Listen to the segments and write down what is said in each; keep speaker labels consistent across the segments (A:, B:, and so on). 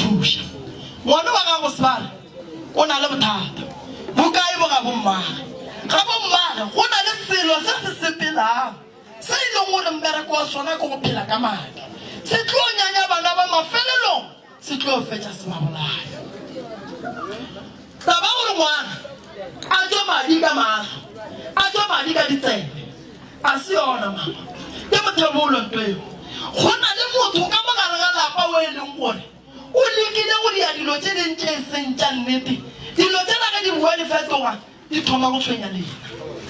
A: thusha ngwana wa gago Sebala o na le bothata bokae bo ga bommaga ga bommaga go na le selo se se sepelang se ileng gore mbereko wa sona ke go phela ka madi se tlo nyanya bana ba mafelelong se tlo fetša semabolayo taba gore ngwana a tlo madi ka maga a tlo madi ka ditsebe a se yona mama ke mothebolo nto eo go na le motho ka mogare ga lapa o e leng gore o lekile go dia dilo tse dintse e seng tša nnete dilo tse la ka di bua di fetoga di thoma go tshwenya lena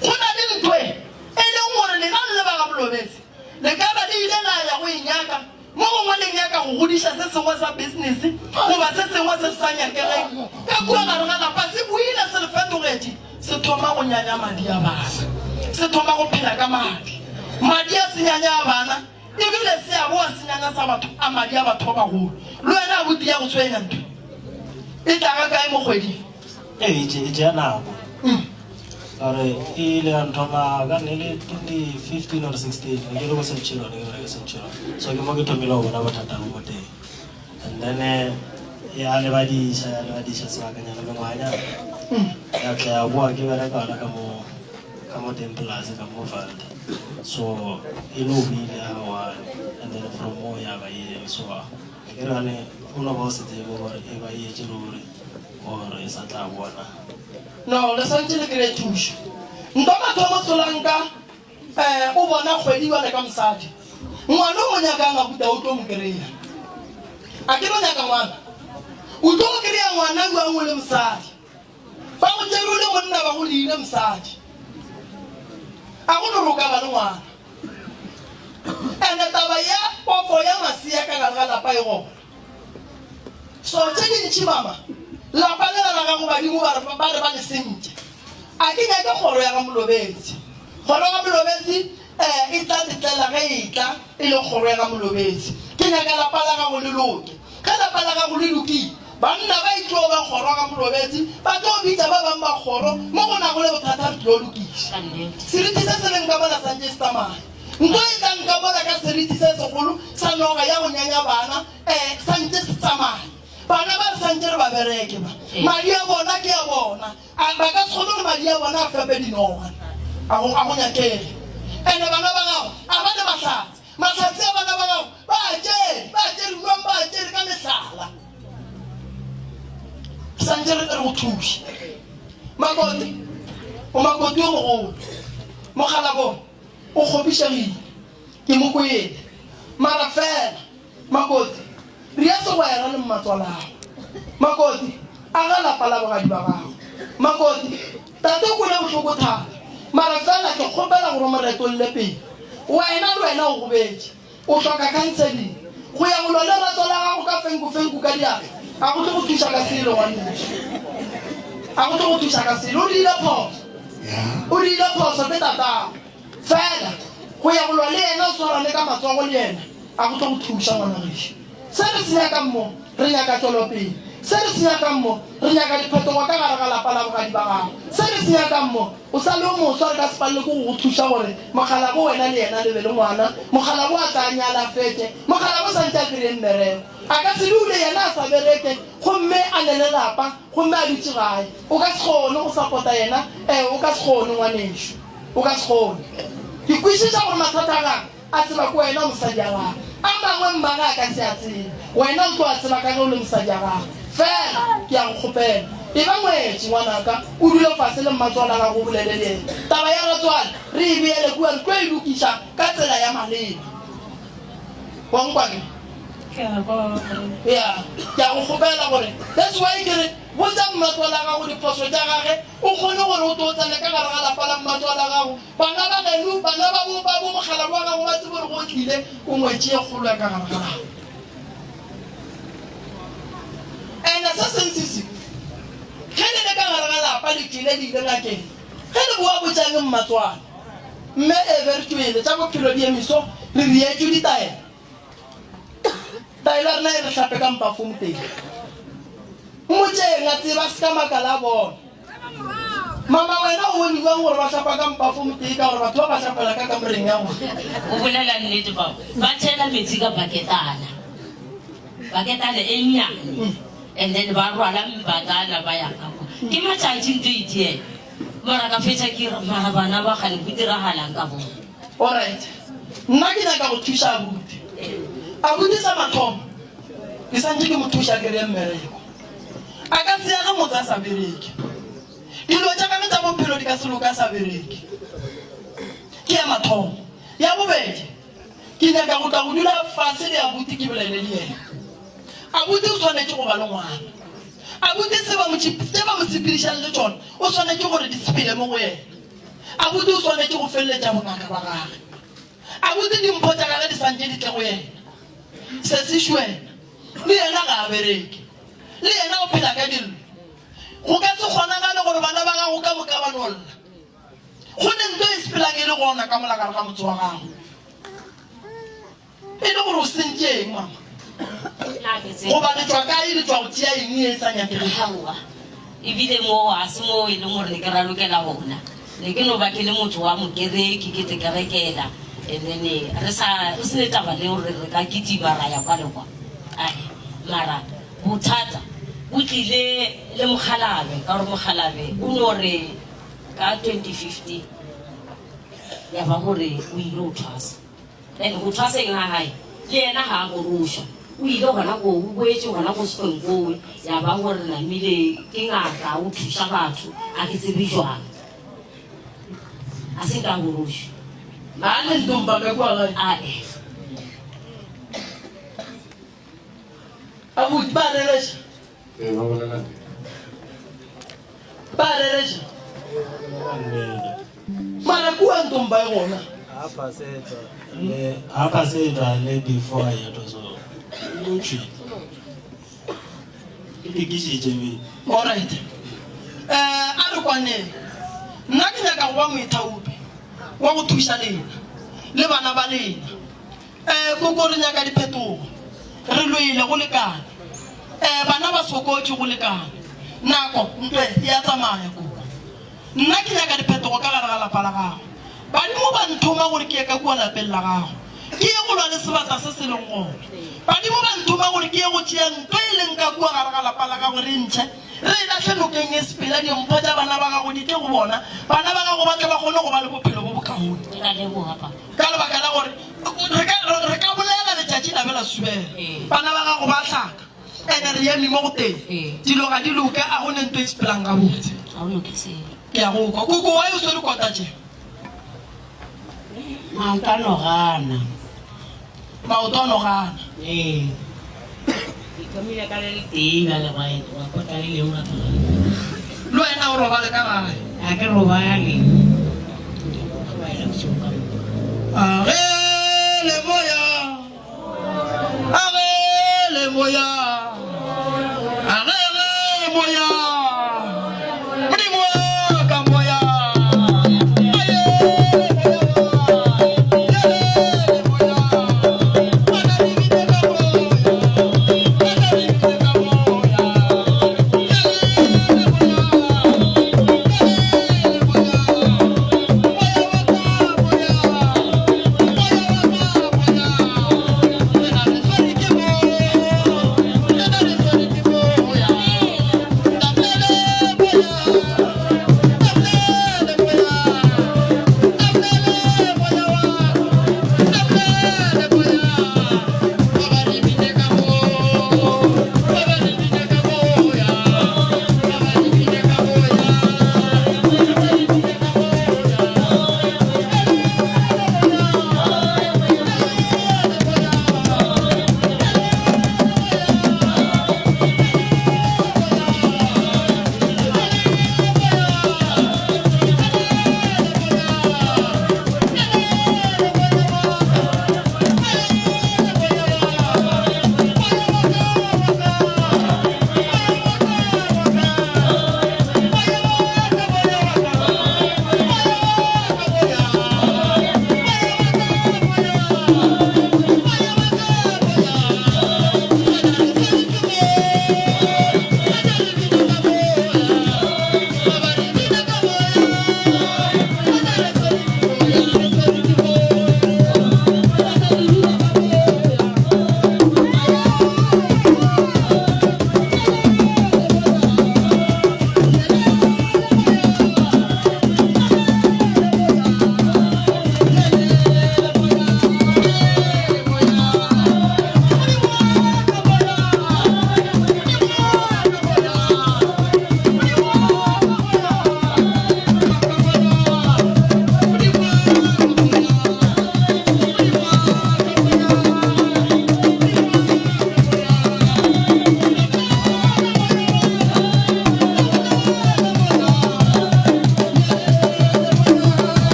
A: go na le ntho e leng gore lena le ba ga bolobetse le ka ba di ile la ya go inyaka mo gongwe le nyaka go godiša se sengwe sa business goba se sengwe se sa nyakeleng ka kua gare ga lapa se buile se le fetogetše se thoma go nyanya madi a bana se thoma go phela ka madi a se nyanya a bana ebile se a boa se nyanya sa batho a madi a batho ba bagolo le wena a buti ya go tshwenya ntho e tla ka kae mo kgweding
B: e tšea nako gore e ile ya nthoma ka nne le 2015 or 16 ke le go sentšhelwane ke bereke sentšhelwane so ke mo ke thomile go bona bothata bo mo teng and then ya lebadiša sebakanyana mengwanyana ya tla ya boa ke berekana ka mo teng polase ka mo valda so e le o buile ya one and then from mo ya ba eng so ke re gane o no ba o se tsebe gore e ba etse ruri gore e sa tla bona
A: no le santse le kry thuso nto batho ba solanka o bona kgwedi wa le ka mosadi ngwana o mo nyakang a buta o tlo mo kry-a a ke no nyaka ngwana o tlo go kry-a ngwana o a ngwe le mosadi ba go tsere le monna ba go leile mosadi a go no roka ba le ngwana ene taba ya pofo ya masia ka gare ga lapa e gona so tse dintšhi mama lapa le la ga go badimo ba re ba le sentše a ke nyake kgoro ya ga molobetsi kgoro ya ga molobetsi e tla tetlela ge e tla e le kgoro ya ga molobetsi ke nyaka lapa la gago le loke ka lapa la gago le lokile banna ba itlo ba kgoro ga molobetsi ba tlo bitsa ba bang ba kgoro mo go na go le bothata re tlo lokiša seriti se se leng ka bona santse se tsamaya nto e tlang ka bona ka seriti se segolo sa noga ya go nyanya bana santse se tsamaya bana ba re santse re ba bereke ba madi a bona ke a bona ba ka se kgone gore madi a bona a fepe dinoga a go nyakege ande bana ba gago a ba le mahlatsi a bana ba gago ba tšere uang ba tšere ka mehlala santse re go thuša makoti o mogolo mogala bona o kgopišegile ke mokoele mara fela makoti re ya segwera le mmatswalago makoti a ga lapa la bogadi ba gago makoti tate o kole botlhoko thata mara fela ke kgopela gore moretolole pele wena le wena o gobetse o tlhoka counseling go ya golo le ratso la gago ka fenku ka diaga a go tle go thuša ka selo wannoša a go tle go thuša ka selo o diile phoso ke tatago fela go ya golo le yena o tshwarane ka matsogo le yena a go tle go thuša ngwanagešo se re se nyaka mmo re nyaka tswelopele se re se nyaka mmo re nyaka diphetogo ka gare ga lapa la bogadi ba gago se re se nyaka mmo o sa le o moswa re ka sepalele ko go thuša gore mogala bo wena le yena le be le ngwana mogala bo a tla nyala fete mogala bo santse a kry-e mmereko a ka se dule yena a sa bereke gomme a ne le lapa gomme a dutse gae o ka se kgone go support-a yena o ka se kgone ngwanešo o ka se kgone ke kwešiša gore mathata a gago a tseba ko wena mosadi a gago a mangwe mmaga a ka se a tseba wena o tlo a tseba ka ge o le mosadi a gago fela ke a go kgopela e ba ngwetše ngwanaka o dule fase le mmatswala ga go bolele le ene taba ya ratswala re e beele kua re tlo e lokiša ka tsela ya maleba wankwane ya ke a go kgopela gore that's why ke re botsa mmatswala gago diphoso tša gage o kgone gore o tlo tsene ka gare ga lapa la mmatswala gago bana ba geno bana ba bo mogala wa gago ba tsebe gore go tlile o ngwetše e kgolo ya ka gare ga gago ene se sensisi ge le le ka gare ga lapa le tlile le ile ngakeng ge le boa botšang mmatswana mme ebe re tswele tša bophelo di emiso re rietšo ditaela taelo rena e re tlhape ka mpafong teng motšeng a tseba se ka makala a bona mama wena o boniwang gore ba tlhapa ka mpafong teng ka gore batho ba ba tlhapela ka kamoreng ya gona
C: o bolela nnete ba tšhela metsi ka paketana ba ke tale enyane and then ba rwala mbagana ba ya ka ke matšatši ntse itie mara ka fetša ke mara bana ba gane go diragalang ka bona.
A: Alright, nna ke nyaka go thuša abuti sa mathomo ke santse ke mo thuša kry-e mmereko a ka seaga motse a sa bereke dilo tša kame tša bophelo di ka selo ka sa bereke ke ya mathomo. Ya bobedi ke nyaka go tla go dula fase le abuti ke bolele le yena abuti o tshwanetse go ba le ngwana abuti se ba mo sepedišang le tsone o tshwanetse gore di sepele mo go yena abuti o tshwanetse go feleletša bongaka ba gage abuti dimpho tša gage di santse di tle go yena se sešo wena le yena ga a bereke le yena o phela ka dillo go ka se kgonagale gore bana ba gago ka moka ba nolla go ne nto e sepelang e le gona ka molakare ga motse wa gago e le gore o sentšeng mama goba le tswa kae le tswa go tia eng e sa nyakega
C: ebile mo a se mo e leng gore ne ke ralokela gona ne ke no ba ke le motho wa mokereki ke tekerekela and then re se le taba le gore re ka kitima ra ya kwa le kwa mara bothata bo tlile le Mokgalabe ka gore Mokgalabe o no re ka 2015 ya ba gore o ile o thwasa and go thwaseng ga gae le yena ga a go rusha o ile gona go o boetse gona go Sefengkowe ya ba gore namile ke ngaka o thusa batho a ke tsebe jwang a se ka go rusha
A: a le ntomba ka kwa gae abuti ba rereša ba rereša mara kua ntomba e gona
B: apa setwa le before ya to so luchi ikishije mi.
A: Alright, a re kwaneng nna ke nyaka go ba moithaopi wa go thuša lena le bana ba lena koko re nyaka diphetogo re loile go lekana bana ba sokotse go lekana nako ntwe ya tsamaya koko nna ke nyaka diphetogo ka gare ga lapa la gago badimo ba nthoma gore ke ye ka kua lapeng la gago ke ye go lwa le sebata se se leng gone badimo ba nthoma gore ke ye go tšea ntho e leng ka kua gare ga lapa la gago re ntšhe re latlhe nokeng e sepela dimpho tša bana ba gago di tle go bona bana ba gago ba tle ba kgone go ba le bophelo bo bokaone ka lebaka la gore re ka bolela letšatši la bela subela bana ba gago ba tlhaka ene re eme mo go teng dilo ga di loka a gone nto e sepelang ka botse ke ya go kwa koko wa yo se di kota tše
C: maoto a nogana
A: maoto a nogana
C: ikamile ka le teng a le gae wa kota le le una tla
A: le wena o robale ka gae
C: a ke robale
A: a ge le moya a ge le moya a ge le moya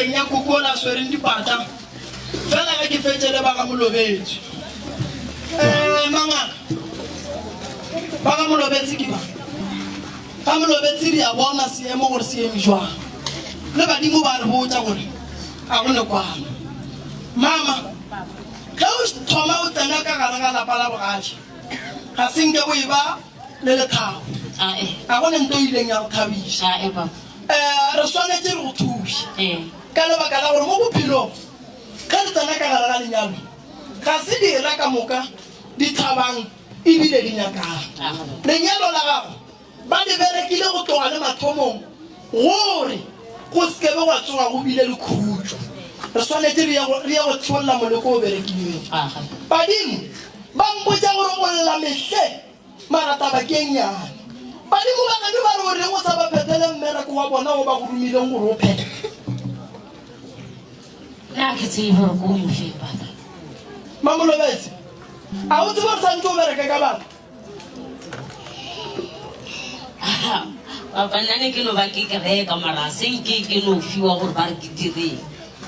A: tabeng ya koko la swereng dipata fela ga ke fetšele ba ga molobetsi mangaka ba ga molobetsi ke ba ga molobetsi di a bona seemo gore se eme jwang le badimo ba re botsa gore a go lekwana mama ga o thoma o tsena ka gare ga lapa la bogadi ga senke o e ba le lethabo a gone nto ileng ya go thabisa re swanetse re go thusa ka lebaka la gore mo bophelong ga le tsena ka gare ga lenyalo ga se dira ka moka di thabang ebile di nyakang lenyalo la gago ba di berekile go toga le mathomong gore go sekebe wa tsoga go bile le khutso re swanetse re ya go tlholla moleko o berekileng badimo ba mpotsa gore go lla mehle marataba ke nyane badimo ba gane ba re o reng o sa ba phethele mmereko wa bona o ba go rumileng gore o phete
C: nna ke tsebe gore ko mofe bana
A: mamolobetse a o tsebe gore santse o bereke ka batho
C: babanane ke no ba ke kereka mara senke ke no fiwa gore ba re ke direng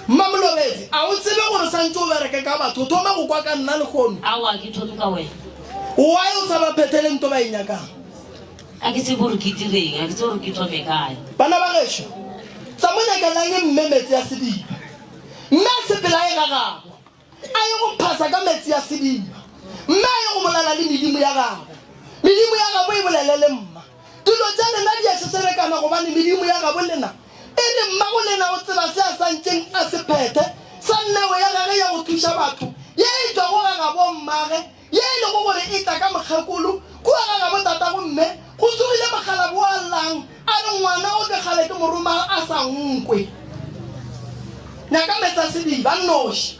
A: mamolobetse a o tsebe gore santse o bereke ka batho o thoma go kwa ka nna le kgono
C: aowa ke thome ka wena
A: why o sa ba phetheleng to ba e nyakang
C: a ke tsebe gore ke direng a ke tsebe gore ke thome kae
A: bana ba gešo sa mo nyakelang e mme metsi ya sediba mme a sepela e ga gago a ye go phasa ka metsi ya sediba mme a ye go bolala le medimo ya gago e bolele le mma dilo tša lena di a šešerekana gobane medimo ya gabo lena e re mmago lena o tseba se a santseng a se phethe sa nneo ya gage ya go thuša batho ye e tswago ga gabo mmage ye e lego gore e tla ka mokgekolo kua ga gabo tatago mme go tsogile mogala bo a llang a re ngwana o begale ke moroma a sa nkwe nyaka metsa sediba nnoši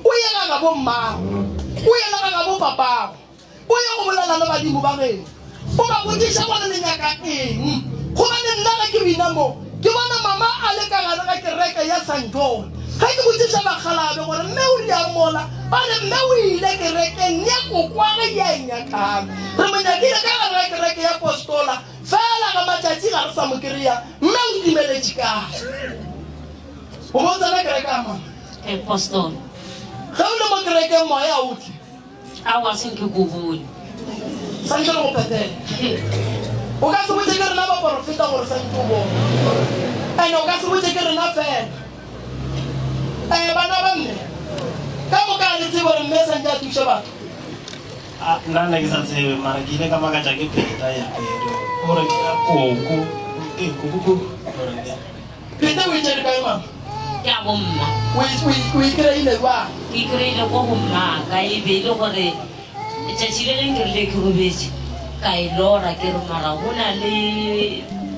A: o ye ga gabo mmago o yena ga gabo papago o ye go bolela le badimo ba geno o ba botsiša gore le nyaka eng gobane nna ga ke bina mo ke bona mama a le ka gare ga kereke ya St. John ga ke botsiša bagalabe gore mme o le a mola ba re mme o ile kerekeng ya kokwage ya e nyakang re monyakile ka gare ga kereke ya Apostola fela ga matšatši ga re sa mo kry-a mme o timeletše kae o botsana kereke a mama
C: apostol
A: ge o le mo kerekeng moya a otlhe
C: aowa senke ko bone
A: santse le go phetela o ka se botse ke rena baporofeta gore santse o bone ande o ka se botse ke rena fela bana ba mme ka moka a le tsebe gore mme santse a thuša batho
B: nna nna ke sa tsebe mara ke ile ka makatša ke pheta ya pere gore koko ke koko
A: pheta o itšedi kae mama
C: ke a bomma
A: o ikry-ile jwang
C: ke kry-ile ko go mmaka e be e le gore tšatši le leng ke rile ke robetse ka e lora ke re mara go na le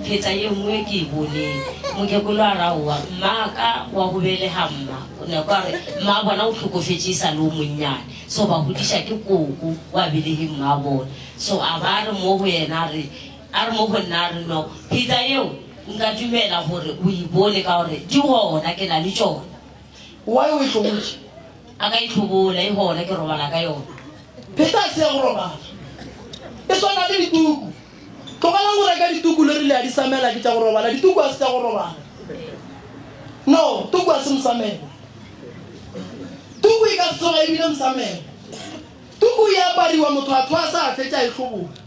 C: phetsa ye nngwe ke e boneng mokekolo a raowa mmaka wa go belega mma nako a re mma bona o tlhokofetse e sa le o monnyane so ba godiša ke koko wa belege mma a bona so a ba re mo go yena a re mo go nna a re no phetsa eo nka dumela gore o e bone ka gore di gona ke na le tsona
A: why o e tlhobotse
C: a ka itlhobola e gona ke robala ka yona
A: pheta a se ya go robala e swana le dituku tlogelang go reka dituku le rile a di samela ke tša go robala dituku a se tša go robala no tuku a se mosamela tuku e ka se tsoga ebile mosamela tuku e apariwa motho a thoa sa a fetša e tlhobola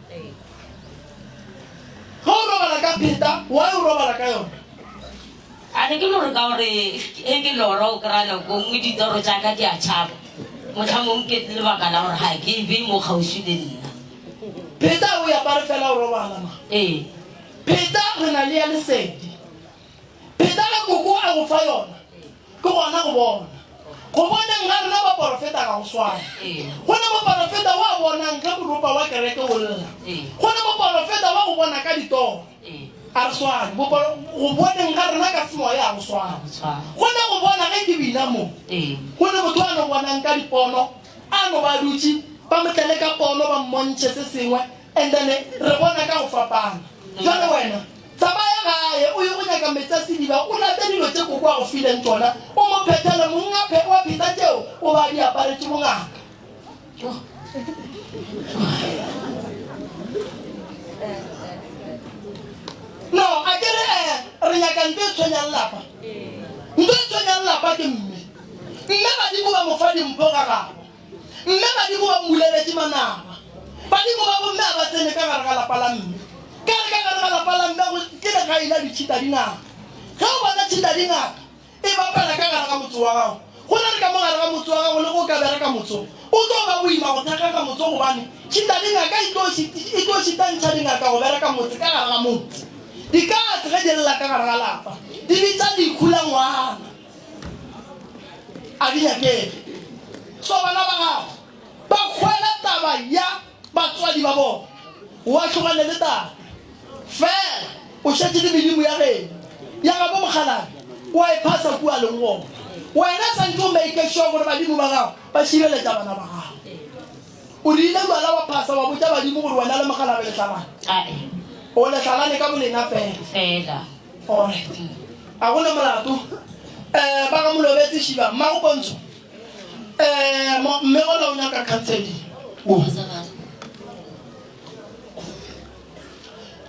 A: ga o robala ka pheta wa o robala ka yona
C: a ne ke lore ka gore e ke lora o kry-a nako nngwe ditoro jaaka di a tšhaba motlhamong ke lebaka la gore ga ke be mo kgausi le nna
A: pheta o yapare fela o robala ma
C: ee
A: pheta re na le ya lesedi pheta ga koko a go fa yona ke gona go bona go boneng ga rena baporofeta ga go swana gona moporofeta wa bonang ge borupa wa kereke o lla gona moporofeta wa go bona ka ditoro a re swane go boneng ga rena ka semoya a go swana gona go bona ge ke bina mo gona motho a no bonang ka dipono a no ba dutse ba motlele ka pono ba mmontšhe se sengwe and then re bona ka go fapana jale wena tsamaya gae o ye go nyaka metsi a sediba o late dilo tse koko a go fileng tsona o mo phethele monga wa pheta tšeo o ba di aparetse bongaka no a ke re re nyaka nte e tshwenyang lapa ntse nyalla ba ke mme ba di go ba mo fa di mpoga ga mme ba di go ba mulele di manaba ba di go ba bo mme ba tsene ka gare ga lapa la mme ka gare ga lapa la mme go ke le ga ila di tshita dinga ga o bona tshita dinga e ba pala ka gare ga motho wa gago go na le ka mo gare ga motho wa gago le go ka bere ka motho o tlo ba o ima go thaka ka motho go bane tshita dinga ka itlo tshita ntsha dinga ka go bere ka motho ka gare ga motho di ka tsge di lla ka gare ga lapa di bitsa di khulangwana a di nyakele so bana ba gago ba khwela taba ya batswadi ba bona wa tlogane le taba fela o shetse le medimo ya geno ya ga bo mogalabe wa e phasa kua leng gona wena santse o make sure gore badimo ba gago ba šibeletsa bana ba gago o diile lwala wa phasa wa botsa badimo gore wena le mogalabe letlhabane o letlhalane ka bolena fela alright a gone molato ba ga molobetse šiba mmago pontsho mme gona o nyaka counseling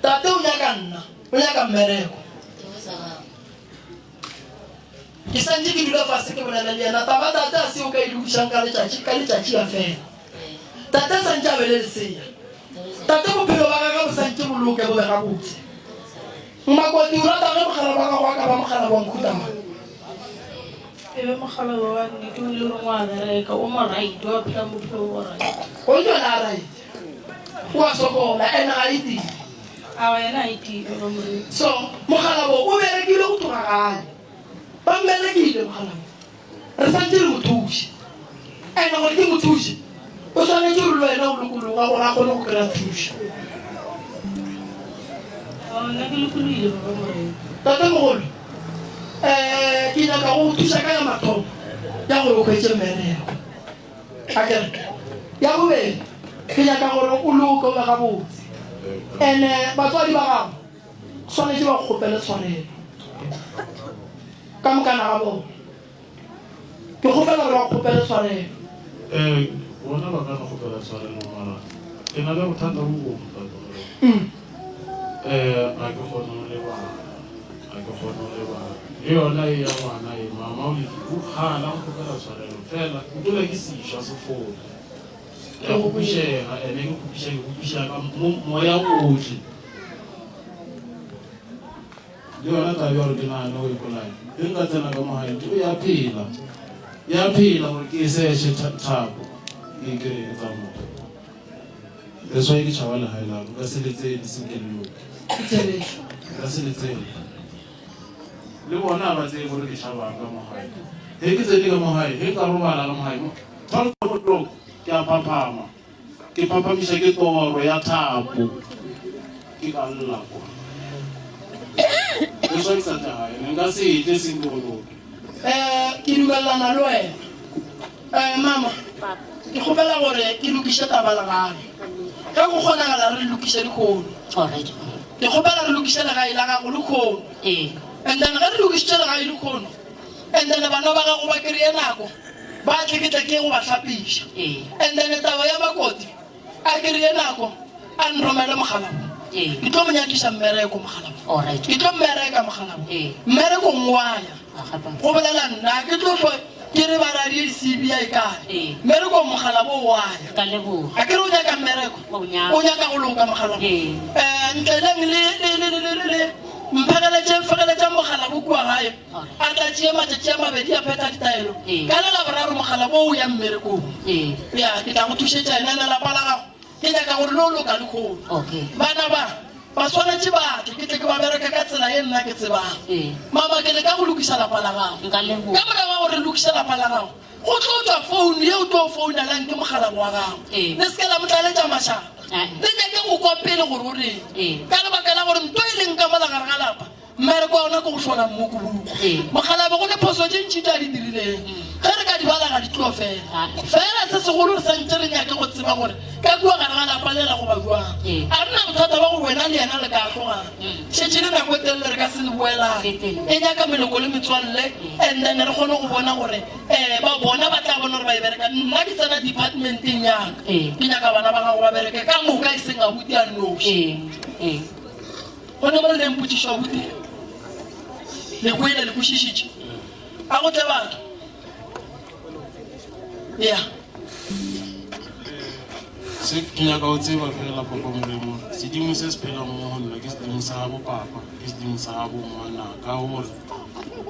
A: tate o nyaka nna o nyaka mmereko ke santse ke dula fase ke bolela le yena taba tate a se o ka e lokišang ka letšatši ya fela tate santse a bele lesea tate bophelo ba ka bo santse boloke bo be gabotse mmakoti o rata ge mogala ba gago a ka ba mogala wa nkhutamang
D: ebe mogala wa nnete o ile gore ngwa bereka o mo right wa phela mophelo o right
A: o jona a right wa sokola ene ga itile
D: a wena a itile ba more
A: so mogala bo o berekile go tloga gae ba mmerekile mogala bo re santse le mothuši ene gore ke mothuši o tshwanetse gore le wena o lokologa gore a kgone go kry-a thuša
D: nna ke lokologile ba more
A: tate mogolo ke nyaka go thuša ka ya mathomo ya gore o kgwetse mmereko a kere ya bobedi ke nyaka gore o loke o be gabotse and batswadi ba gago tshwanetse ba kgopele tshwanelo ka mokana ga bone ke kgopela gore ba kgopele tshwanelo
E: bona ba kana kgopela tshwanelo mara ke na le bothata bo bongwe a ke kgone go lebala le yona e ya ngwana e mama o gana go kgopela tshwanelo fela o dula ke sešwa sefolo ya go bušega ene ke buša ka moya otlhe le yona tabe gore ke nane go ipolae e nka tsena ka mogae ya phela gore ke seše thapo ke kry-e tsa motho that's why ke tšhaba legae lako ka se letsene senkeleloko ka se letsene le bona ba tseye gore ke tšhabang ka mogae ge ke tsene ka mogae ge ka robala ka mogae toloko ke a phaphama ke phaphamiša ke toro ya thapo ke ka llakwa le swa ke sa tagae nka se tle senkeleloko
A: ke dumelana le wena mama ke kgopela gore ke lokiše taba legae ge go kgonagala re lokiše dikgono ke kgopela re lokiše legae la gago le kgono and then ge re lokišitše legae le kgono and then bana ba gago ba kry-e nako ba tleketeke go ba tlhapiša and then taba ya bakoti a kry-e nako a nromele mogalabo ke tlo monyakiša mmereko mogalabo ke tlo mmereka mogalabo mmereko ngwaya go bolela nna ke tlo ke re ba radie di-cv a e kale mmereko mogalabo waya a ke re o nyaka mmereko o nyaka go loka mogalabo ntleleng le mpegeletša mogalabo kua gae a tla tšee matšatši a mabedi a pheta ditaelo ka lela boraro mogalabo o ya mmerekong ya ke tla go thušetša ena lelapa la gago ke nyaka gore le o loka le kgono bana ba swanetše batho ke tle ke ba bereka ka tsela ye nna ke tsebang mama ke le ka go lokiša lapa la gago ka moraga gore lokiša lapa la gago go tlo tswa founu ye o tlo founelang ke mogalabo wa gago le seke la motlaletša mašaka le nyake go kwa pele gore o reng ka lebaka la gore nto e leng ka molagare ga lapa mmereko wa ona ke go šola mmokobuko mogalabe go le phoso tše ntšhi tša di dirileng ge re ka di balaga di tlo fela se segolo re santse re nyake go tseba gore ka kua gare ga lapa lela go ba jwang a re na bothata ba gore wena le yena le ka tlogang šetše le nako e telele re ka se le boelang e nyaka meloko le metswalle and then re kgone go bona gore ba bona ba tla bona gore ba e bereka nna ke tsena departmenteng yaka ke nyaka bana ba gago ba bereke ka moka e seng abuti a noši go ne mo le lempotšišwa abuti le kwele le kwešišitše a go tle batho ya
E: se ke nyaka go tseba fela papa Molemo sedimo se se phelang mo go nna ke sedimo sa gabo papa ke sedimo sa gabo ngwana ka gore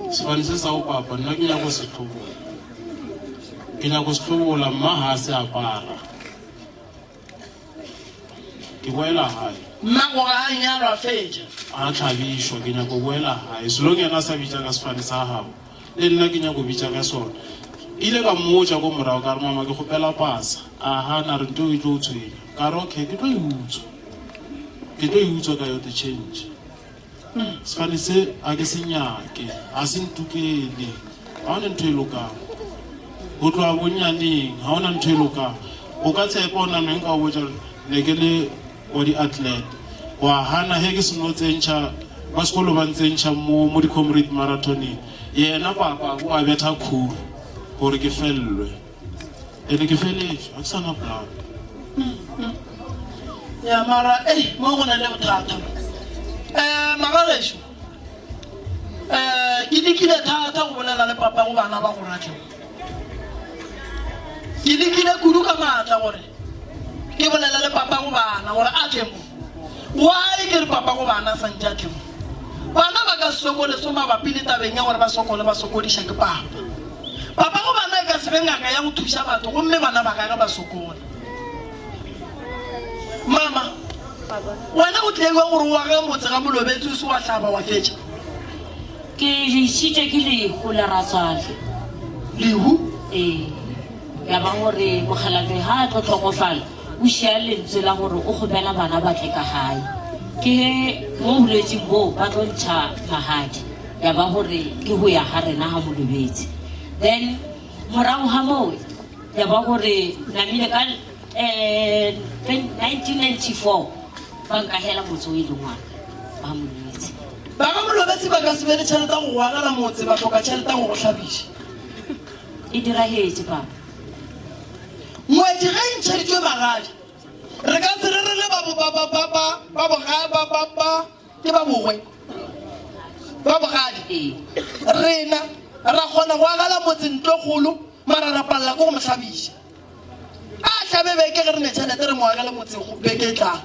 E: sefane se sa go papa nna ke nyaka go se tlhobola ke nyaka go se tlhobola mma ga se apara ke boela gae
A: mma gore a nyalwa fetša
E: a tlhabišwa ke nyako boela gae selong yena a sa bitša ka sefane sa gago le nna ke nyako bitša ka sona ile ka mmotša ko morago ka re mama ke kgopela pasa a gana re nto e tlo o tshwenya ka re okay ke tlo e utswa ka yote change sefane se a ke se nyake a se ntukele ga one ntho e lokang go tloa bonyaneng ga ona ntho e lokang o ka tshepa o naneng ka o botša le ke le wa di-athlete wa hana he ke seno tsentšha ba sekolo ba ntsentšha mo di-comrade marathoning yena papa o a betha khuru gore ke fellwe ene ke feletše a ke sana plan
A: ya mara mo go na le bothata magagešo ke lekile thata go bolela le papa go bana ba go ratla ke lekile kudu ka maatla gore ke bolela le papa go bana gore a tle mo why ke re papa go bana santse a tle mo bana ba ka sokole so mabapi le tabeng ya gore ba sokodiša ke papa go bana e ka sebe ngaka ya go thuša batho gomme bana ba gage ba sokola mama wena o tlengwe gore wa ge motse ga molobetse o se wa tlhaba wa fetša
C: ke išitšwe ke lehu le ratswale
A: lehu
C: ya ba gore mogalabe ga a tlo tlhokofala o šia lentswe la gore o kgobela bana ba tle ka gae ke mo bolwetseng boo ba tlo ntšha magadi ya ba gore ke go ya ga rena ga molobetse then morago ga moo ya ba gore namile ka 1994 ba nkagela motse o e leng waka ba molobetse
A: ba ga molobetse ba ka se be le tšhelete go go agela motse ba tlhoka tšhelete go go tlhabiša
C: e diragetse papa
A: ngwedi ge e ntšheditšwe magadi re ka se re re le ke ba bogwe ba bogadi rena ra kgona go agela motse ntlo kgolo mara ra palela ko go motlhabiša a tlhabe beke ge re ne tšhelete re mo agele motse beke e tlang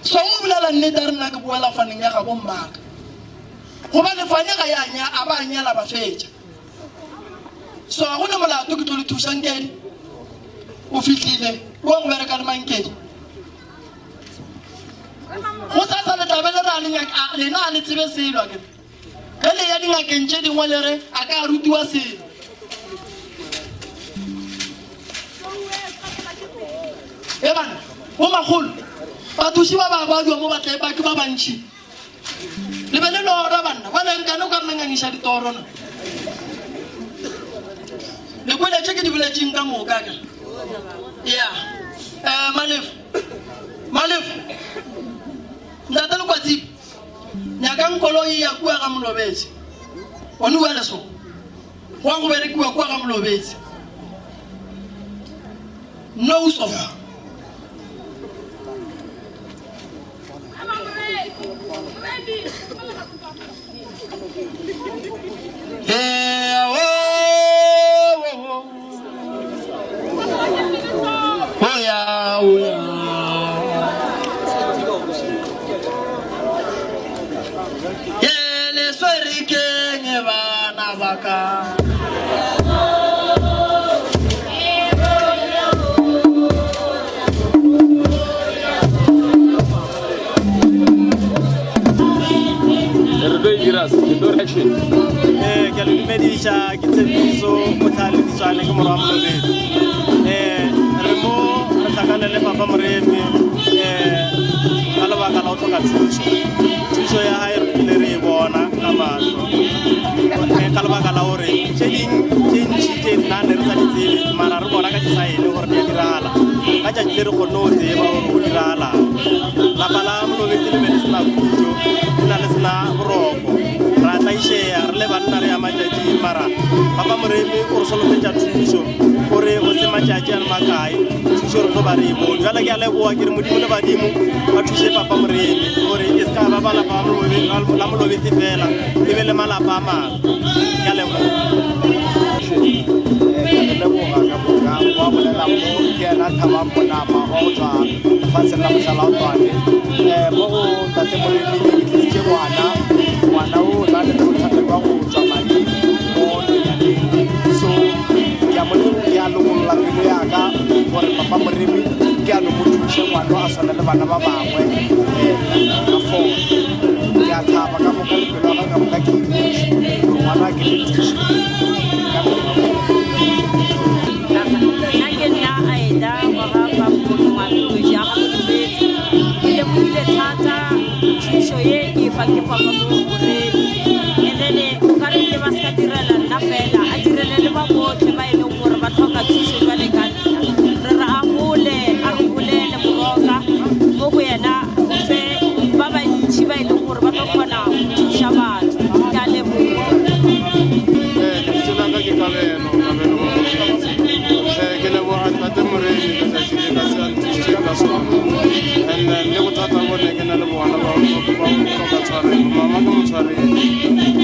A: so o bolela nnete re nna ke boela faneng ya gabo mmaka gobane fane ga a ba nyala ba fetša so ga gona molato ke tlo le thušang kedi o fitlhile o go bereka le mankedi go sa sa letlabe le lena a le tsebe selwa ke ge le ya dingakeng tše dingwe le re a ka rutiwa selo e bana bo magolo bathuši ba babadiwa mo batlaebake ba bantšhi le be le lora banna ba lenkane o ka re lengangiša ditorona lekweletše ke di boletšeng ka moka ka ya malefu ntate le kwatsipe nyakang koloi ya kua ga molobetse one bua leso go a go berekiwa kua ga molobetse no so
B: ke le dumedisa ke tshepiso go tlhaledišane ke morwa molobetse re mo re tlhakane le papa Moremi ka lebaka la go tlhoka thuso ya gae re kile re e bona ka matlho ka lebaka la gore tše ntši tše nna ne re sa di tsebe mara re bona ka disaene gore di a diragala ka tšatši le re kgonne go tseba gore go diragalang lapa la molobetse le be le sena khutšo le na le sena boroko ra tlaišea re le banna re ya matšatši mara papa Moremi o re solofetša thuso gore go se
F: matšatši a le makae thušo re tlo ba re mo jala ke a leboa ke re modimo le badimo ba thuse papa moremi gore e se ka ba balapa la molobetse fela e be le malapa a mangwe ke a leboa
G: leboga ka boka wa bolela mo ke ena Thabang Monama wa go tswa lefatsheng la Mošala o Tshwane mo go ntate Moremi ke tlisitse ngwana o na le bothata jwa go tswa madi mo nonyaneng so ke a lokolola pelo yaka gore papa Moremi ke a mo thuse ngwana a tshwana le bana ba bangwe ka foo ke a thaba ka moka le pelo yaka ka moka ke ngwana ke le thuse
H: ke papa mo Moremi ene ka re ke ba ska direla nna fela a direle le ba botlhe ba ile gore ba tlhoka thuso jwa le ka nna re ra amole a re bolele moroka mo go yena fe ba ba ntshi ba ile gore ba kgona go thusa batho ka leboga
E: ke tsela ka ke kabelo ke leboga ntate Moremi ka tsile ka se ntse ka sona le go tata bone ke na le bona ba ka tshware mama ka motshware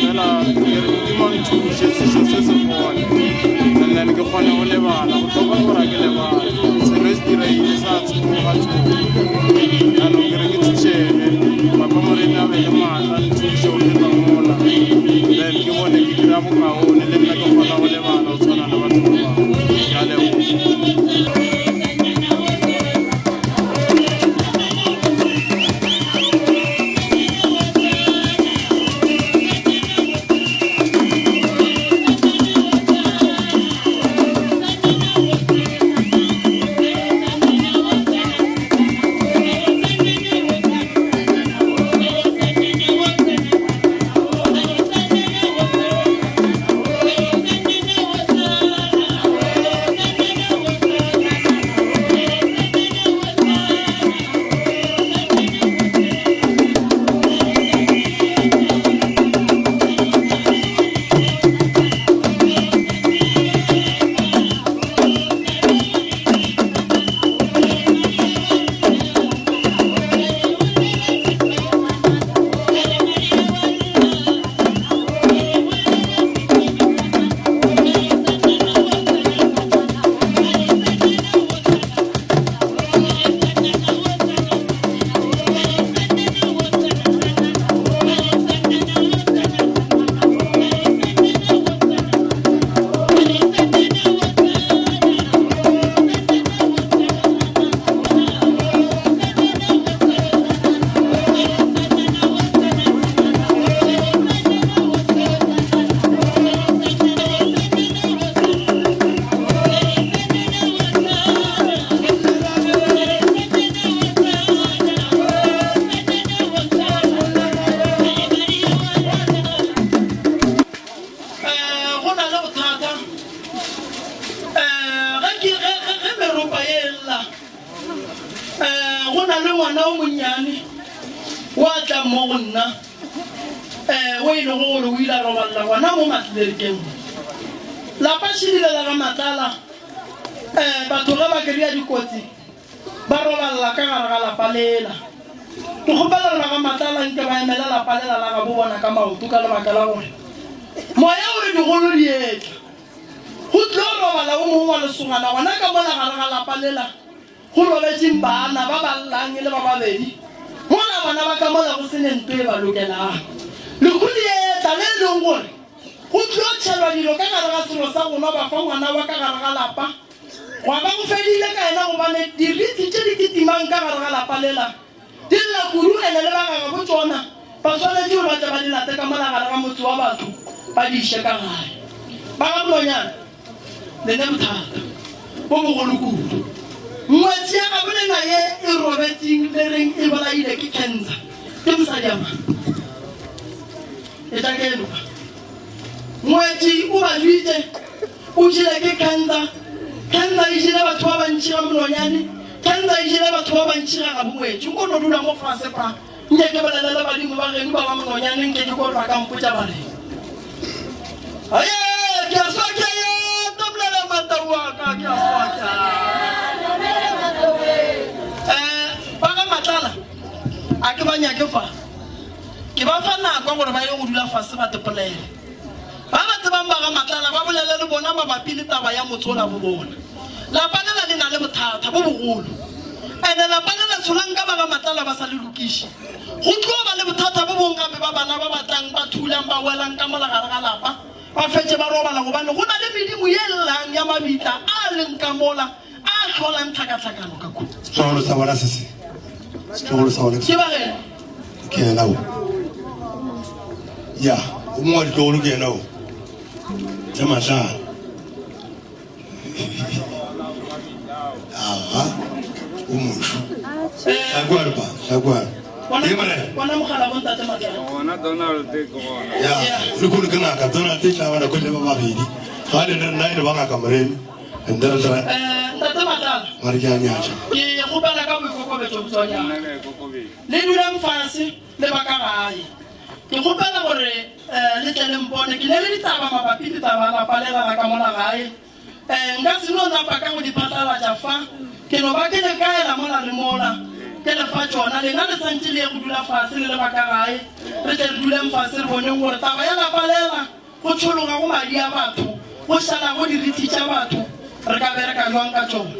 E: fela ke re modimo nthuse sešo se se gone and then ke kgone go lebala go tlhoka gore ke lebala selo se direile sa tshoga yaanong ke re ke thušege papa Moremi a be le maatla nthuse go feta mola then ke bone ke dira bokaone le nna ke kgona go lebala go tshwana le batho ba bangwe ke a leboga
A: la pasile la ga matala batho ga ba kria dikotsi ba roballa ka gare ga lapalela ke gopela la ga matala nke ba emela lapalela la ga bona ka maoto ka lebaka la gore moya o re digolo dietla go tlo robala o mongwe wa lesogana gona ka bona gare ga lapalela go robetseng bana ba ballang le ba babedi mola bona ba ka mola go sene ntwe ba lokelang le go dietla le leng gore go tlo tshelwa dilo ka gare ga selo sa gona ba fa ngwana wa ka gare ga lapa wa ba go fedile ka ena go bane diriti tse di kitimang ka gare ga lapa lela di lla kuru ene le ba gaga go tsona ba tshwanetse gore ba tla ba di late ka mola gare ga motse wa batho ba di ishe ka gae ba ga bolonyana le ne bothata bo bogolo kudu ngwetsi ya gabolena ye e robetseng le reng e bolaile ke cancer ke mosadi ama e tla ke eloka ngwetsi o ba juitse o jile ke cancer e jile batho ba bantši ga bolonyane cancer e jile batho ba bantši ga bongwetsi nko no dula mo fase fa nke ke bolelele badimo ba geno ba ga mononyane nke ke kore ba ka mpotsa ba re aye ke a swa ke yo tobolela mata wa ka ke a swa ke kwa gore ba ye go dula fase ba tepolele ba ba tsebang ba ga matlala ba bolele le bona mabapi le taba ya motsola bo bona lapa le na le bothata bo bogolo ene lapa le tsholang ka ba ga matlala ba sa le lokishi go tlo ba le bothata bo bong gape ba bana ba batlang ba thulang ba welang ka molagare ga lapa ba fetse ba robala gobane go na le medimo ye llang ya mabitla a leng ka mola a tlholang tlhakatlhakano ka kuno
I: setlogolo sa bona se setlogolo sa bona
A: ke ba gena
I: ke ena o ya o mongwe wa ditlogolo ke ena o tsa matlala aha o mosho tlakwane pa tlakwane
A: bona mogala bo ntate matlala
J: Ona Donald Dick ona.
I: ya le go ke ngaka Donald Dick la bana go le ba babedi ga le nna ile ba ngaka moremi ndara ndara
A: ntate matlala
I: mari ya nyaja
A: ke go bala ka boikokobetso botswanya le dulang fase le ba ka gae ke gopela gore le tle mpone ke le ditaba mabapi le taba la palela ka mona gae nka se no napa ka go diphatlalatša fa ke no ba ke le kaela mola le mola ke le fa tsona le na le santse le go dula fase le ba ka gae re tle re duleng fase re boneng gore taba ya la palela go tshologa go madi a batho go šala go dirithi tša batho re ka bereka jwang ka tsona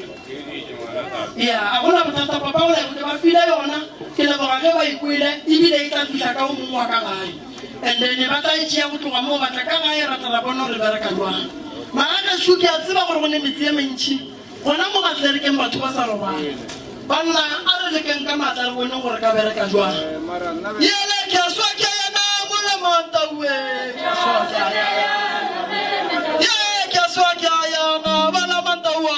A: ya a gona bothata papa o le ba file yona ke leboga ge ba ikwele ebile e tla fihla ka o mongwe wa ka gae and then ba tla e tšea go tloga moo batla ka gae ra tla bona gore bereka jwang maaka shu ke a tseba gore go ne metsi e mentšhi gona mo matlerekeng batho ba sa robale banna a re lekeng ka matla re boneng gore ka bereka jwang yele ke a swa ke yana molemontaue ke a swa ke yana bana mantaua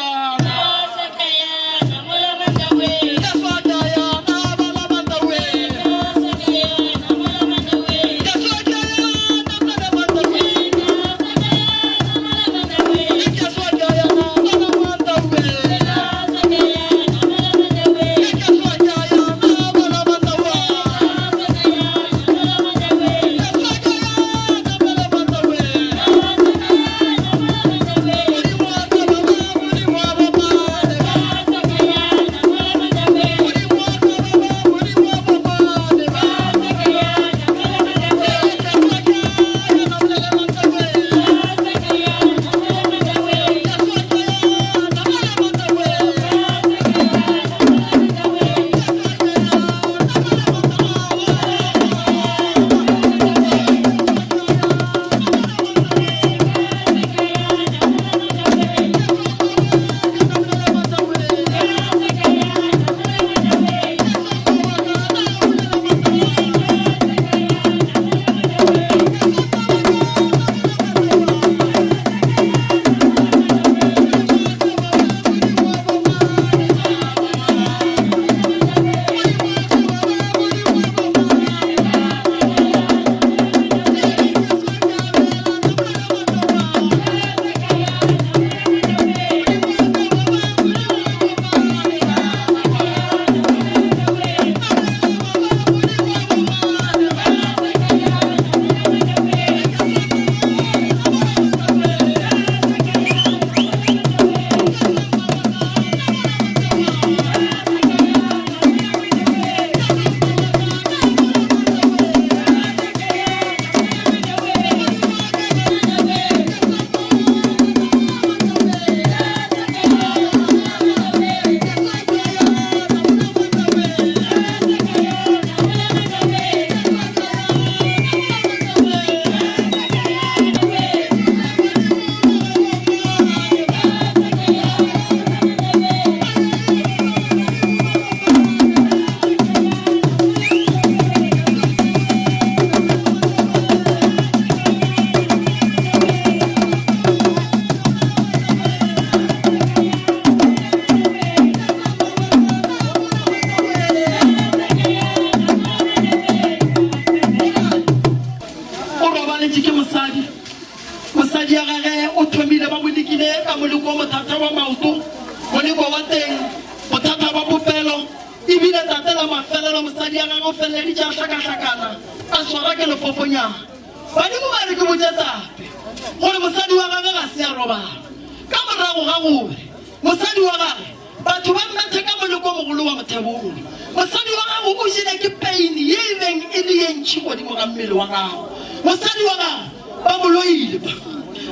A: batho ba mmatha ka moleko o mogolo wa mothebolo mosadi wa gago o jele ke pain ye e beng e le ye ntšhi godimo ga mmele wa gago mosadi wa gago ba moloile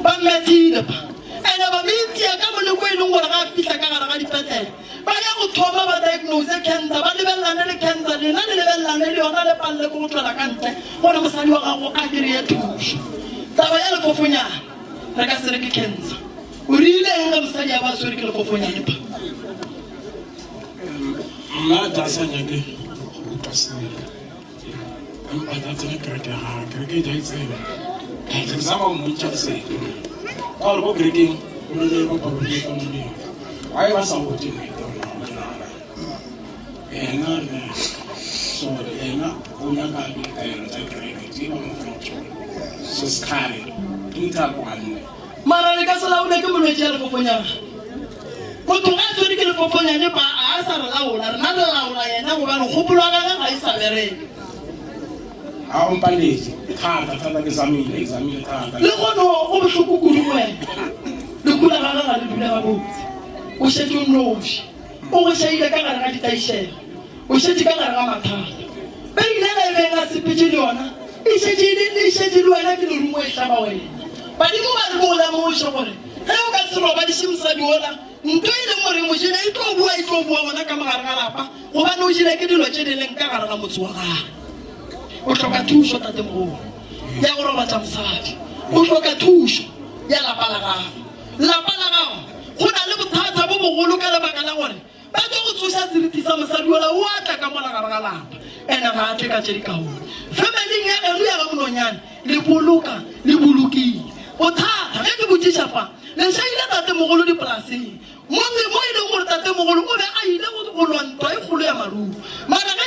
A: ba mmethile ene ba meitsia ka moleko e leng gore ga a fitlha ka gare ga dipetele ba ya go thoma ba diagnose cancer ba lebelelane le cancer lena le lebelelane le yona le palle ko go tswela ka ntle gore mosadi wa gago a kry-e thuso taba ya lefofonyana re ka se re ke cancer o riileng ga mosadi a ba swere ke lefofonyane pa
E: nna ta sa nyake go pasela empa ta tsene kereke ga kereke ja itseng ke zama go montšha se ka gore ko kerekeng o le ba ba le ka mone ai ba sa go teng ena ne so ena o nyaka di tero tsa kereke di ba mo fotso so skare di ta kwane
A: mara le ka sala o le ke molwetse ya lefofonyana motho ga tswere ke lefofonyane ba a sa re laola re na re laola yena gobane kgopolo wa gaga ga e sa bereke
E: a o mpaletse thata ke examine thata
A: le gono o bohloko kudu wena le kula gaga ga le dula gabotse o šetse o nnoši o go šaile ka gare ga ditaišego o šetse ka gare ga mathata ba ile ga e beng a sepetse le yona e šetse le wena ke lerumo e tlhaba wena badimo ba re go lemoše gore ge o ka se roba dišemosadi ona ntho e leng gore mojene e tlo bua gona ka mogare ga lapa gobane o jele ke dilo tse di leng ka gare ga motse wa gago o tlhoka thuso tatemogolo ya go robatsa mosadi o tlhoka thuso ya lapa la gago go na le bothata bo bogolo ka lebaka la gore ba tlo go tsoša seriti sa mosadi ola o atla ka mola gare ga lapa ene ga a tle ka tse di kaone familing ya geno ya ga mononyane le boloka le bolokile bothata ge ke botsiša fa le šaile tatemogolo dipolaseng mo e leng gore tatemogolo o be a ile go lwantwa e kgolo ya maruo mara ga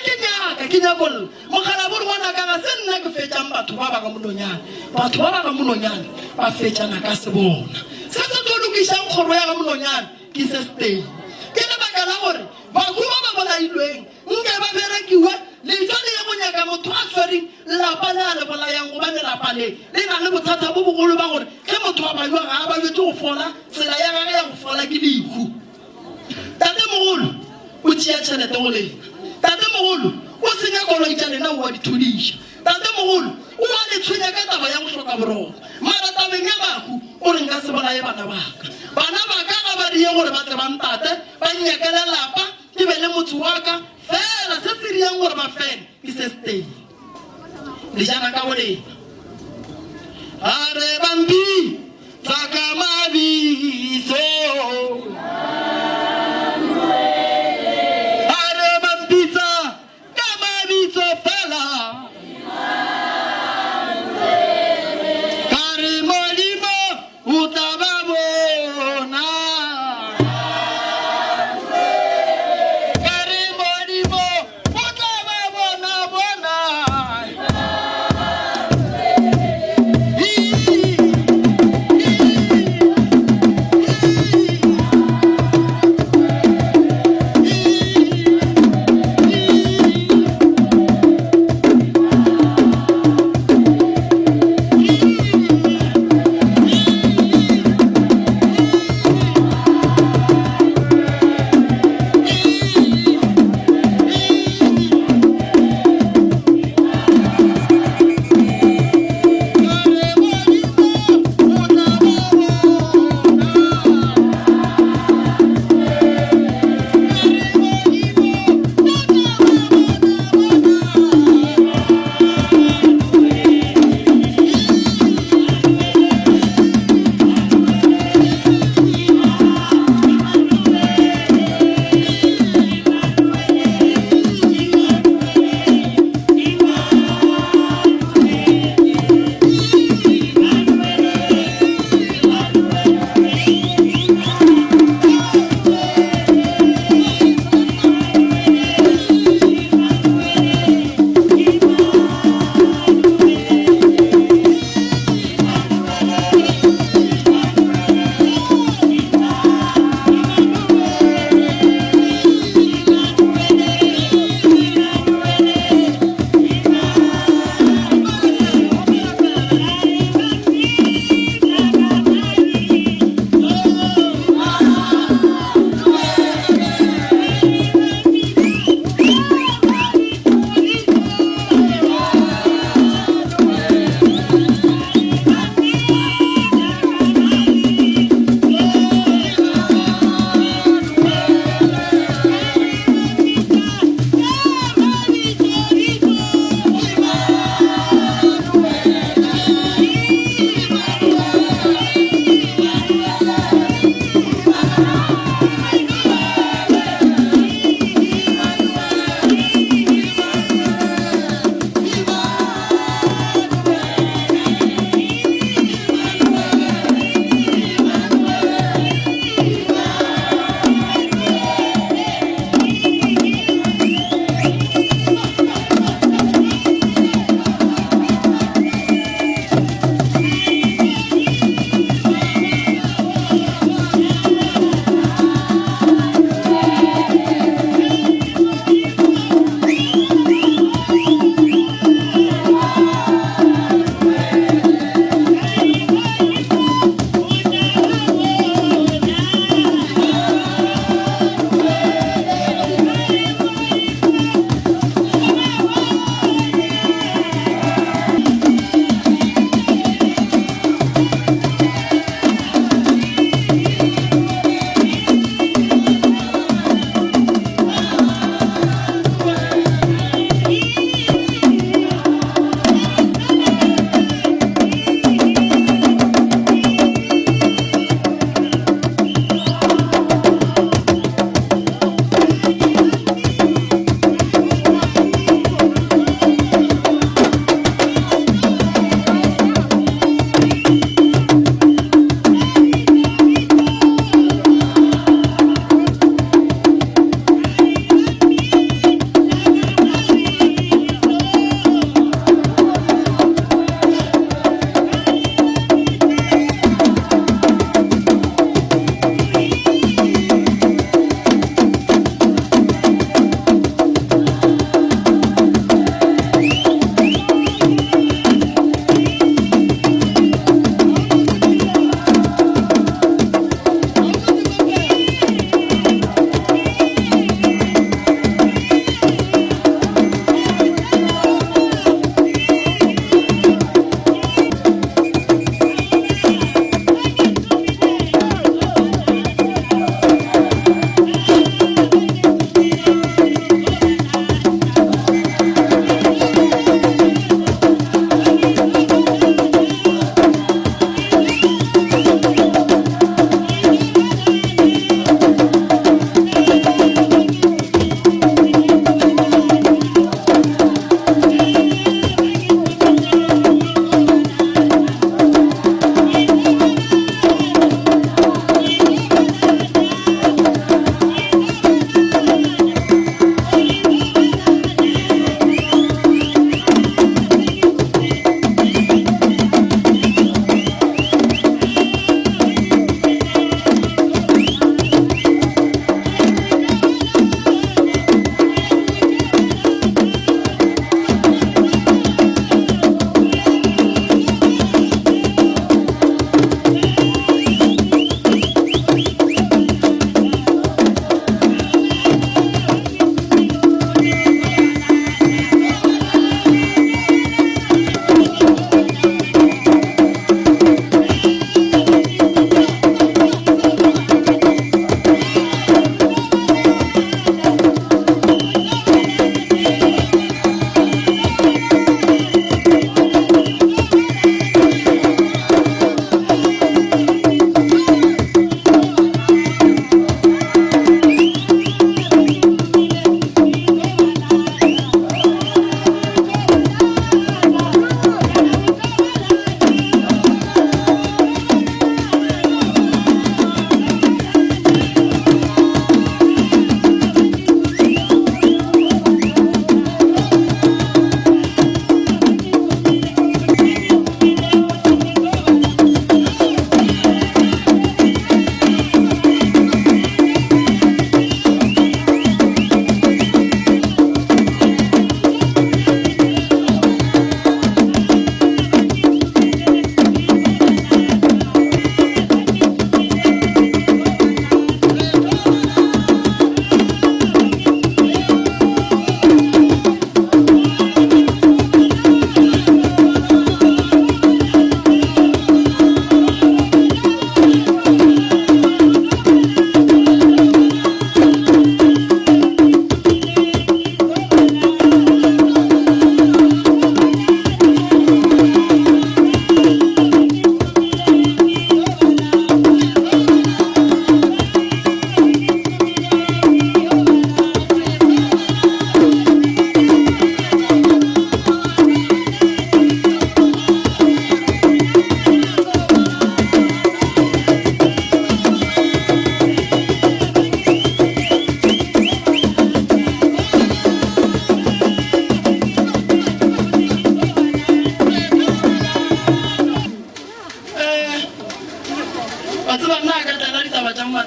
A: ke nyakolla mogala bore ngwanaka ga se nna ke fetšang batho ba ba ka mononyane batho ba ba ka mononyane ba fetšana ka se bona se se tlo lokišang kgoro ya ga mononyane ke se stay ke lebaka la gore baku ba ba bolailweng nke ba berekiwe lejo le ye go nyaka motho a tshwereng lapa le a le bolayang gobane lapa le na le bothata bo bogolo ba gore ge motho a baiwa ga a bajetse go fola tsela ya gage ya go fola ke lehu tatemogolo o tšea tšhelete go lena tatemogolo o senya koloi tša lena o wa dithodiša tatemogolo o wa le tshwenya ka taba ya go hloka boroko mara tabeng ya baku o re nka se bolaye bana baka ga ba die gore ba tle bantate ba nyakele lapa ke be le motho wa ka fela se se riang gore ba fele ke se stay le jana ka bolena are bambi tsaka mabitso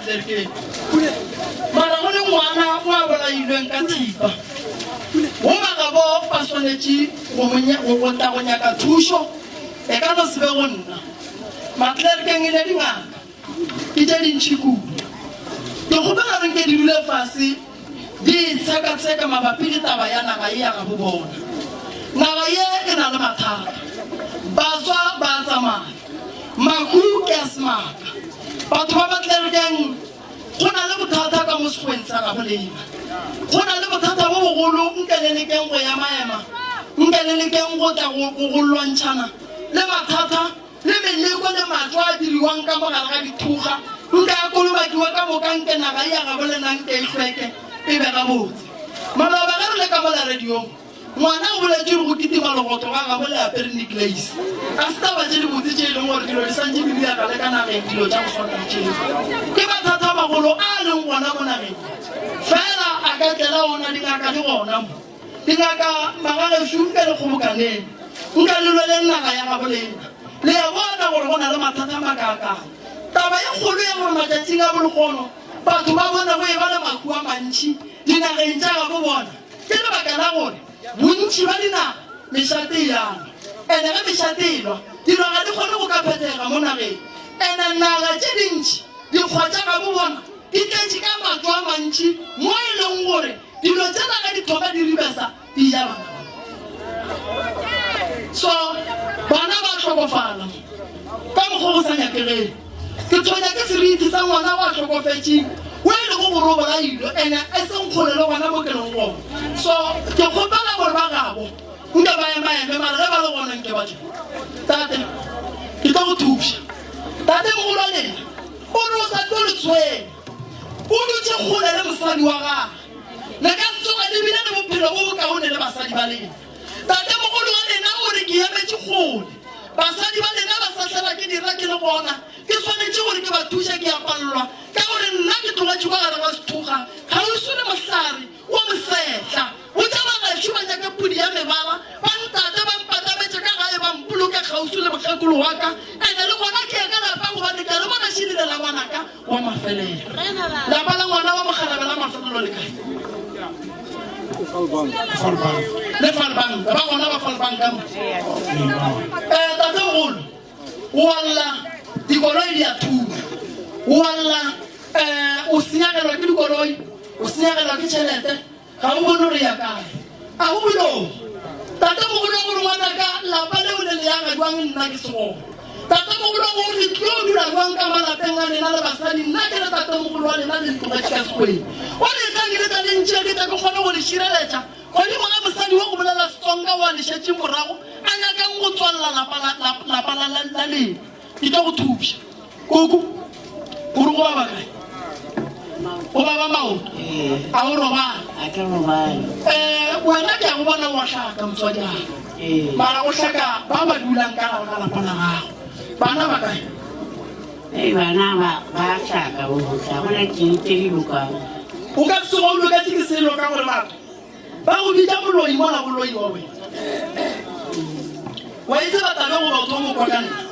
A: matlerke mara go le ngwana wa bolailweng ka thipa o magabo ba tshwanetse go tla go nyaka thuso e ka no se be go nna matlerkeng e le dingaka ke tse dintšhi kudu ke gopela reng ke di dule fase di tsheka-tsheka mabapi le taba ya naga e ya ga bo bona naga ye e na le mathata baswa ba tsamaya mahu ke a semaka batho ba matlerkeng go na le bothata ka mo sekgweng sa ga bolema go na le bothata bo bogolo nkelelekeng go ya maema nkelelekeng go tla go lwantšhana le mathata le meleko le matlo a diriwang ka mogare ga dithuga nka ya kolobakiwa ka moka nke naga e ya ga bolenang ke itlhweke e be ga botse maloba ge re le ka mola radiong ngwana o boletse re go kitima legoto ga ga bole apere necklace a se taba tse di botse tse e leng gore dilo di santse di ya ka le ka nageng dilo tsa go swaka tšeo ke mathata a magolo a leng gona mo nageng fela a ka tlela ona dingaka di gona mo dingaka magagešo nke le kgobokaneng nka lelweleng naga ya ga bolena le ya bona gore go na le mathata a makakang taba e kgolo ya gore matšatšing a bolegono batho ba bona go e ba le mahu a mantšhi dinageng tša ga bo bona ke lebaka la gore bontši ba dinaga mešate yana ene ge mešate elwa dilo ga di kgone go ka phethega mo nageng ene naga tše dintšhi dikgwa tša ga bo bona di tletše ka matlo a mantšhi mo e leng gore dilo tsena ga di thoka di ribesa di ja bana so bana ba tlhokofala ka mokgwa go sa nyakegeng ke tshwanya ke seriti sa ngwana wa tlhokofetseng o e le go go robolailwe ene e senkgole le gona mo keleng gona so ke kgopela gore ba gabo nka ba emaeme mara ge ba le goneng ke batho tate ke tla go thuša tate mogolo wa lena o re o sa tlo le tshwenya o dutse kgole le mosadi wa gage le ka setsoga lebile le bophelo bo bokaone le basadi ba lena tate mogolo wa lena o re ke emetse kgole basadi ba lena ba satlhela ke dira ke le gona ke tshwanetse gore ke ba thuša ke apallwa ka gore nna ke tlogatše ka gare ga sethuga ga o sole mohlare wa mosetla o tša bagašo ba nyaka pudi ya mebala ba ntate ba mpatabetše ka gae ba mpoloke kgausu le mokgekolo wa ka ene le gona ke ya ka lapa gobane ke le bona šedile la ngwanaka wa mafelelo lapa la ngwana wa mogalebe la mafelelo le kae le falbanka ba gona ba falbanka mo tate mogolo o alla dikoloi di a thuba o alla o senyagelwa ke dikoloi o senyagelwa ke tšhelete ga o bone gore ya kae a go bolong tate mogolo gore ngwanaka lapa leo le leyaga jwang nna ke segona tate mogolo gore le tlo dula jwang ka malapeng a lena le basadi nna ke le tate mogolo wa lena le ntlogetše ka sekweng o le tlang le tsa lentšhia ke tla ke kgone go le šireletša godimo ga mosadi wa go bolela setsonga wa le šetše morago a nyakang go tswalela lapa la lena ke tla go thuša koko o re go ba bakae o ba ba maoto a o robala wena ke ya go bona wa tlhaka motswadi gago mara o tlhaka ba ba dulang ka gare ga lapa la gago bana bakae
K: bana ba tlhaka botlha gona teng tse di lokang
A: o ka se go loketse ke selo ka gore batho ba go bitša moloi mola boloi wa wena wa itse batabe go batho mo kwa ka nna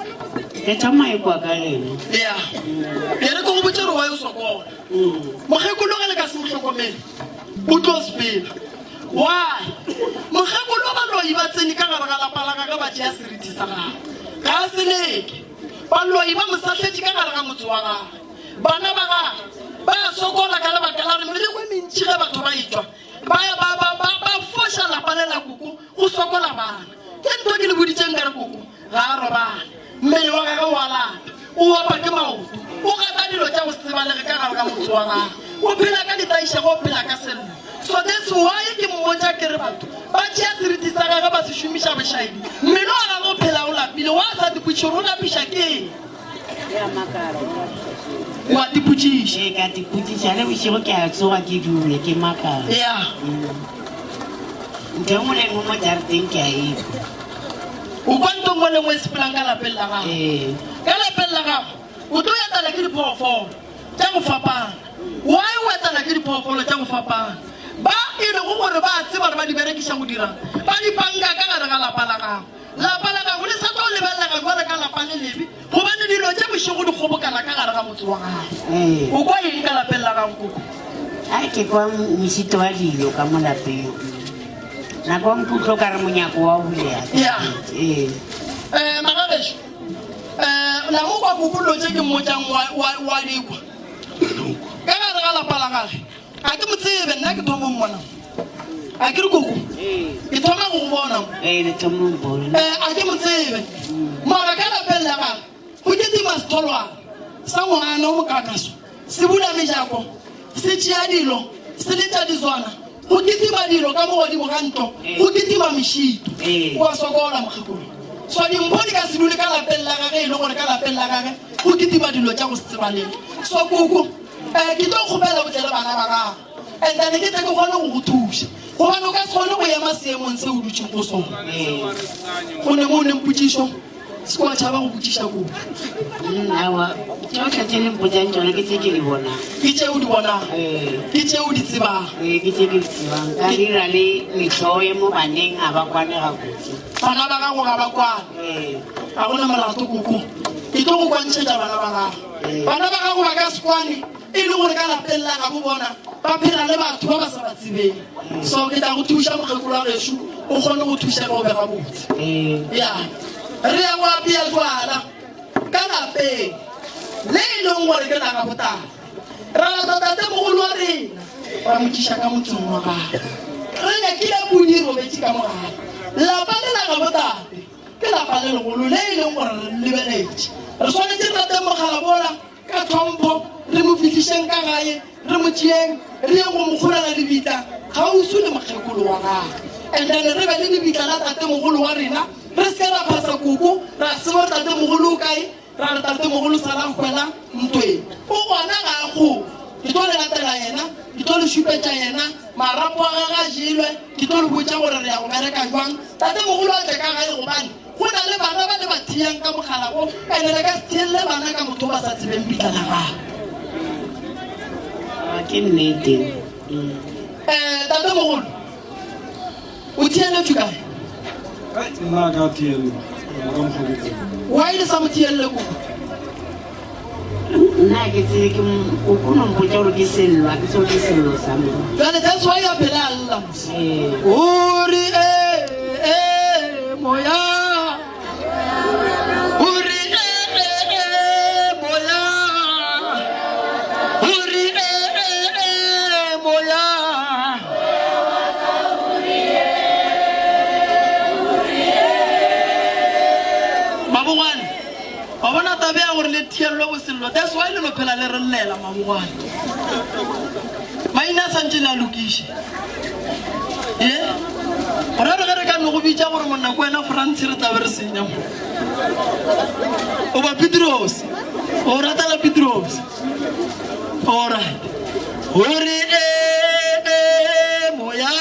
K: ke thamae kwa ka lena
A: ya ke re ko go botse re wa yo sokola mokgekolo ge le ka se motlhokomele o tlo sepela why mokgekolo baloi ba tsene ka gare ga lapa la gage ba tšea seriti sa gage ga a seleke baloi ba mosatlhetše ka gare ga motse wa gage bana ba gage ba sokola ka lebaka la re melego e mentši ge batho ba etswa ba foša lapa le la koko go sokola bana ke ntho ke le boditseng ka re koko ga a robana mmele wa gage wa lata o opa ke maoto o gata dilo tša go sebalege ka gare ka motse wa gage o phela ka ditaišego o phela ka sello so that's why ke mmotša ke re batho ba tšea seriti sa gage ba se šomiša bošaedi mmele wa gage o phela o lapile wa sa diputšhore o lapiša keng wa diputšiša
K: ka diputšiša le bošego ke a tsoga ke dule ke makala
A: ya
K: ntho ngwe le ngwe mo jarateng ke a epa
A: o kwa nto ngwe le ngwe e sepelang ka lapeng la gago ka lapeng la gago o tlo etala ke diphoofolo tša go fapana why o etala ke diphoofolo tša go fapana ba e le go gore ba tseba gore ba di berekiša go dirang ba di panka ka gare ga lapa la gago la pala ga gole sa tlo le balla ga gora ka la pala lebi go bana dilo tsa boshigo di gobokana ka gare ga motse wa gae o kwa eng ka lapella ga nkoko
K: ai ke kwa misito wa dilo ka mo lapeng na kwa mputlo ka re monyako wa bulea
A: ya magagesho la mo kwa kukulo tse ke motsang wa dikwa ka gare ga lapala gage a ke motsebe nna ke thomo mmona a ke re koko ke thoma go bona
K: le thomo mbona
A: a ke motsebe mara ka lapella gage go ketima setholwana sa ngwana o mokakaso se bula mejako se tšea dilo se letša dizwana go ketima dilo ka mogodimo ga nto go ketima mešito oa sokola mokgekolo so dimpho di ka se dule ka lapeng la gage e le gore ka lapeng la gage go ketima dilo tša go se tsebalele so koko ke tlo kgopela botlele bana ba gago and then ke tle ke kgone go go thuša gobane o ka se kgone go ema seemong se o dutšeng go sone go ne mo o neng potsišo se kwa tšhaba go botsiša koko
K: awa tsotlhe tse le mpotsang tsone ke tse ke di bonang
A: ke tšeo di bonang ke tšeo di tsebang
K: ke tse ke di tsebang ka dira le metlhoe mo baneng a ba kwane ga kotsi
A: bana ba gago ga ba kwane ga gona molato koko ke tlo go kwantšhetša bana ba gago bana ba gago ba ka se kwane e le gore ka lapeng la ga bo bona ba phela le batho ba ba sa ba tsebeng so ke tla go thuša mokgekolo wa gešo o kgone go thuša ka go bega botse ya re ya go apea jwala ka lapeng le e leng gore ke naga botala ra lata tatemogolo wa rena ra mokiša ka motseng wa gago re nyakile bodi robetse ka mogare lapa le naga botate ke lapa le legolo le e leng gore re lebeletse re tshwanetse re rateng mogala bola ka tlhompho re mo fitlhišeng ka gae re mo tšeeng re yeng go mo kgorela lebitla ga o usu le mokgekolo wa gago and then re be le lebitla la tatemogolo wa rena re se ra phasa koko ra sebo tatemogolo o kae ra re tatemogolo sala kgwela ntweng o gona gago ke tlo le latela yena ke tlo le šupetša yena marapo a gaga a jelwe ke tlo le botša gore re ya go bereka jwang tatemogolo a tle ka gae gobane go na le bana ba le ba thiyang ka mogala o ande le ka se thielele bana ka motho ba sa tsebeng bitlana gago
K: ke nnete
A: tatemogolo o thieletswe kae
J: nna ka thielwa
A: wa ile sa mo thielele koko
K: nna ke tsebe ke o kono mpotsa gore ke sello a ke tso ke sello sa mo
A: jale that's why ya phela a lla ori moya ori moya ori moya mabogwane wa bona tabe ya gore le thiello go sello that's why le no phela le re llela mabogwane maina a santse le a lokiše gore re ge re ka no go bitša gore monna ko wena france re tabe re senya mo o ba petros o ratela petros allright gore moya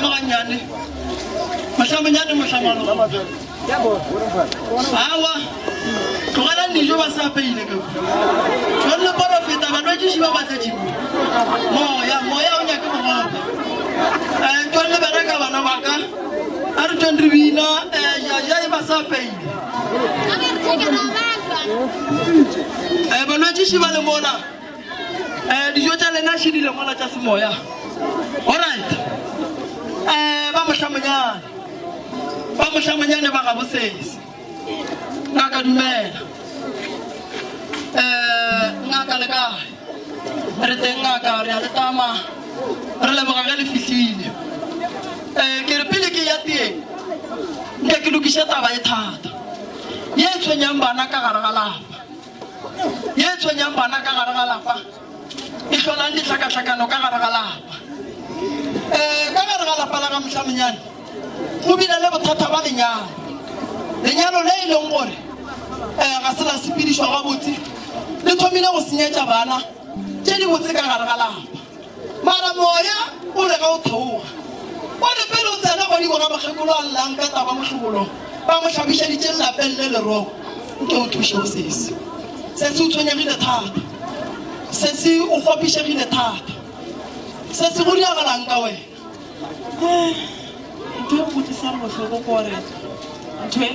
A: maganyane mashamanyane mashamano awa tlogela dijo ba sa peile ka tshwanele porofeta banotšiši ba batletši moya o nyake mogope tshwanele bereka bana baka a re tšwen re bina jaja e ba sa peile banotšiši ba le mona dijo tša lena šedile mola tša semoya alright ba mošamanyane ba gabosese ngaka dumela ngaka le kae re teng ngaka re a le tama re leboga ge le fihlile ke re pele ke ya teng nke ke lokiša taba e thata ye tshwenyang bana ka gare ga lapa e hlolang ditlhakatlhakano ka gare ga lapa la ga mošamanyane go bile le bothata ba lenyalo le e leng gore ga se la sepedišwa gabotse le thomile go senyetša bana tše di botse ka gare ga lapa mara moya o le ga o theoga o le pele o tsena godimo ga mokgekolo a llang ka taba motlhobolo ba mo tlhabišaditše lelapeng le lerogo nke o thušego sese o tshwenyegile thata sese o kgopišegile thata sese go diagalang ka wena
L: ntho e botisang botlhoko kore ntho e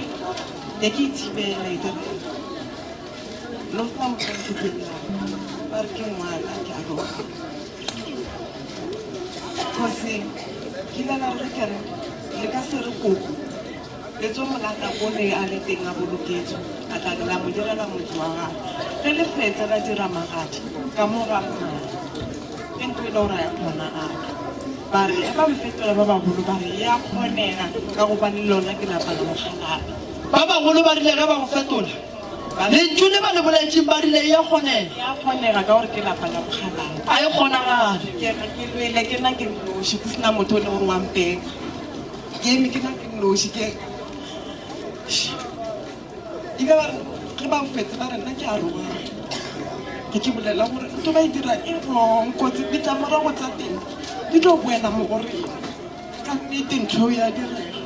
L: ne ke ithibela losna motlhanketela ba re ke ngwana ke a roga cause ke lela re kere le ka se re koko le tswa molata ko ne a le teng a boloketso a tla la mo direla motho wa gae re le fetsa la dira magadi ka moga mmane ke ntho e le gore ya kgonagala ba re ba mo fetola ba bagolo ba re ya kgonega ka go bane lona ke lapa la mogalape
A: ba bagolo ba rile ge ba go fetola lentšu le ba le bolaetšeng ba rile ya
L: kgonega ka gore ke lapa la mogalape
A: a e kgonagale
L: ke lwele ke na ke noši go sena motho o le gore wampega ke eme ke na ke noši ile ba ge ba fetse ba re nna ke a roga ke bolela gore ntho ba e dira e wrong kotsi ditlamorago tsa teng di tlo boela mo goreng ka nnete ntho ya direga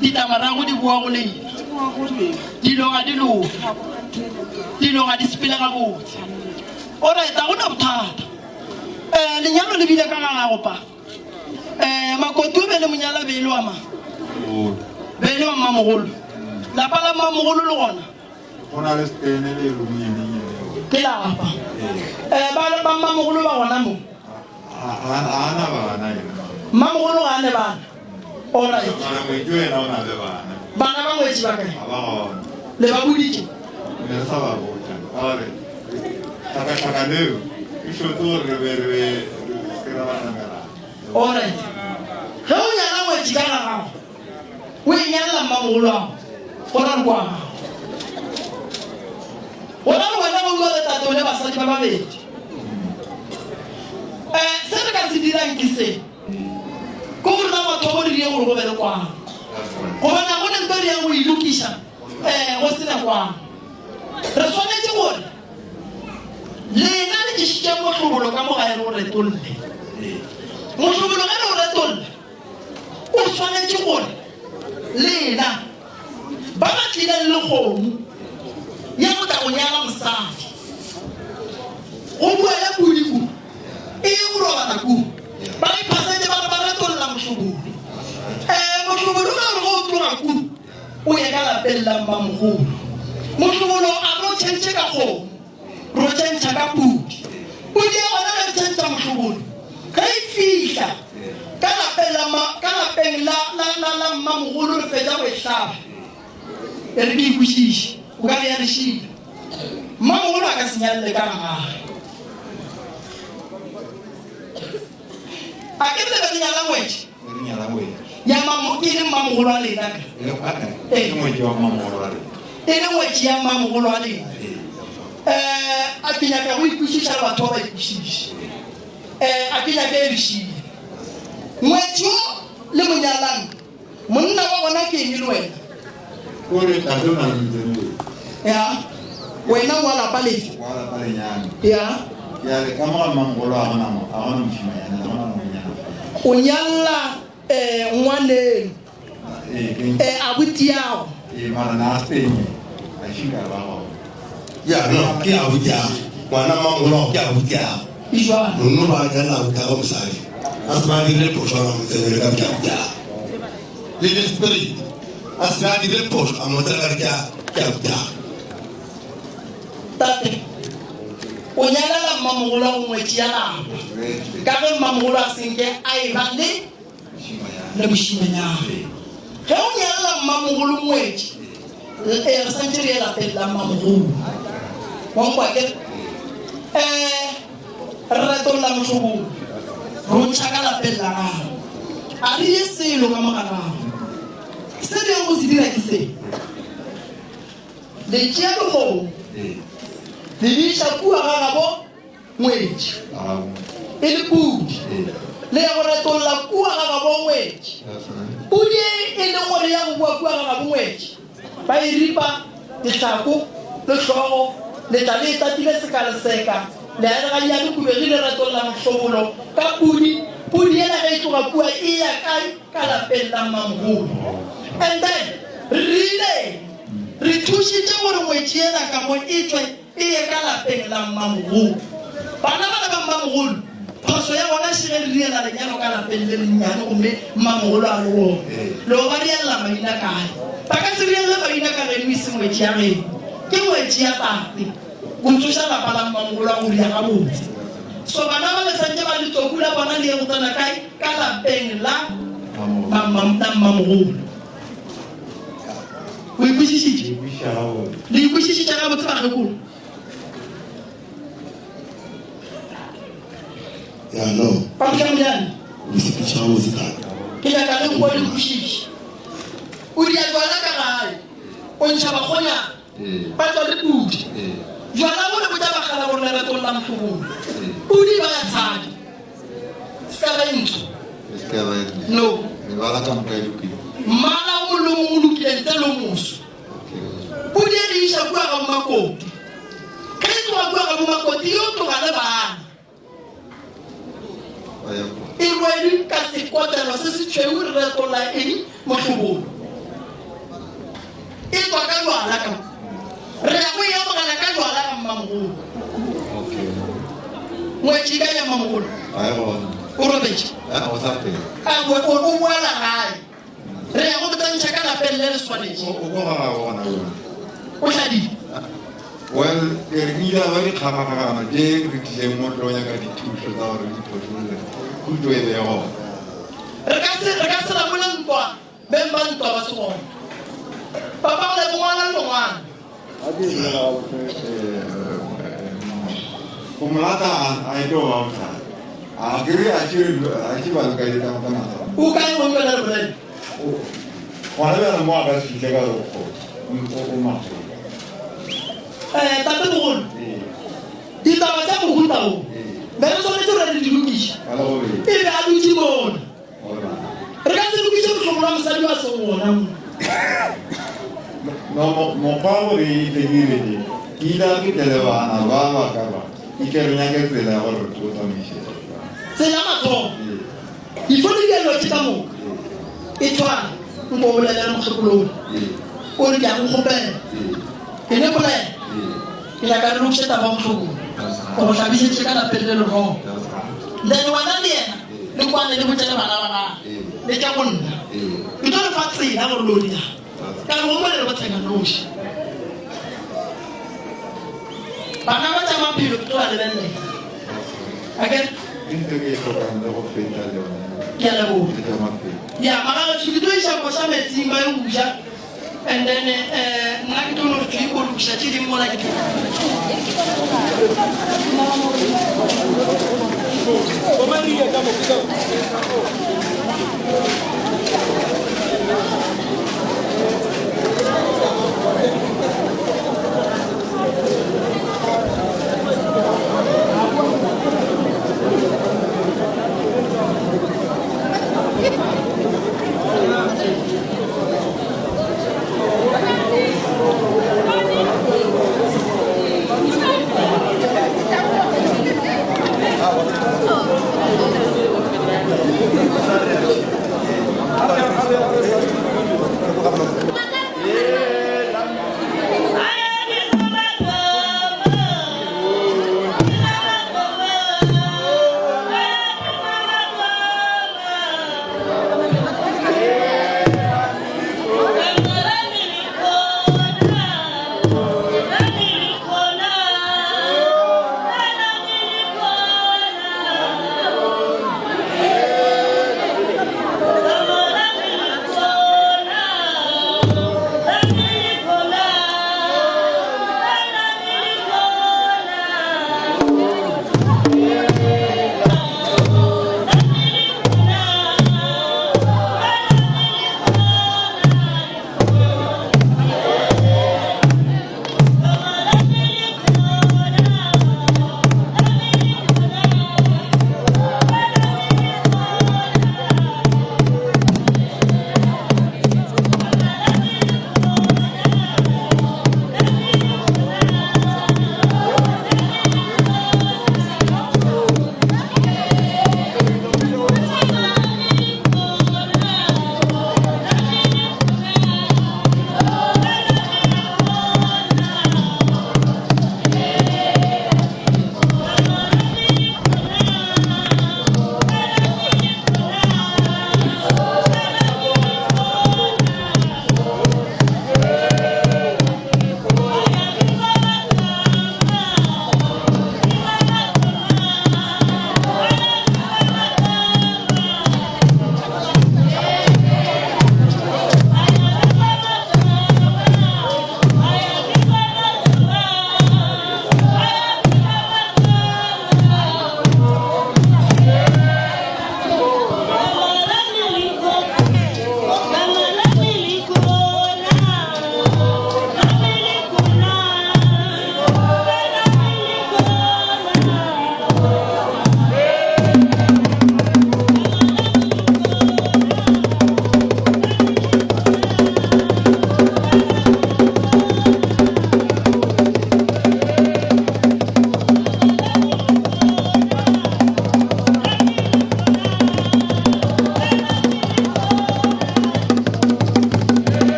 A: ditlamorago di boa go leina dilo ga di sepele gabotse oreta go na bothata lenyalo le bile ka gagago pa makoti o be le monyala beele wa mmamogolo lapa la mmamogolo le gona ke lapa ba mmamogolo ba gona mo mmamogolo ga ane bana alright bana ba ngwetši ba kae le ba boditše alright ge o nyala ngwetši ka gagago o e nyalela mmamogolo ago gona re kwa gona re wena go bua le tate le basadi ba babedi se re ka se dirang ke se ko gore na batho bo re rile gore go be le kwano gobana go ne nto re yang go ilokiša go sena kwano re tshwanetse gore lena le tšešitše motlhobolo ka mo gae re go retolle motlhobolo ge re go retolle o tshwanetse gore lena ba batlileng le kgomo ya go tla go nyala mosadi go buele kudiku e go robana ku ba iphasetse ba re ba retolola motlhobolo motlhobolo ga re go tloga ku o ye ka lapeng la mmamogolo motlhobolo a re o tšhentšhe ka kgomo re o tšhentšha ka pudi pudi ya gona ge re tšhentšha motlhobolo ge e fitlha ka lapeng la mmamogolo re fetsa go e tlhaba e re ke ikwešiše o ka re ya rešile mmamogolo a ka senyalele ka gagage a ke re lebe lenyala ngwetše ke le mmamogolo a lena e le ngwetše ya mmamogolo a lena a ke nyaka go ikwešiša le batho ba ba ikwešiše a ke nyaka e rešile ngwetšo le monyalang monna wa bona ke eng le wena ya wena wa lapa lefe ya
M: Ya le kama mangolo agona mshimanyana agona monyana.
A: O nyalla ngwane abuti yao.
M: Mara na apenye. Ashika baba.
I: Ya no, ke abuti yao. Mwana mangolo ke abuti yao.
A: Ijwa.
I: Nunu ba jana utaka msali. Asma dire posho na msele ka abuti yao. Le spirit. Asma dire posho amotaka ka abuti yao.
A: Tate. O nyala la mamolo ngwetiana. Ka re mamolo asinke ai bande. Le bushimanya. He o nyala la mamolo ngweti. E sanjiri la tela mamolo. Wangwa ke rato la mshubu. Ronchaka la pela. Ari yese lo kamara. Sebe ngo sidira kise. De chiado ho. Divisha kuwa gagabo mweji. Ili budi. Le rato la kuwa gagabo mweji. Budi ile ngore ya kuwa gagabo mweji. Bairipa ditako le hloro le taleta tile sekala seka. Le ara ya ku be le rato la mhlobolo ka budi ela ga itloga kuwa iya kai kala pela mamhulu. And then really ritushitse gore mweji ena ka mo itwe iye kala pela mamhulu. Bana ba mamhulu phoso ya bona shire le la lenyalo kala pele le nyano gomme mamhulu a lo lo ba ria la maina kae. Baka se ria la maina ka re misi mweji ya re ke mweji ya pati kumtusha la pala mamhulu a uri ya gabotse. So bana ba le sanje ba le tsokula bona le go tsana kae kala pela mamhulu. We pushishije. Le pushishije ka botsa ga go.
I: Ya no.
A: Pamjani.
I: Usipicha muzika.
A: Kila kale kwa le pushishije. Uri ya jwala ka gae. O ntshaba khonya. Ba tswa le pudi. Jwala bona bo taba khala bona re tolla mthubulu. Pudi ba ya tsadi. Ska intso. No.
M: Me bala ka mkaeluki.
A: Mala mulungu lukentelo musu. Pudi ri isha kwa ga makoti. Ketu wa kwa ga makoti yo to ga le bana. Irwedi ka se kotelo se se tshweu re tolla eng mthubulu. E twa ka jwala ka. Re ya go ya mogala ka jwala ka mamgolo.
M: Okay.
A: Mweji ka ya mamgolo.
M: Ayo.
A: O robeche.
M: O sape.
A: A go o wala gae. Re ya go tsantsha ka la pelle le swanetse.
M: O go ga bona yo.
A: O shadi.
M: Well, ergila ba di khagagana je re tle mo tlo ya ka dithuso tsa gore di photole. Kuto e yo.
A: Re ka se la bona ntwa. Bemba ntwa ba se go. Papa le ngwana lo ngwana.
M: Kumulata aido wauta. Agiri achiba ka ile kama kana.
A: Ukai mo ngwana lo le.
M: Wala bana mo aba si le ka lo ko. O ma.
A: Tate mogolo. Ditaba tsa mohuta o. Be re sone tse re di lokisha. E be a dutse mona. Re ka se lokisha botlhokwa mosadi wa se ngwana.
M: No mo favori de dire. Ida ki televa na baba kaba. Ikerunya ke tsela gore o tsamise.
A: Tsela matho. Ifole ke lo tsa mo. E twa ngo bolela mo kgekolo. O re ya go gopela. Ke ne bolela. Ke ya ka lo tsa ba motho. Go tlabise tse ka la pelle le ro. Then wana le yena le kwane le botsela bana le tsa gonna. Ke tlo le fatsi ha go lo dira. Ka go mo le go tsena noshi. Bana ba tsa maphelo ke tlo a lebelle. Again.
M: Inte ko ka ndo go feta le ona.
A: Ya la bo. Ya mara ke tlo isha go sa metsi ba yo buja. And then nna ke tlo no tsi go lu sa tsi di mo la ke.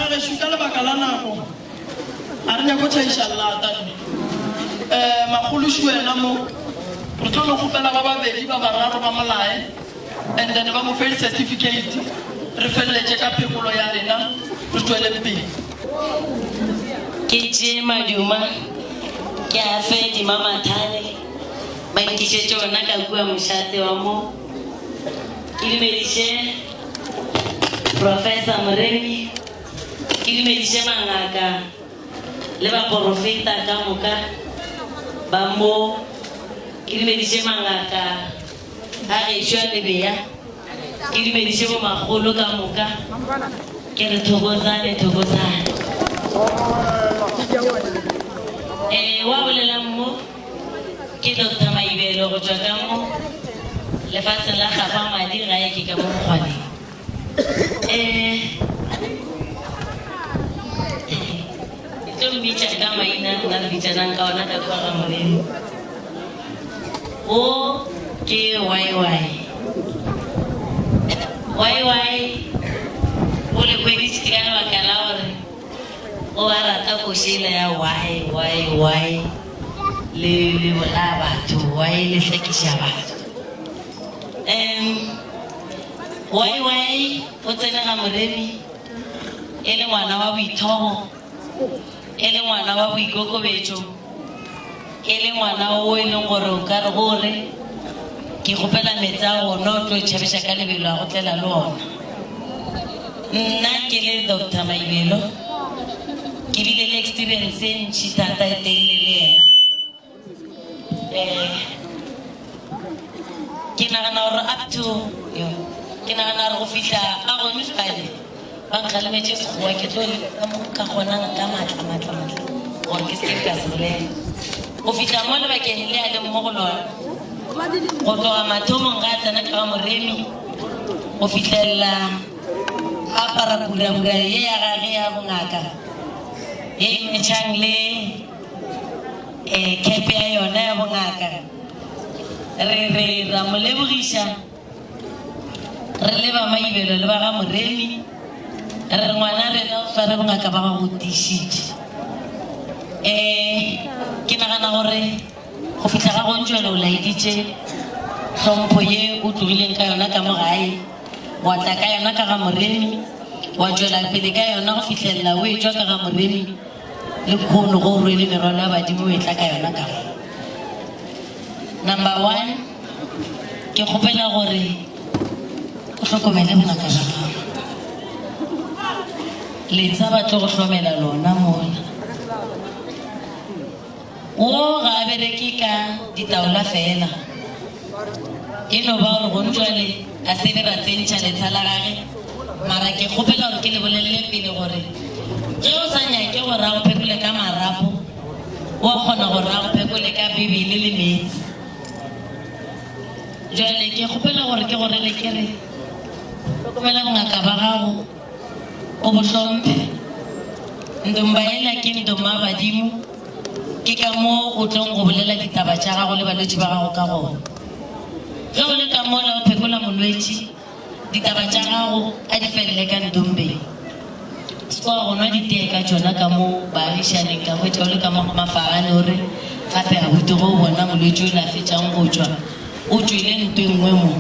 A: ga ge ka lebaka la nako a re nyako tšhaiša llata magolo wena mo re tlo le kgopela ba babedi ba bararo ba molae and then ba mo fe certificate re feleletse ka phekolo ya rena re tswele pele
N: ke tše maduma ke a fe dimamathane ba nkišetše ona ka kua mošate wa mo ke dumediše Professor Moremi ke dumediše mangaka le baporofeta ka moka ba mo ke dumediše mangaka a gešo a lebea ke dumediše bo magolo ka moka ke re thokozane wa bolelang mo ke Dr. Maibelo go tswa ka mo lefatsheng la gapa madi gae ke ka mo mokgwaneng tlo mbitša ka maina nna le bitšanang ka ona ka kwa ga Moremi o ke YY o le kgweditše ka lebaka la gore o ba rata košela ya why le bola batho why le hlakiša batho YY o tsene ga Moremi e le ngwana wa boithobo e le ngwana wa boikokobetšo e le ngwana o e leng gore o ka re gore ke kgopela metsi a gona o tlo itšhabiša ka lebelo a go tlela le ona nna ke le Dr. Maibelo ke bile le experience e ntšhi thata e teile le yena ke nagana gore up to ke nagana gore go fitlha a gone jale ba nkgalemetse sekgowa ke tlo ka gonang ka matla gore ke seke ka se bolela go fitlha mo lebakeng le a leng mo go lona go tloga mathomong ga a tsena ka Moremi go fitlhelela a para pura ye ya gage ya bongaka e metšhang le kepe ya yona ya bongaka re ra mo lebogiša re leba Maibelo le ba ga Moremi re ngwana rena o sware bongaka ba ga go tišitše ke nagana gore go fitlha ga gontšwele o laeditše hlompho ye o tlogileng ka yona ka mo gae wa tla ka yona ka ga Moremi wa tšwela pele ka yona go fitlhelela o e tswa ka ga Moremi le kgono go rwele merwalo ya badimo o e tla ka yona ka go number 1 ke kgopela gore o hlokomele bongaka ba gago letsa ba tlo go hlomela lona mona o ga a bereke ka ditaola fela e no ba gore gontšwale a se le ratsentšha letsha la gage mara ke kgopela gore ke le bolelele pele gore ge o sa nyake gore a go phekole ka marapo o a kgona gore a go phekole ka Bibele le metsi jale ke kgopela gore ke gorele ke re hlokomela bongaka ba gago o bo hlomphe ndomba ela ke ndoma badimo ke ka mo o tlong go bolela ditaba tša gago le balwetši ba gago ka gona ge o le ka mola o phekola molwetši ditaba tša gago a di felele ka ndombeng sekoa gonwa ditee ka tšona ka mo baagišaneng ka hwetša o le ka mo mafagane gore gape ga bute go bona molwetši o la fetšang go tšwa o tšwile nto e nngwe mo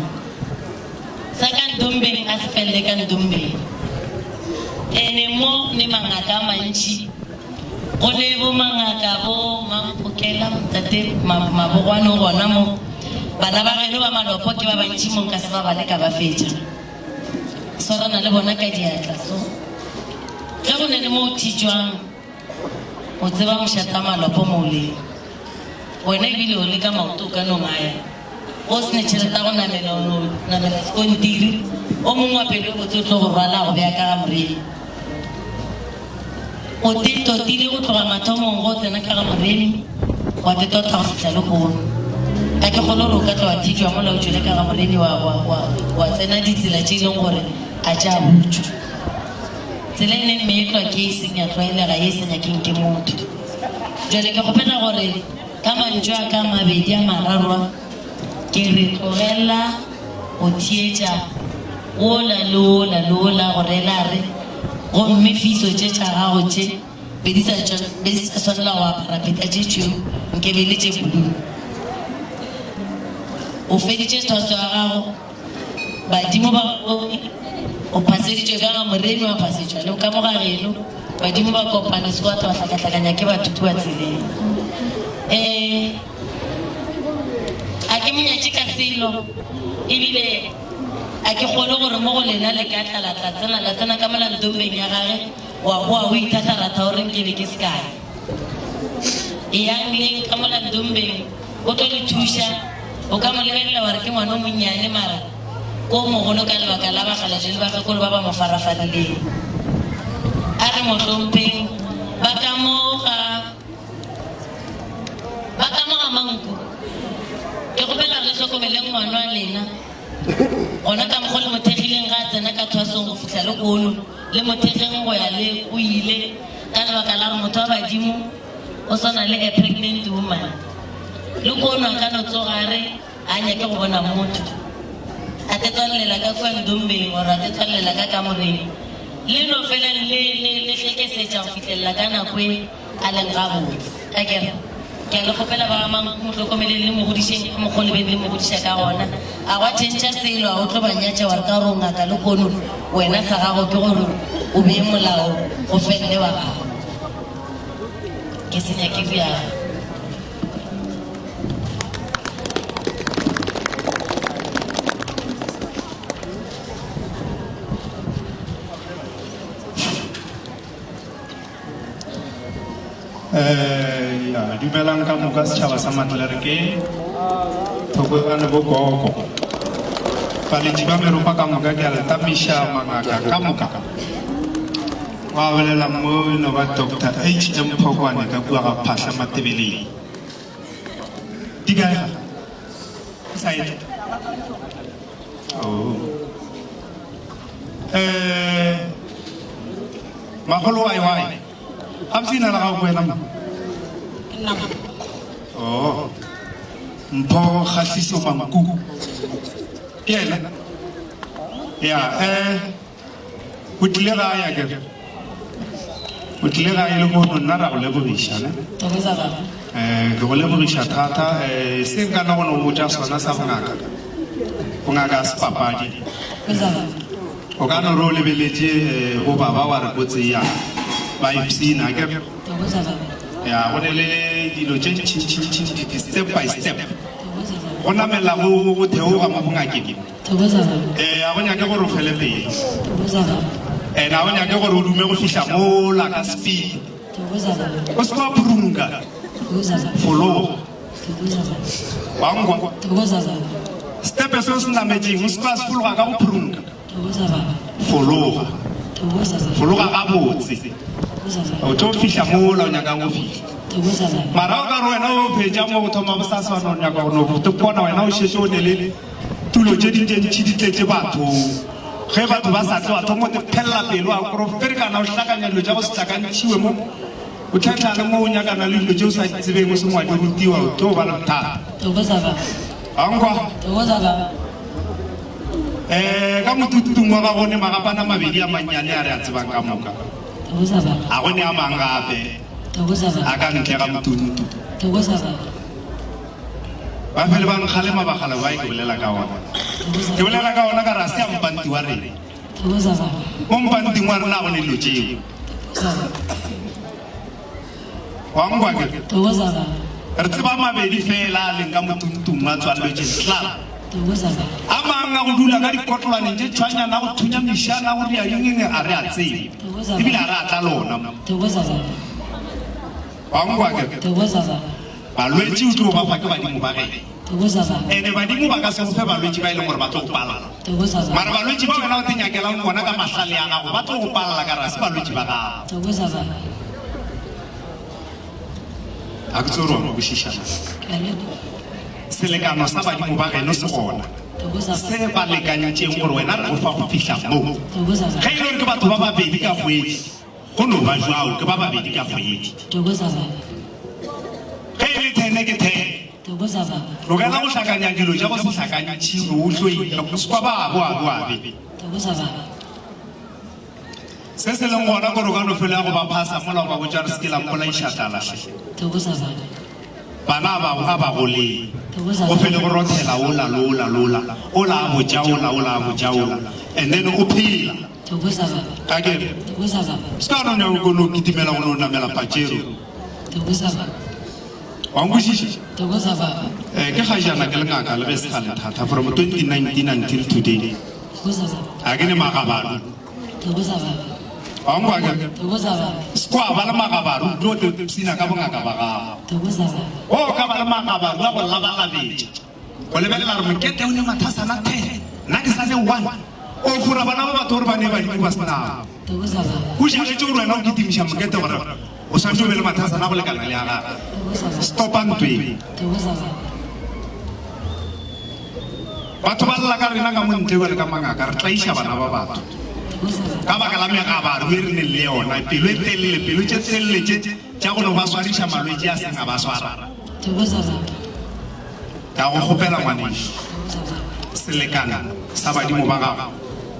N: sa ka ndombeng a se felele ka ndombeng ene mo ne mangaka a mantši go le bo mangaka bo mampokela tate mabogwane o gona mo bana ba geno ba malopo ke ba bantši mo nka se ba bale ka ba fetša swarana le bona ka diatla so ge go ne le mo o thitšwang o tseba mošata malopo mo o leng wena ebile o le ka maoto o ka no ngaya o se ne tšheleta go namela sekontiri o mongwe wa pele o botse o tlo go rwala go bea ka ga Moremi o totile go tloga mathomong go tsena ka ga Moremi wa tetota go fitlha le gono a ke kgone gore o ka tla wa thitšwa mola o tšwele ka ga Moremi wa tsena ditsela tše e leng gore a tša butšwa tsela e neng meetlwa ke e seng ya tlwaelega ye e senyakeng ke motho jale ke kgopela gore ka mantšo a ka mabedi a mararwa ke re tlogelela go thietša ola le ola le ola gore la re gomme fiso tše tša gago tše be di sa tshwanela go apara pheta tše tšeo nke be le tše blue o feditše thoso ya gago badimo ba o paseditšwe ka ga moremi wa pasetšwa le ka moga geno badimo ba kopana se batho ba hlakahlakanya ke bathuti ba tseleng a ke monyatše ka selo ebile a ke kgone gore mo go lena le ka tla la tsena ka molantombeng ya gage wa boa o ithatharata gore nke be ke se kae yang leng ka molantombeng o tlo le thuša o ka mo lebelela gore ke ngwana o monnyane mara ko mogolo ka lebaka la bagalaje le bagakolo ba ba mo farafadileng a re motlhompeng ba ka moga manko ke gopela re tlhokomeleng ngwana wa lena gona ka mokgo le mothegileng ga a tsena ka thwasong go fitlha le kono le mothegeng go ya le o ile ka lebaka la gore motho wa badimo o swana le a pregnant woman le kono a ka no tsogare a nyake go bona motho a te tswalela ka kwa ndombeng ora a te tswalela ka kamoreng le no fela le tlekesetša go fitlhelela ka nako e a leng gabotse ka kere ke a le kgopela ba motlhokomeleng le mogodišeng ka mokgwa lebeng le mogodiša ka gona a gwa tšhentšha selo a o tlo banyatša wa re ka gore ngaka le kono wena sa gago ke gore o bee molao go felele wa gago ke senya ke bjang
O: dumelang ka moka setšhaba sa Matlereke thokogane bo gogo baletši ba meropa ka moka ke a le tamiša mangaka ka moka wa bolela mo no ba Dr. H.M. Phokwane ka kua ga phahla Matebeleng di kae ga side magolo wai Absina la gago wena mo mpho Kgahliso Manku ke ena ya o tlile ga ya ke o tlile ga ile go nna ra go lebogiša ne ke go lebogiša thata se nka na gona go botša sona sa bongaka sepapadi o ka no re o lebeletše go baba wa re kotse ya ba ipsina ke ya go le dilo tše step by step go namela go theoga mo bongakeng a go nyake gore o fele pele and a go nyake gore o dume go fitlha mo la ka speed o se ba phurunka follow wangwa step e seo se nametseng o se ba se fologa ka go phurunka fologa ga botse o tlo fitlha mo la o nyakang go fitlha mara o ka re wena o phetša mo go thoma bosaswana o nyaka gone o bona wena o šetse o ne le tulo tše dintšentšhi di tletse batho ge batho ba sa tle batho mo te phelela pelo a kore o ferekana o hlakanya dilo tša go se hlakantšhiwe mo o tlhatlhale mo o nyakana le dilo tše o sa tsebeng o se ngwadi o rutiwa o tlo ba le bothata ankwa ka motututong wa ga gone magapana mabedi a mannyane a re a tsebang ka moka a gone a mang gape a ka ntle ga motutu ba phele ba nkgalema bagala ba ke bolela ka ona ke bolela ka ona ka re a se a mpanti wa rena mo mpanting wa rena a gone dilo tšeo wangwa ke re tseba mabedi fela a leng ka motuntong a tswaletseng tlala a mang a go dula ka dikotlwaneng tše tshwanyana go thunya mešana go ria eng a re a tsebe ebile a re a tla lona wangwa ke balwetši o tlo ba fa ke badimo ba gene ande badimo ba ka se go fe balwetši ba e leng gore ba tlo go palala mara balwetši ba wena o te nyakelang bona ka mahlale a gago ba tlo go palala ka ra se balwetši ba gago a ke tsoro mo bošišana selekano sa badimo ba geno se gona se ba lekanyetšeng gore wena re go fa go fitlha mo ge e le gore ke batho ba babedi ka kgwedi go no ba jwao ke ba babedi ka kgwedi ge e le tene ke tene lokela go hlakanya dilo ja go se hlakantšhiro o tloile go sekwa ba boabe se se leng gona gore o ka no fela go ba phasa mola o ba botsa re se la mpola ishatala bana ba ba gole o fele go rothela ola ola bojaola and then o phila ka ke ska no ne go no kitimela go no namela pachero wangushishi ke ga jana ke lengaka le be se gale thata from 2019 until today a ke ne magabaru wangwa ke skwa ba le magabaru do te sina ka bongaka ba ga o ka ba le magabaru ba go la betse go le bela re mokete o ne mathasa na 10 na ke sa le 1 o fura bana ba batho ba ne ba di ba sna go ja ke tšo rena o kitimisha mokete gore o sa tšo be le mathasa na go le kana le aga stop antwe batho ba lla ka rena ka montle ba le ka mangaka re tlaisha bana ba batho ka baka la megabaru e re ne le yona pelo e telele pelo tše telele tša go no ba swariša malwetse a seng a ba swara ka go kgopela ngwanešo selekana sa badimo ba gago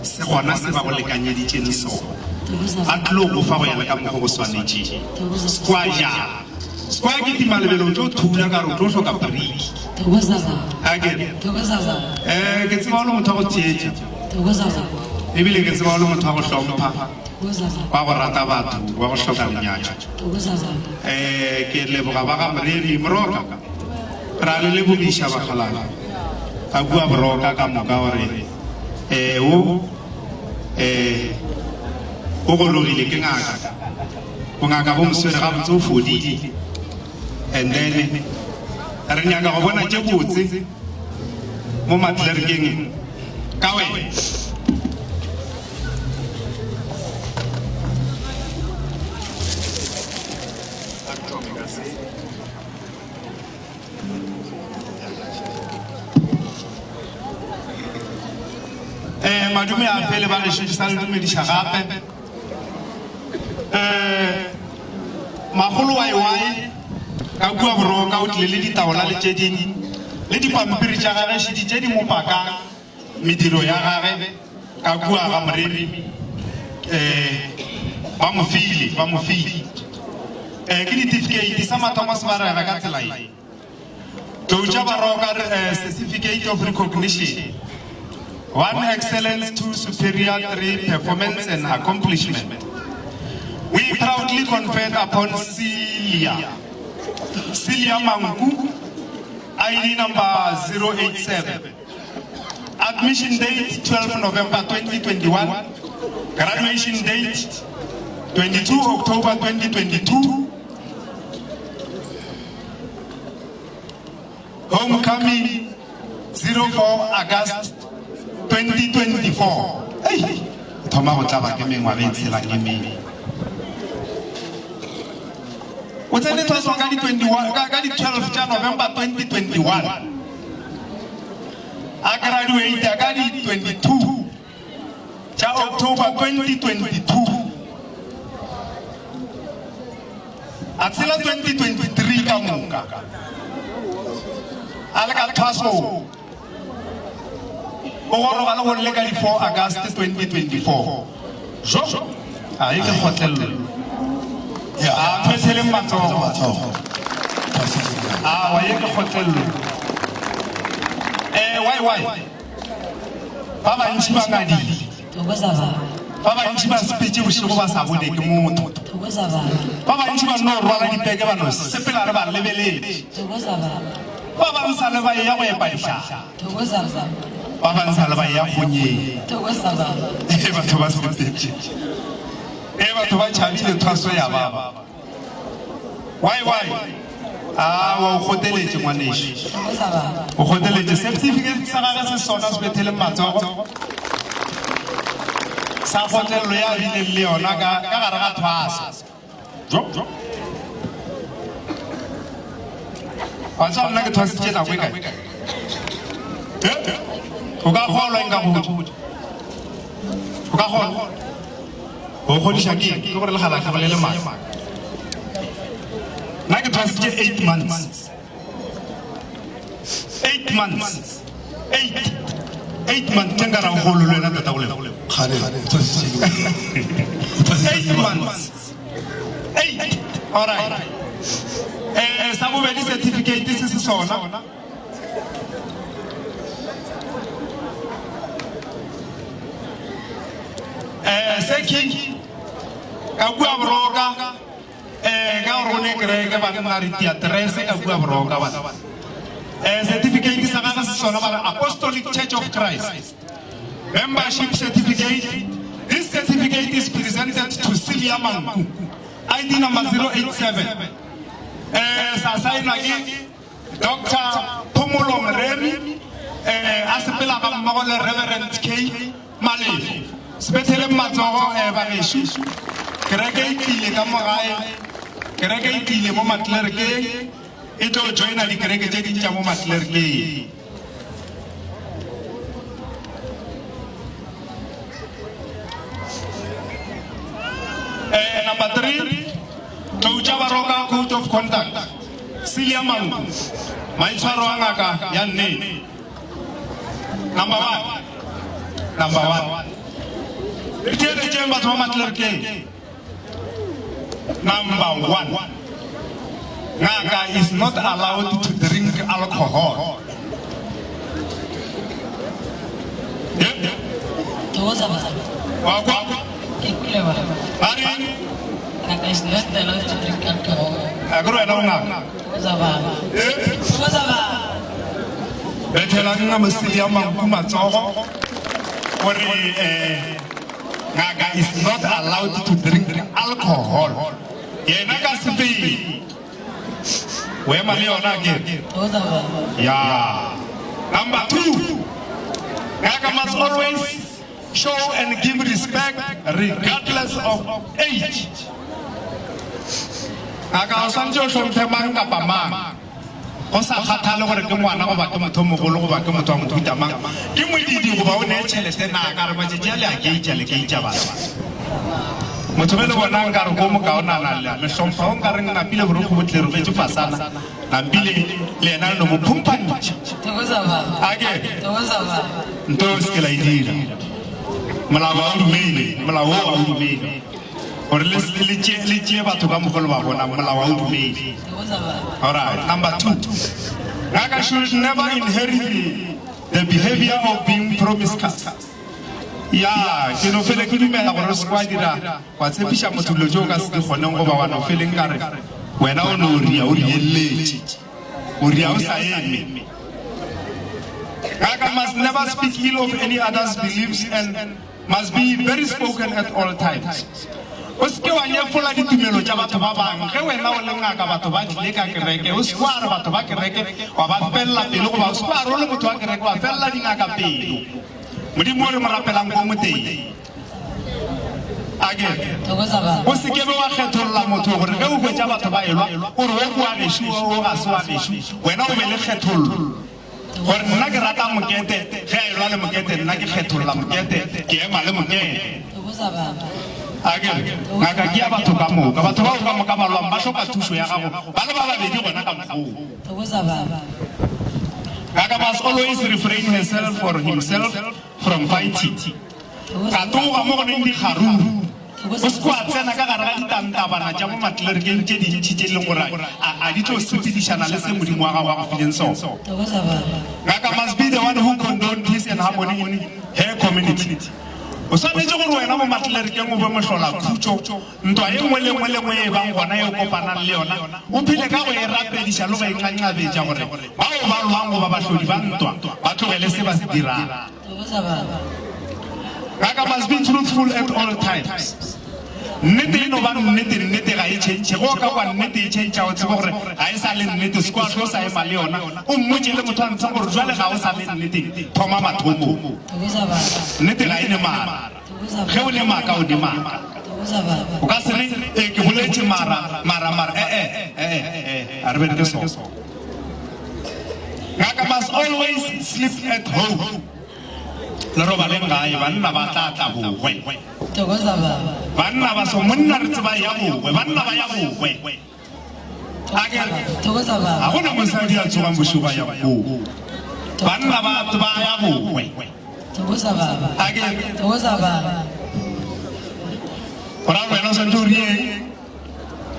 O: se gona se ba go lekanyeditšeng sona a tlilo go fa go ya le ka mokgo go swanetše skwa jala skwa ke timalebelo o tlo thula ka re o tlo hloka briki ke tseba o le motho wa go theetša ebile ke tseba o le motho wa go hlompha wa go rata batho wa go hloka lenyatša ke leboga ba ga moreri moroka ra le lebogiša bagalala a bua boroka ka moka gore o gologile ke ngaka bongaka bo moswere ga botse o fodile and then re nyaka go bona tše botse mo matlerekeng ka wena madume a fele ba re sa le dumediša gape magolo waiwai ka kua boroka o tlile le ditaola le tše ding le dipampiri tša gage šeditše di mopaka mediro ya gage ka kua ga moreri ba mofile ke ditificate sa mathomo se ba rega ka tsela e tloutša baroka certificate of recognition 1 excellence, 2 superior, 3 performance and accomplishment. We proudly conferred upon Celia Mangu, ID number 087. Admission date 12 November 2021. Graduation date 22 October 2022. Homecoming 04 August 2024. Hey, thoma go tla ba ke mengwa be tshela ke me. O tsene tshwasa ka di 21 ka di 12 tša November 2021. A graduate ka di 22 tša October 2022. A tshela 2023 ka moka. A le ka thwaso o goroga le gore le ka di 4 August 2024 jo a e ke kgotlelelo a thweseleng matsogo a wa ye ke kgotlelelo wai ba bantši ba ngadile ba bantši ba sepetse bošego ba sa bone ke motho ba bantši ba no rwala dipeke ba no sepela re ba lebelele ba bang sa le ba ya go epa dihlaga ba bang sa le ba ya gonyeng batho ba sepetse batho ba tšhabile thwaso ya baba wai wa o goteletše ngwanešo o goteletše certificate sa gage se sona se betheleng matsogo sa gotlelelo ya bileng le yona ka gare ga thwaso wa tsa mna ke thwasitše nako e kae o ka kgolwa eng ka botse o ka kgolwa o kgodiša ke gore le gala ke bolele maka nna ke thwasitše 8 months 8 months kengara holo le na tata ole
I: khane
O: 8 months 8 all right sa bobedi certificate se sona seki ka bua broka ka rone kreke ba na ri teatrese ka bua broka ba certificate sa ga se sona ba Apostolic Church of Christ membership certificate. This certificate is presented to Celia Manku, ID number 087. Sa sign again Dr. Pumulo Mremi asepela ka mmagole Reverend K Malefi spetele matsogo ba geshu kereke ikile ka mogae kereke ikile mo matlerke e tlo joina di kereke tse di tsa mo matlerke number 3 Toucha Baroka Code of Conduct Celia Mangu Maitwaro Angaka Yanne number 1 Itiere Jemba to Matlerke number 1 Ngaka is not allowed to drink alcohol.
N: Ngaka is not allowed to drink alcohol.
O: Agro ena ngaka. Betela nga Celia Mangu matsogo ore ngaka is not allowed to drink alcohol. Yena ka sepe. We mali ona ke. Yeah. Number 2. Ngaka must always show and give respect regardless of age. Ngaka sanjo shomte manga pama. O sa khathalo gore ke ngwana go ba ke motho mogolo go ba ke motho wa motuta mang. Ke modidi go ba o ne tšhelete na ka re ba tšele a ke itšale ke itša ba. Motho le bona nka re go mo ka ona na le hlompha o nka re nna pile gore go botle re fetse fasana na pile le ena no mo phumpantša ake nto se la idira molao wa dumele molao wa dumele gore le tšee batho ka mogolo ba bona molao wa dumele. All right, number 2 ngaka should never inherit the behavior of being promiscuous. Ya ke no fele ke dumela gore se kwa dira kwa tshepisha motho lo jo ka se kgoneng go ba wa no fele nkare wena o no ria o rieletse o ria o sa eme. Ngaka must never speak ill of any other's beliefs and must be very spoken at all times. O se ke wa nyefola ditumelo tša batho ba bangwe ge wena o le ngaka batho ba tlile ka kereke o se kwa re batho ba kereke wa ba felela pelo goba o se kwa re o le motho wa kereke wa felela dingaka pelo modimo o re mo rapelang ko moteng ake o se ke be wa kgetholola motho gore ge o hwetša batho ba elwa gore o bua gešo o ga se wa gešo wena o be le kgethololo gore nna ke rata mokete ge a elwa le mokete nna ke kgetholola mokete ke ema le mokete ngaka ke ya batho ka moka batho ba o ka moka ba lwang ba hloka thuso ya gago ba le ba babedi gona ka mokgoo. Ngaka must always refrain herself or himself from fighting. Ka toga mo goneng dikgaruru o se kwa tsena ka gare ga ditantabana tša mo matlerekeng tše dintšhi tše leng gore a di tlo sepedišana le se modimo wa gago a go fileng sone. Ngaka must be the one who condone peace and harmony in her community. O swanetse gore wena mo matlerekeng o be mohlola khutšo ntwa e nngwe le nngwe le nngwe e bang gona e o kopanang le yona o phele ka go e rapediša le go e nqanqabetša gore bao ba lwang goba bahlodi ba ntwa ba tlogele se ba se dirang. Ngaka must be truthful at all times. Nnete e no ba nnete nnete ga e tšhentšhe go ka kwa nnete e tšhentšha o tsebe gore ga e sa le nnete se kwa tlo sa ema le yona o mmotse le motho a ntshang gore jwale ga o sa le nnete thoma mathomo nnete ga e ne mara ge o le maaka o ne maaka o ka se re ke boletse mara a re bereke so. Ngaka must always sleep at home le roba le ngae banna ba tla bogwe banna ba so monna re tseba ya bogwe banna ba ya bogwe a gona mosadi a tsogang bošoba ya bogwe banna ba ya bogwe
N: Tokoza baba.
O: Again.
N: Tokoza baba.
O: Ora wena sa nturi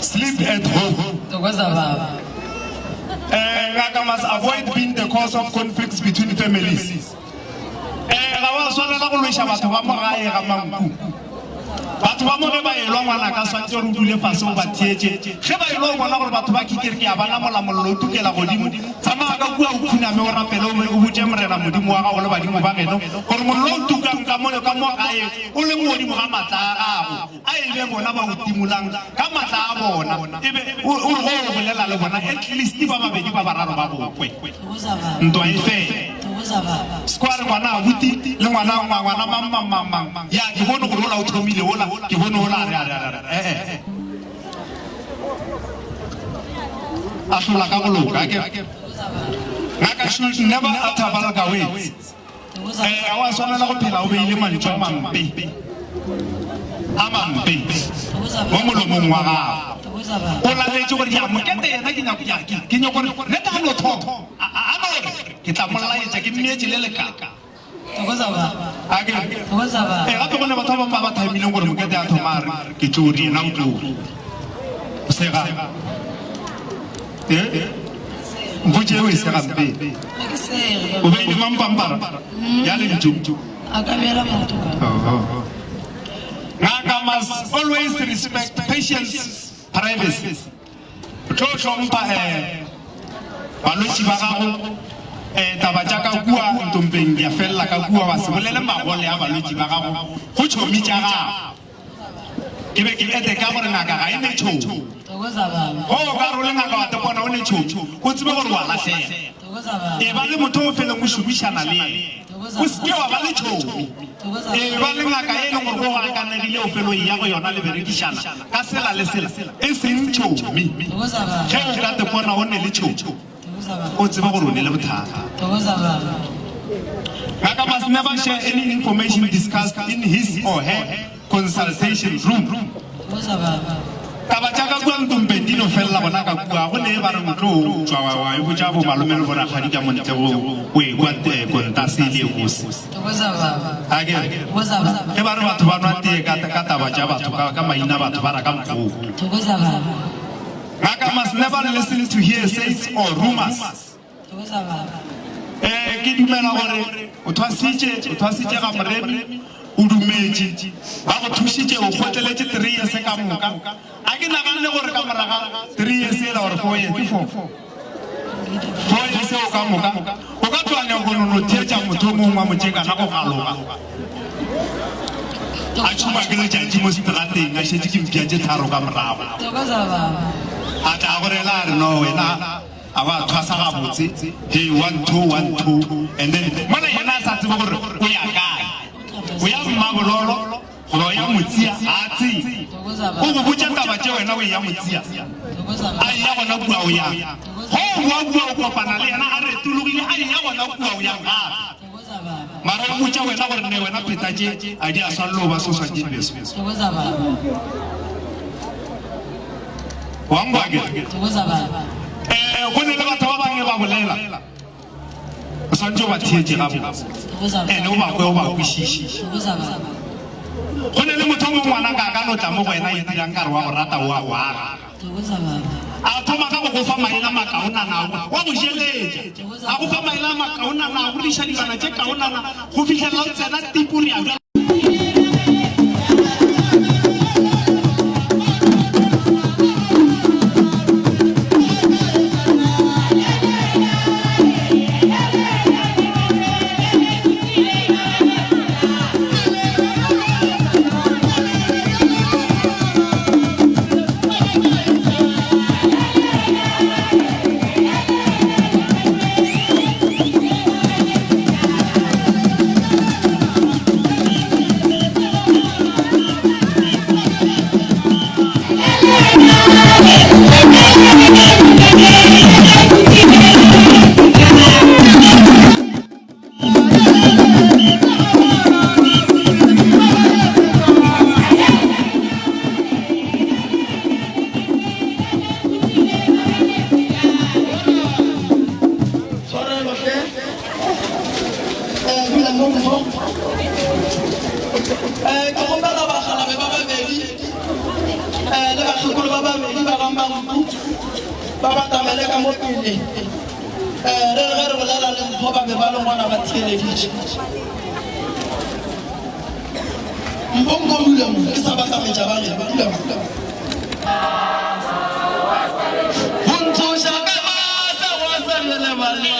O: sleep at home.
N: Tokoza baba.
O: Ngaka must avoid being the cause of conflicts between families. Ga wa swala go lwesha batho ba mo gae ga manku. Batho ba mo ba elwa ngwana ka swantse re dule fase o ba thietse. Ge ba elwa ngwana gore batho ba kikere ke abana mola mollo tukela godimo. Tsama ka bua o khuna me o rapela o botse morena modimo wa ga go le badimo ba geno. Gore mollo o tukang ka mo gae o le modimo ga matla a gago. A ile bona ba utimulang ka matla a bona. Ebe o go bolela le bona at least ba babedi ba bararo ba bokwe. Ntwa ife. Square ngwana buti le ngwana mama ya ke bona go lola o thomile ola ke bona ola re asula ka go loka ke ngaka should never utter vulgar words a wa swana la go phela o beile mantswe mampe amampe mo molomong wa gago o la letse gore ya mokete yena ke nyako ya ke nyako gore neta no thoko ke tla molaetsa ke mmetse le lekaka
N: Tokoza baba.
O: Tokoza baba. Gape gone batho ba ba thaimileng gore mokete a thomare ke tsori na utlo sega mbuje o sega mpe o be di mampambara ya le ditjumju
N: Akabela motho.
O: Ngaka must always respect patience, privacy. Tlotlhompha balwetsi ba gago taba jaaka bua ntompeng ya fella ka bua wa se bolele magole a balwetsi ba gago go tshomi tsa gago ke be ke ete ka gore ngaka ga ene tsho
N: Tokoza baba.
O: o ka role ngaka wa te bona o ne tsho o tsebe gore wa lahlela
N: Tokoza baba.
O: e ba le motho o fele mo shumishana le o se wa ba le tsho e ba le ngaka e leng gore go ga ka negile o felo ya go yona le berekishana ka sela le sela e seng tsho
N: Tokoza baba.
O: ge o ka te bona o ne le tsho o tsebe gore o ne le bothata
N: Tokoza baba.
O: Ngaka must never share any information discussed in his or her consultation room.
N: Tokoza baba.
O: Taba jaaka bua ntompendino fella bona ka bua go ne ba re motlo tswa wa e botsa bo malome le bona ga di ka montle go e kwa te kontase le go se
N: Tokoza baba.
O: Tokoza baba ke ba re batho ba nwa te ka taba ja batho ka maina batho ba ra ka mfo
N: Tokoza baba.
O: Ngaka must never listen to hearsays or rumors.
N: Tokoza baba.
O: Ke dumela gore o thwasitse ga moremi o dumetse ba go thusitse o gotleletse 3 years ka moka a ke nagane gore ka moraga 3 years ela gore 4 years ke 4 years o ka moka o ka tswana go no thietsa motho mongwe wa motsekana go galoga a tshuma ke le tjantsi mo strateng a shetse ke mpiatse tharo ka morago
N: Tokoza baba.
O: a tla gore la re no wena a ba thwasa ga botse hey 1 2 and then mana yena sa tsebe gore o ya kae o ya mmabololo go ya motsia a tsi go go botsa taba tse wena o ya motsia a ya gona bua o ya go o kopana le yena a re tulugile a ya gona bua o ya ga mara o botsa wena gore ne wena pheta tse a di a swallo ba so sa ke beso
N: Tokoza baba.
O: wa ngwage
N: Tokoza baba.
O: go ne le batho ba bangwe ba bolela o santse ba thietse ga botse ene o ba kwe o ba kwishishi
N: Tokoza baba.
O: go ne le motho mo ngwana ka no tla mo go wena e dirang kare wa go rata wa gwaga
N: Tokoza baba.
O: a thoma ka go fa maina makaona na wa go jeletsa a go fa maina makaona na go disha dilwana tse kaona na go fitlhela o tsena tipuri ya
A: bakgolo ba babedi ba gambang mpu ba batamele ka mo pele re bolela le mpho ba be ba le ngwana ba theeleditše mpho dula mo ke sa batametša ba ge dula mo Huntusha kabasa wasalele mali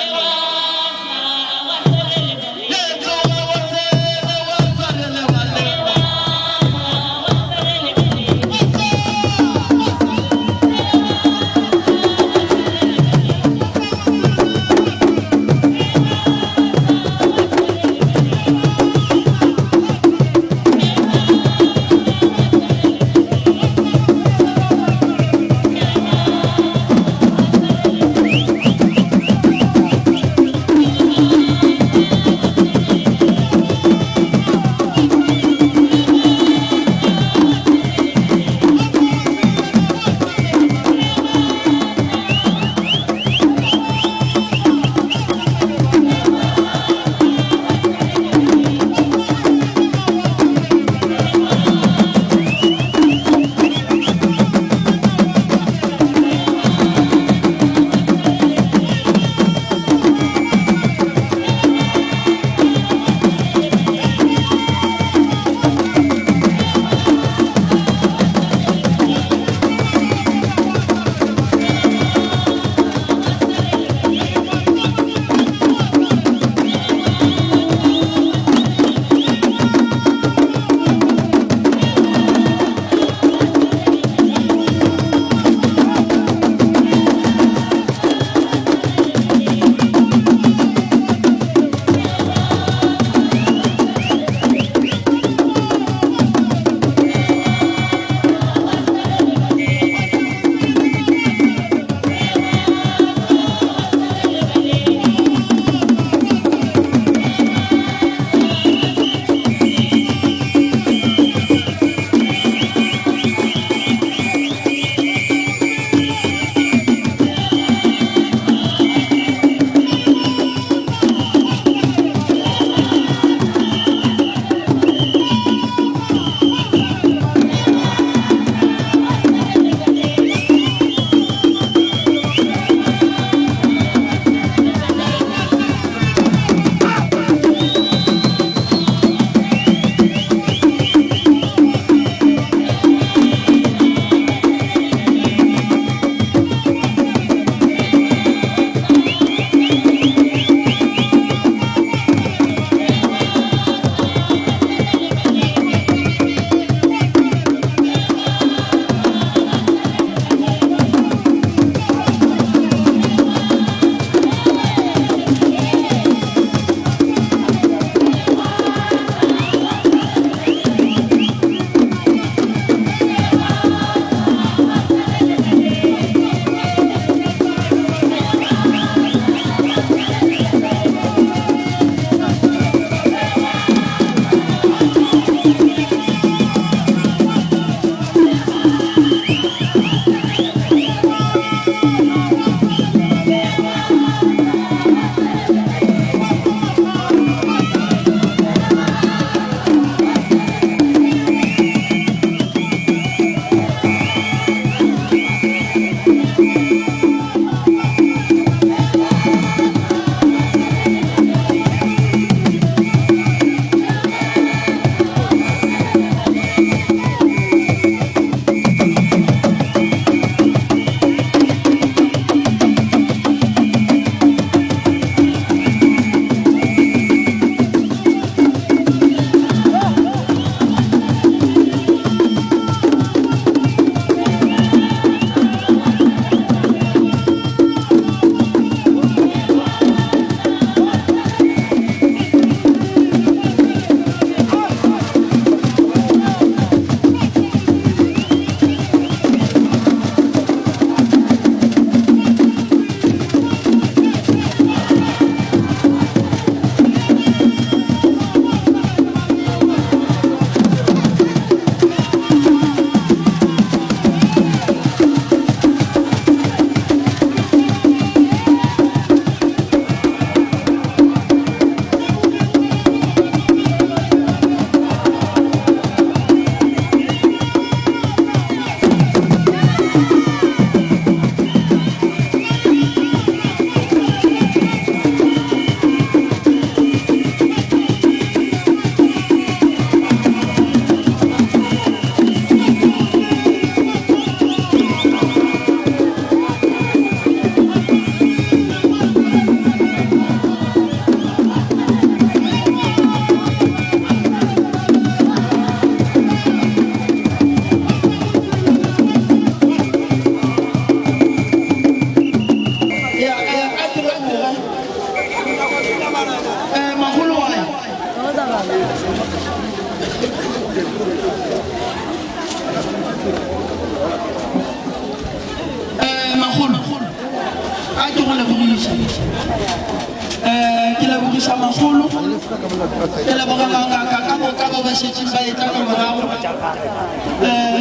A: ke lebogisha magolo ke leboga mangaka ka moka ba ba šetšeng ba etla ka morago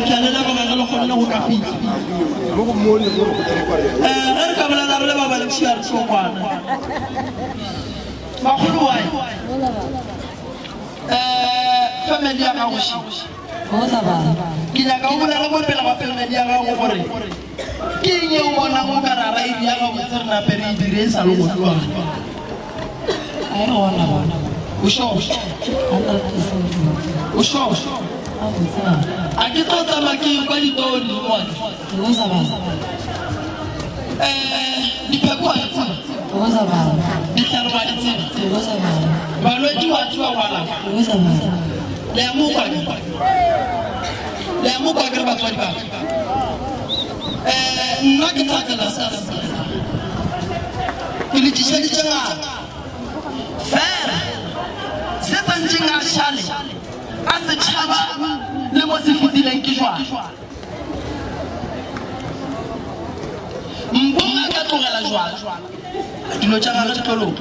A: ke a le leboga ge le kgonne go ka fitlha ge re ka bolela re le ba bantši a re tlhokwana magolo wae family ya gago ke nyaka o bolela mo pele ga family ya gago gore ke eng e o bonang o ka raraedi ya gago tse re nape re e dire e sa le gotlwana o sure a ke tlo tsamaya ke kwa ditoni ngwane dipheko a tseba ditlhare ba di tseba balwetse wa tseba ngwana le ya mokwa ke re batswadi ba nna ke tlatsela ke le tšhišeditše ngaka fela se tsantseng a šale a setšhaba le mo se fetileng ke jwala mbonga ka tlogela jwala dilo tša gage ditlolong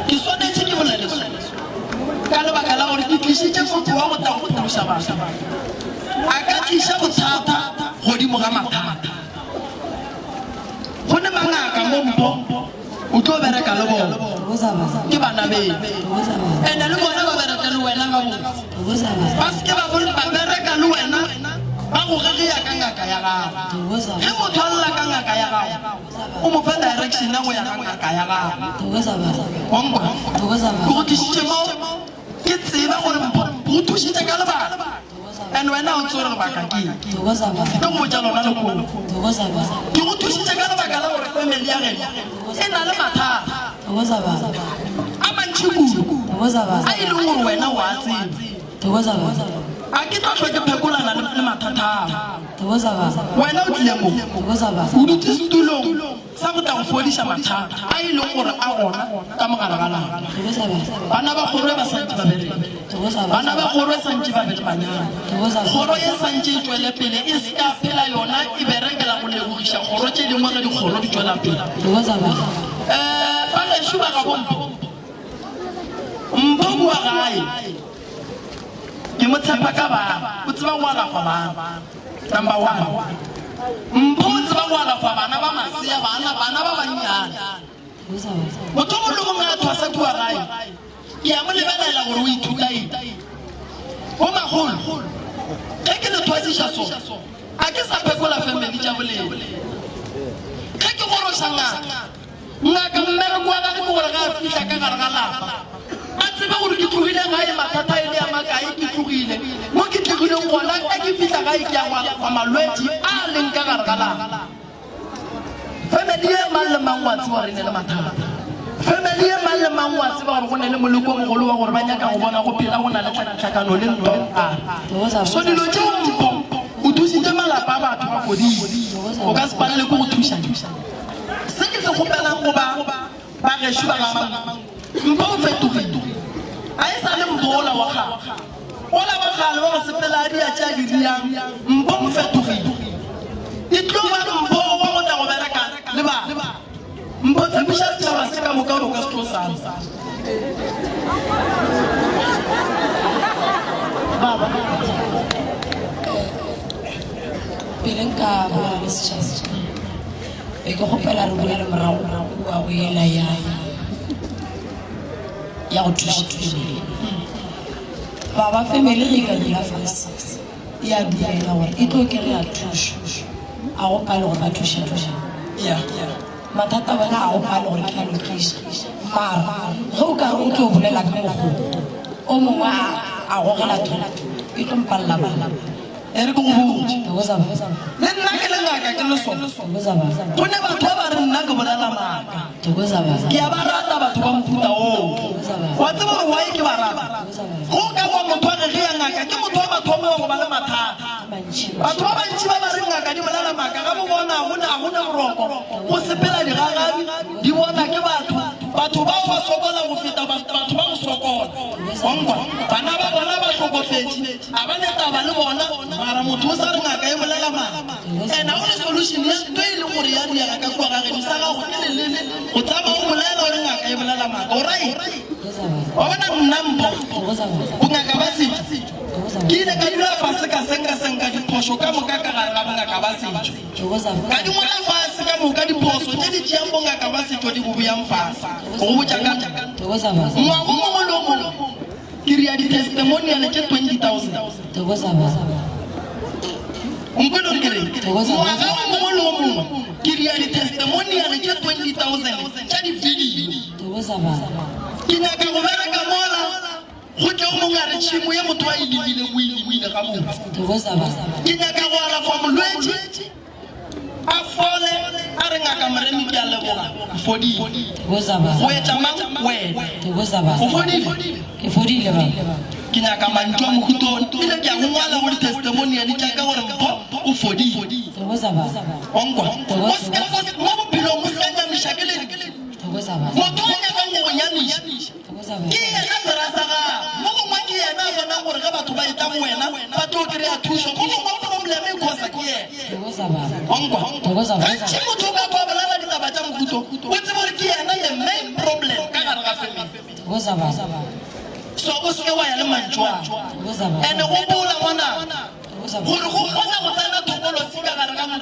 A: ke swanetse ke bolele sone ka lebaka la gore ke tlišitše motho wa go tla go phološa batho a ka tliša bothata godimo ga mathata go ne mangaka mo mpo o tlo bereka le bona ke bana beno ande le bona ba bereka le wena ga botse ba seke ba bereka le wena ba go gagea ka ngaka ya gago ge motho a lla ka ngaka ya gago o mo fa direction ya go ya ka ngaka ya gago onkwa ke go tlišitše mo ke tseba gore go thušitše ka lebaka and wena o tsore lebaka ke ke go botša lona lekolo ke go thušitše ka lebaka la gore family ya gena e na le mathata a mantši kudu a e leng gore wena o a tsebe a ke tlo tlhoke phekolana le mathata wena o tlile mo o dutse setulong sa go tla go fodiša mathata a e leng gore a gona ka mogare ga lapa bana ba kgoro ba santse ba bereke bana ba kgoro e santse ba bere banyana kgoro e santse e tswele pele e se ka phela yona e berekela go lebogiša kgoro tše dingwe ge dikgoro di tswela pele ba gešo ba ga mpomo wa gae ke mo tshepa ka bana o tseba go alafa bana number 1 mpo o tseba go alafa bana ba masea bana ba bannyane motho mo le mongwe a thwasa kua gae ke ya mo lebelela gore o ithuta eng o magolo ge ke le thwasiša so a ke sa phekola family tša bolele ge ke goroša ngaka mmereko wa gage ke gore ga a fitlha ka gare ga lapa a tsebe gore ke tlogile gae mathata e le ya makae ke tlogile mo ke tlogileng gona ka ke fitlha gae ke ya gwa malwetse a leng ka gare ga lapa family e mang le mang wa tseba gore ne le mathata family e mang le mang wa tseba gore go ne le moleko o mogolo wa gore ba nyaka go bona go phela go na le tlhakano le ntho so dilo tšeo mpo o thusitše malapa a batho ba fodile o ka se palele ko go thuša se ke se kgopelang go ba gešo ba gamang mpo o fetofeto a e sa le mpo ola wa gale wa go sepela a dia tša diriang mpo mo fetofeto e tlo ba mpo wa go tla go bereka le bana mpo tshepiša setšhaba se ka moka o ka se tlo sala
N: pele nka bola le setšhaba e ke kgopela re bolele morago wa go ela ya go thuša family baba family ge ka dira fase ya duela gore e tlo kry-a thušo a go pale gore ba thuša mathata bona a go pale gore ke a lokiša mara ge o kare o tlo bolela ka mogolo o mongwe a gogela thola e tlo mpalela bana
A: e re ko go botse le nna ke le ngaka ke le sone go ne batho ba re nna ke bolela maaka ke a ba rata batho ba mofuta oo wa tseba gore wae ke ba rata go ka kwa motho a ge ya ngaka ke motho wa mathomo wa go ba le mathata batho ba bantši ba ba re ngaka di bolela maaka ga bo bona go ne boroko go sepela digagabi di bona ke batho ba ba sokola go feta batho ba go sokola onkwa bana ba bona ba tlhokofetse a ba ne taba le bona mara motho o sa re ngaka e bolela maaka and our solution is to go to Yania Kakwa and Saga Utama Mulana and Evelama. All right. Over number Pungakabasi. Kina Kayula Fasaka Senga Poshoka Mukaka Kabasi. Kadumana Fasaka Mukadi Poso, Jenny Chiambonga Kabasi to the Bubiam Fast. Owuchaka. Mwakumolo. Kiria di testimony and 20,000. Unkono kire. Kiria di testimony and 20,000. Chadi fidi. Kina kagomera kamola. Hujo mungare chimu ya mutwa ili kamu. Kina kagwala from Lwechi. Afole arenga kamere mikiale bola. Fodi. We chamang we. Fodi leba. Kina kama njo mkuto ile kya ngwala wali testimony ani chaka wala mpo ufodi. Ongwa. Moska mo bilo muskanya mishakele. Motonya kango nyamisha. Kiya nasara saga. Mo makia na bana ko rega batu ba itamu wena. Batu kire atusho. Ko mo problem ko sakie. Ongwa. Chimu to ba ko balala kita bacha mkuto. Wote mo kia na the main problem kana raga femi. So what's the way I'm and the woman wana. Who wana to follow Siga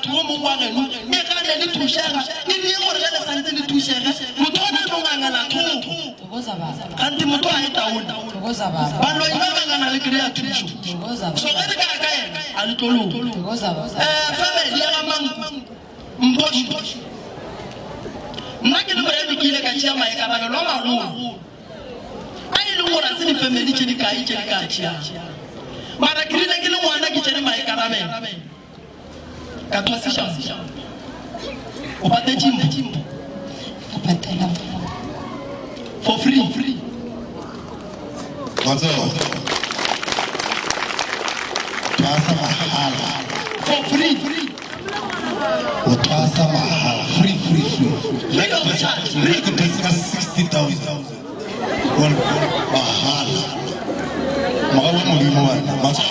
A: to Mugan, make a little share. If you want to send it to share, Mutona Tongana too. Antimutua town. But no, I'm going to create. So I told you. Family, Yaman Mbosh. Nothing about the Kila my Cabanoma. I don't want to see the family Chika. Mara Krina Kilwana Kitchen my Carame. Katwasisha. Opate Jim. For free.
I: What's up?
A: For free.
I: Utwasa mahala. Free.
A: Free of charge.
I: Free 60,000. One mahala. Magawa mulimo wana. Macha.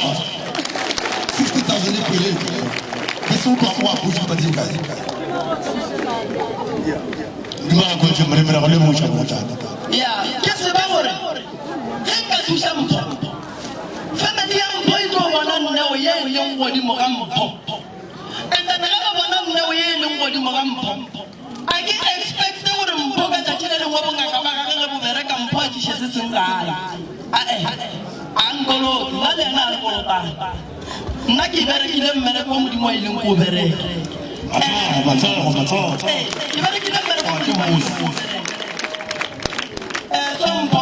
I: 60,000 equally. This one kwa kuja badika. Ndima kwa mremera wale moja.
A: Yeah, kese bangore. Henga tushampo. Family ya mboito wana nao yeye yongwadi mogampo. And then wana nao yeye yongwadi mogampo. I get expect they would mboga tatile le wabonga kabaka bubereka mpaji shese singala. Angolo nale na angolo ba. Naki bere kile mere ko mudimo ile ko bere. Mato. Ibere kile mere ko mudimo. Sompo.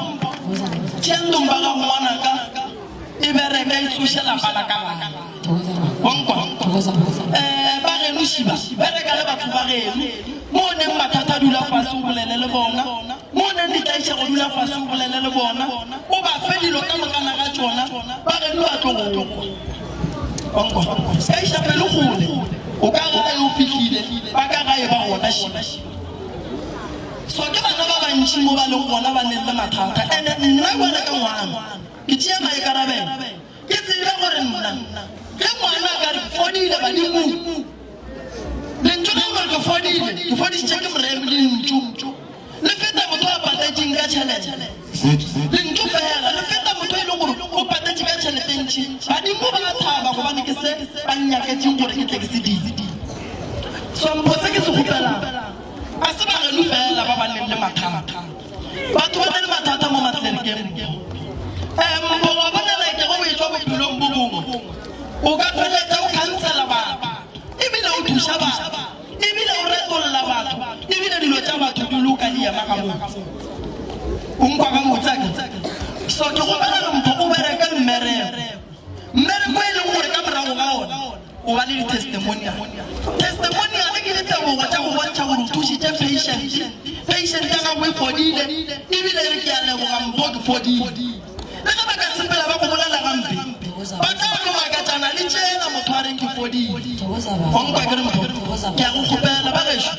A: Chendo mbaga mwana ka. Ibere be tushela balaka. Bare mushiba. Bere kale batu bare. Mone matata dula fasu bulele bona. Mone nitaisha dula fasu bulele bona. Oba feli lo kama kana ga tsona. Bare lu atongo. Onko. Sai chapelo khule. O ka ga yo fikile. Ba ka ga e ba hona shiba. So ke bana ba bantshi mo ba le gona ba nne mathata. Ene nna ba le ka ngwana. Ke tsia mai karabe. Ke tsira gore nna. Ke ngwana ka re fodile ba di mu. Lentsona go fodile. Ke fodile ke mremle ntsu. Le feta motho a patatjing ka tšhelete. Lentso fela le feta motho ile gore o patatjing ka tšhelete ntsi. Ba di mo ba thaba go bane ke se ba nyaketseng gore ke tle ke se dizi. So mpotse ke se gopela. A se ba re lu fela ba bane le mathata. Batho ba le mathata mo matlerekeng. Mbo wa bona le ke go itwa bophelong bo bongwe. O ka feletsa o cancela ba. Ebile o thusha ba. Ebile o retolla batho. Ebile dilo tsa batho di loka di ya makamotse. Unkwa ka motsaka. So ke go bana mpo o bereka mmere. Mmere go ile gore ka morago ga ona. O ba le testimonial. Testimonial ke le tabo go tsa go bontsha gore o thushitse patient. Patient ka go fodile. Ebile re ke a leboga mpo ke fodile. Le ka ba ka sepela ba go bolela gampe. Ba tla go makatana le tshela motho a reng ke fodile. Onkwa ke re motho. Ke a go gopela ba gesho.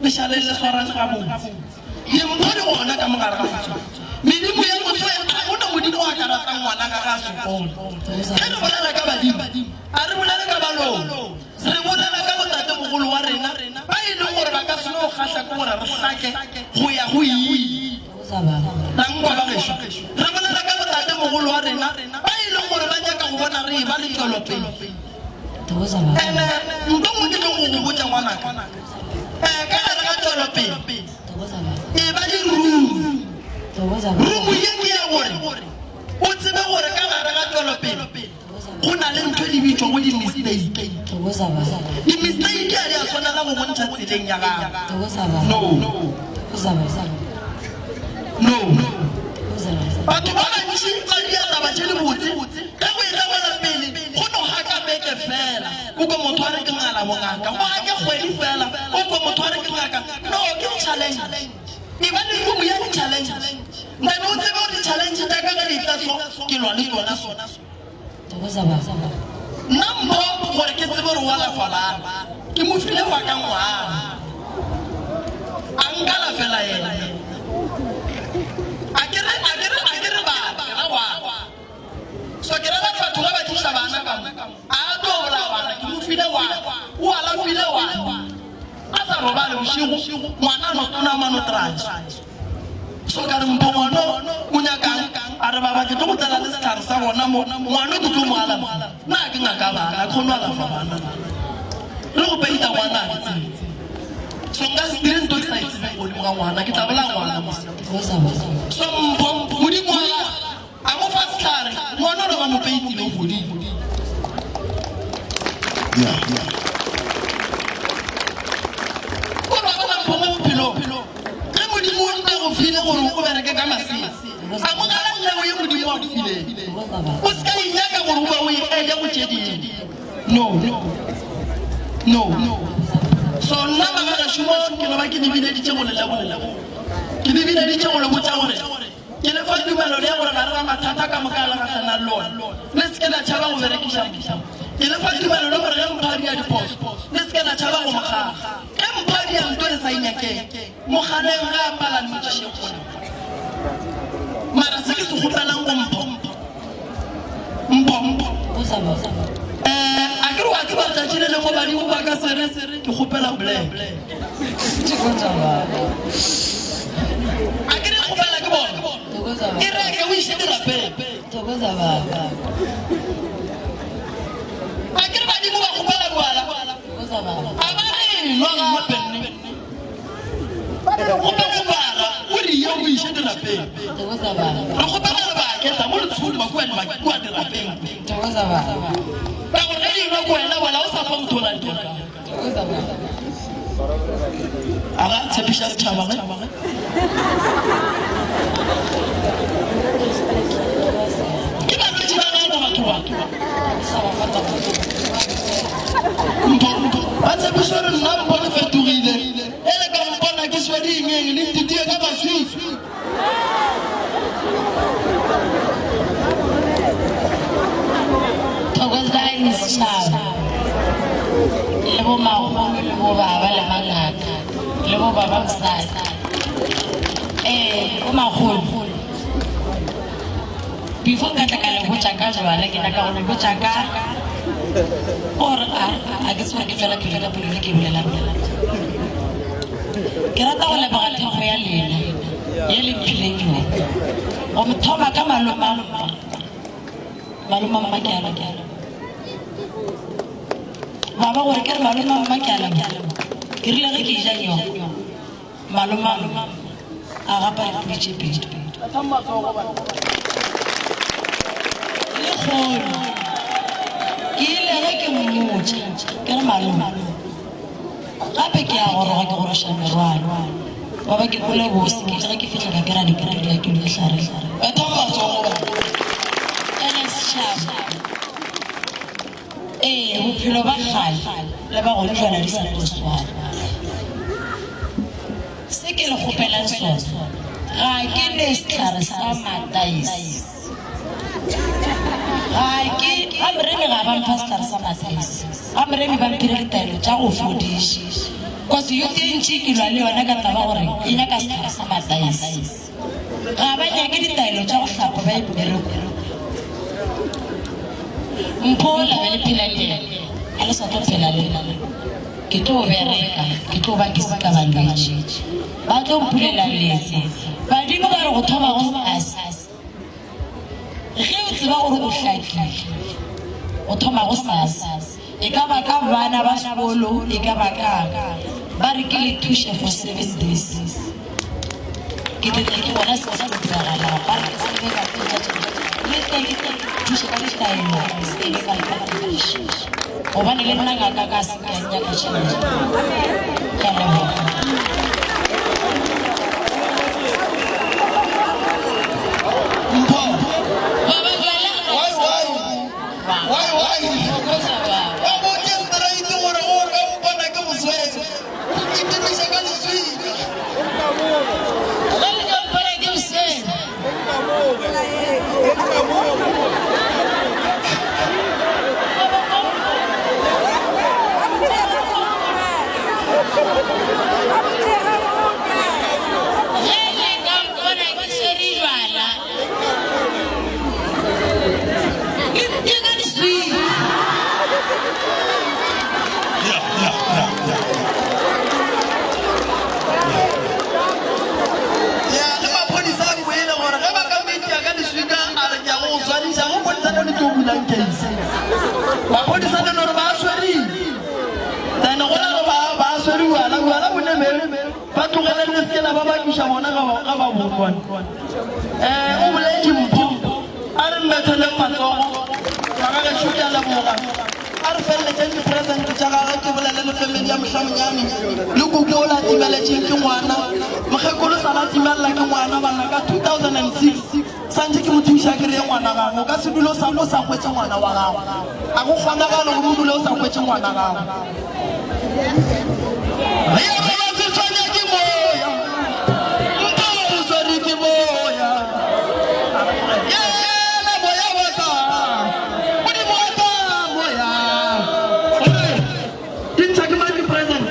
A: Le shale le swara ga bo. Ke mmone ona ka mogare ga motho. Medimo ya motho o na modimo a ka rata ngwana ka ga sekolo. Ke re bolela ka badimo. A re bolela ka balolo. Re bolela kgahla ke gore re hlake go ya go yi langwa ba gešo re bolela ka botate mogolo wa rena ba e leng gore ba nyaka go bona re ba le tswelopele ene nto mo ke tlo go go botsa ngwanaka ka gare ga tswelopele e ba le rumu ye ke ya gore o tsebe gore ka gare ga tswelopele go na le ntho di bitswa go di-mistake di-mistake a di a tshwanela go bontšha tseleng ya gago batho ba bantši ba diataba tše di botse ka go e gamela pele go no gaka beke fela o ko motho a re ke ngala bongaka go ake kgwedi fela o ko motho a re ke ngaka no ke di-challenge e ba le rumu ya di-challenge then o tsebe o di-challenge tša ka ge di tla so ke lwa le lona sona nna mpompo gore ke tsebe gore wa lafalana ke mo file wa ka ngwana a nkala fela ena a ke re bana wa so ke re batho ba ba tliša bana ka a tlo bolawana ke mo file wa o alafile wa a sa robale bošigo ngwana no tona mano transo so ka re mpo ngwana o nyakang a re baba ke tlo go tlela le setlhare sa gona mo ngwana ke tlo mo alafa nna ke ngaka bana kgono alafa bana le go peita ngwana a ke so nka se dire nto ke sa itsebe godimo ga ngwana ke tla bola ngwana so mpo modimo a mo fa setlhare ngwana o le ba mo peitile o godimo ko ba ba mpo mo bophelong ge modimo o nka go file gore o bereke ka masea a mo gala nnao ye modimo wa go fileng o se ka inyaka gore o ba o eke go tšeding no so nna bagarašomo ke le ba ke lebileditše go lelebo ke lebileditše go lebotsa gore ke le fa tumelo le ya gore gare ga mathata ka moka le gatlana le lona le se ke la tšhaba go berekiša ke le fa tumelo le gore ge mphadi ya diposo le se ke la tšhaba go mogaga ge mphadi ya nto le sa inyakeng moganeng ga a pala le motšišekgone mara se ke se gopelang go mpompo a ke re wa tseba tšatši le lengwe badimo ba ka sere ke gopela black a ke re gopela ke bona e reke o iše dirapeng a ke re badimo ba gopela boala a ba re nwa gapenne gope go bala o rie o iše dirapeng re gopela le baketsa mo letshuma kua dirapeng ka gore ge dingwe ko wena wala o sa fa motho o la ditoka a ga tshepiša setšhaba ge ke balwetši ba gago batho ba tshepiša gore nna mpo le fetogile e le ka mpona ke swedingeng le ntitie ka baswitsi
N: thokozani setšhaba le bo magolo le bo baba le mangaka le bo baba mosadi bo magolo before nka tla ka le botsa ka jwala ke na ka go le botsa ka gore a ke tswa ke fela ke ka pelo le ke bolela ke rata go leboga thego ya lena ye le phileng yone go mothoma ka maloma mmakeala baba gore ke re maloma mmakeala ke rile ge ke ijang yone maloma a gapa dipoditšepedi le kgolo ke ile ge ke mmotša ke re maloma gape ke a goroga ke goroša merwalo baba ke kole bose ke ge ke fitlhela ke ra dipotodi ya ke letlharelare ene setšhaba bophelo ba kgale le ba gone jwana di sa le swana se ke le kgopelang sona ga ke ne setlhare sa mataisi ga moremi ga bampha setlhare sa mataisi ga moremi bampire ditaelo tša go fodiša kose yo tse ntši ke lwa le yona ka taba gore e nyaka setlhare sa mataisi ga ba nyake ditaelo tša go hlapa ba epereko mpho la be le phela le a le sa tlo phela le ke tlo bereka ke tlo ba ke se ka balwetse ba tlo mpulela letse badimo ba re go thoma go asas ge o tseba gore o hlakile o thoma go sasa e ka ba ka bana ba sekolo e ka ba ka ba re ke le thushe for 7 days ke tle ke bona se sa tsagala ba re se be ka thushe ka ditaelo se be ka thushe o bane le nna ngaka ka se ka nya ka tšhelete ka leboga
A: santse ke motho isha kere ngwana gago ka sedulo sa mo sa kwetse ngwana wa gago a go kgona ga le go dule o sa kwetse ngwana gago ya ba se tshwana ke moya mpa o sori ke moya ya la moya wa ka o di moya din tsa ke ma di present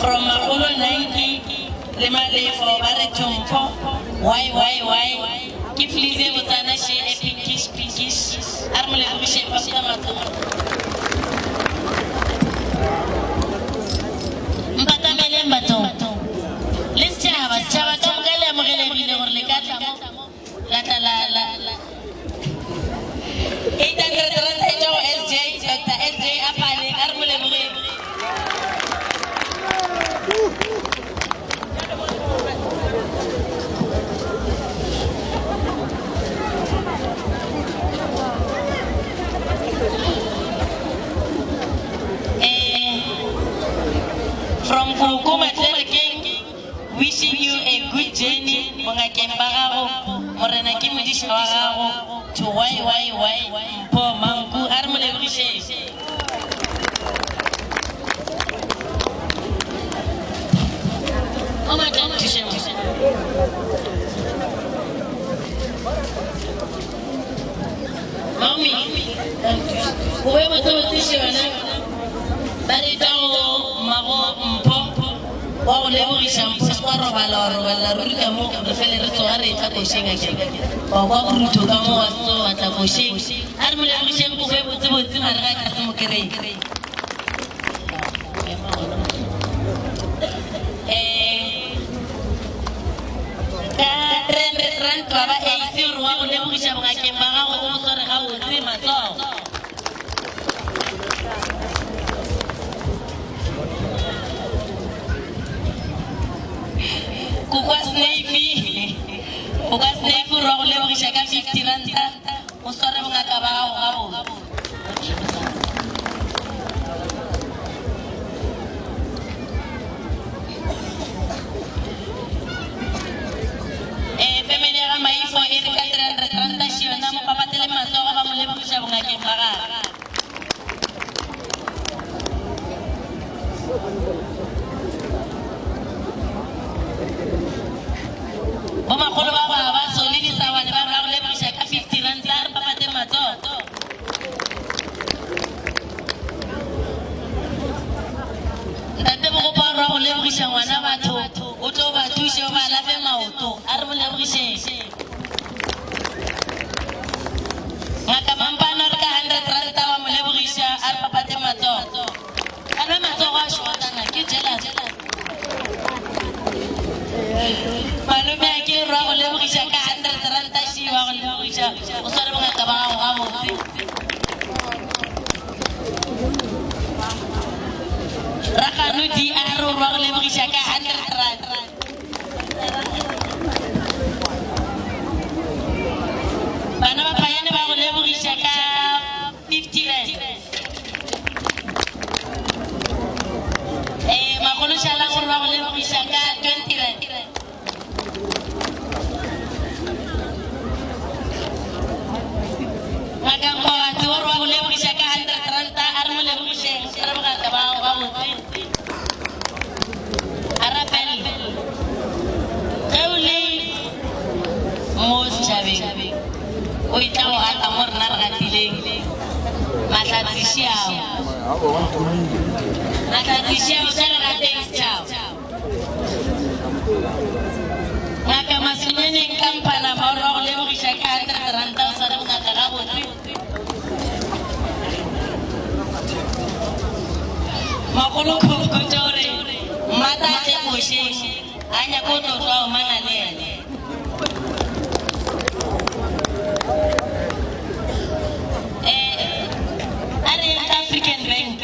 N: from Apollo 90, Lemale for Baratumpo, why, keep Lizzie with an pinkish, Armle Bishop Pastamato. Mpatamele Mbato. Let's have a Chavatam Galam or Legata. SJ, Dr. SJ Apane, Armule Mure. From Fukuma King, wishing you a good journey. Mongakembagago, Morena Kimudishawagago, to why, poor Mangu, Armule Brishe. Oh my God, Mommy, whoever told Tisha, Wow, level is a square valor, while the Rukamo, the fellow to Harry Takoshing again. Or what to Gamo was so at a Koshing. I'm going to shame who will do it to my Rasmukere. Run to our AC, one level is a Makemara, also the house with him at all. Kukas Navy, Role, Shaka 50 Ranta, Musara Makabao. A feminine Mai for Erika Ranta, she and Papa Telemazo, Shabaka. Mama Koloba, so Lady Sawan, Level Shaka 50 Ranta, Papa Telemazo. That the Mopa Level Shawana, Otoba, Tushova, Lafema, Arbo Level Nakamampana, 100 Ranta, Leverisha, Papa Telemazo. Aramazo was short and I get jealous. Malume akil rago lewisha ka 100 Ranta shiwa lewisha usara mga kabao amo rakanu di aro rago lewisha ka 100 Ranta bana ba payane ba lewisha ka 50 Ranta makolo shala ko rago lewisha ka 20 Ranta Magang ko at waro ako lewo siya ka 100 Ranta armo lewo siya sira mga kabao Arapel Kauli Mos Chabi Uy tao at amor nargatiling Matatisiyaw siya nagating siyaw Nakamasinin yung kampana mauro ako lewo siya ka 100 Ranta sira mga kakabot Makulong kutore, mata te kushing, hanya kutu soal mana ni. Ada African Bank.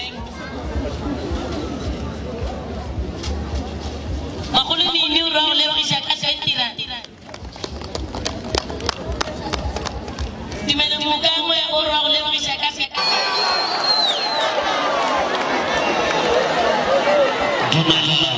N: Makulong ni new round lewat siapa sentiran. Di mana muka mu yang orang lewat siapa
P: Dumela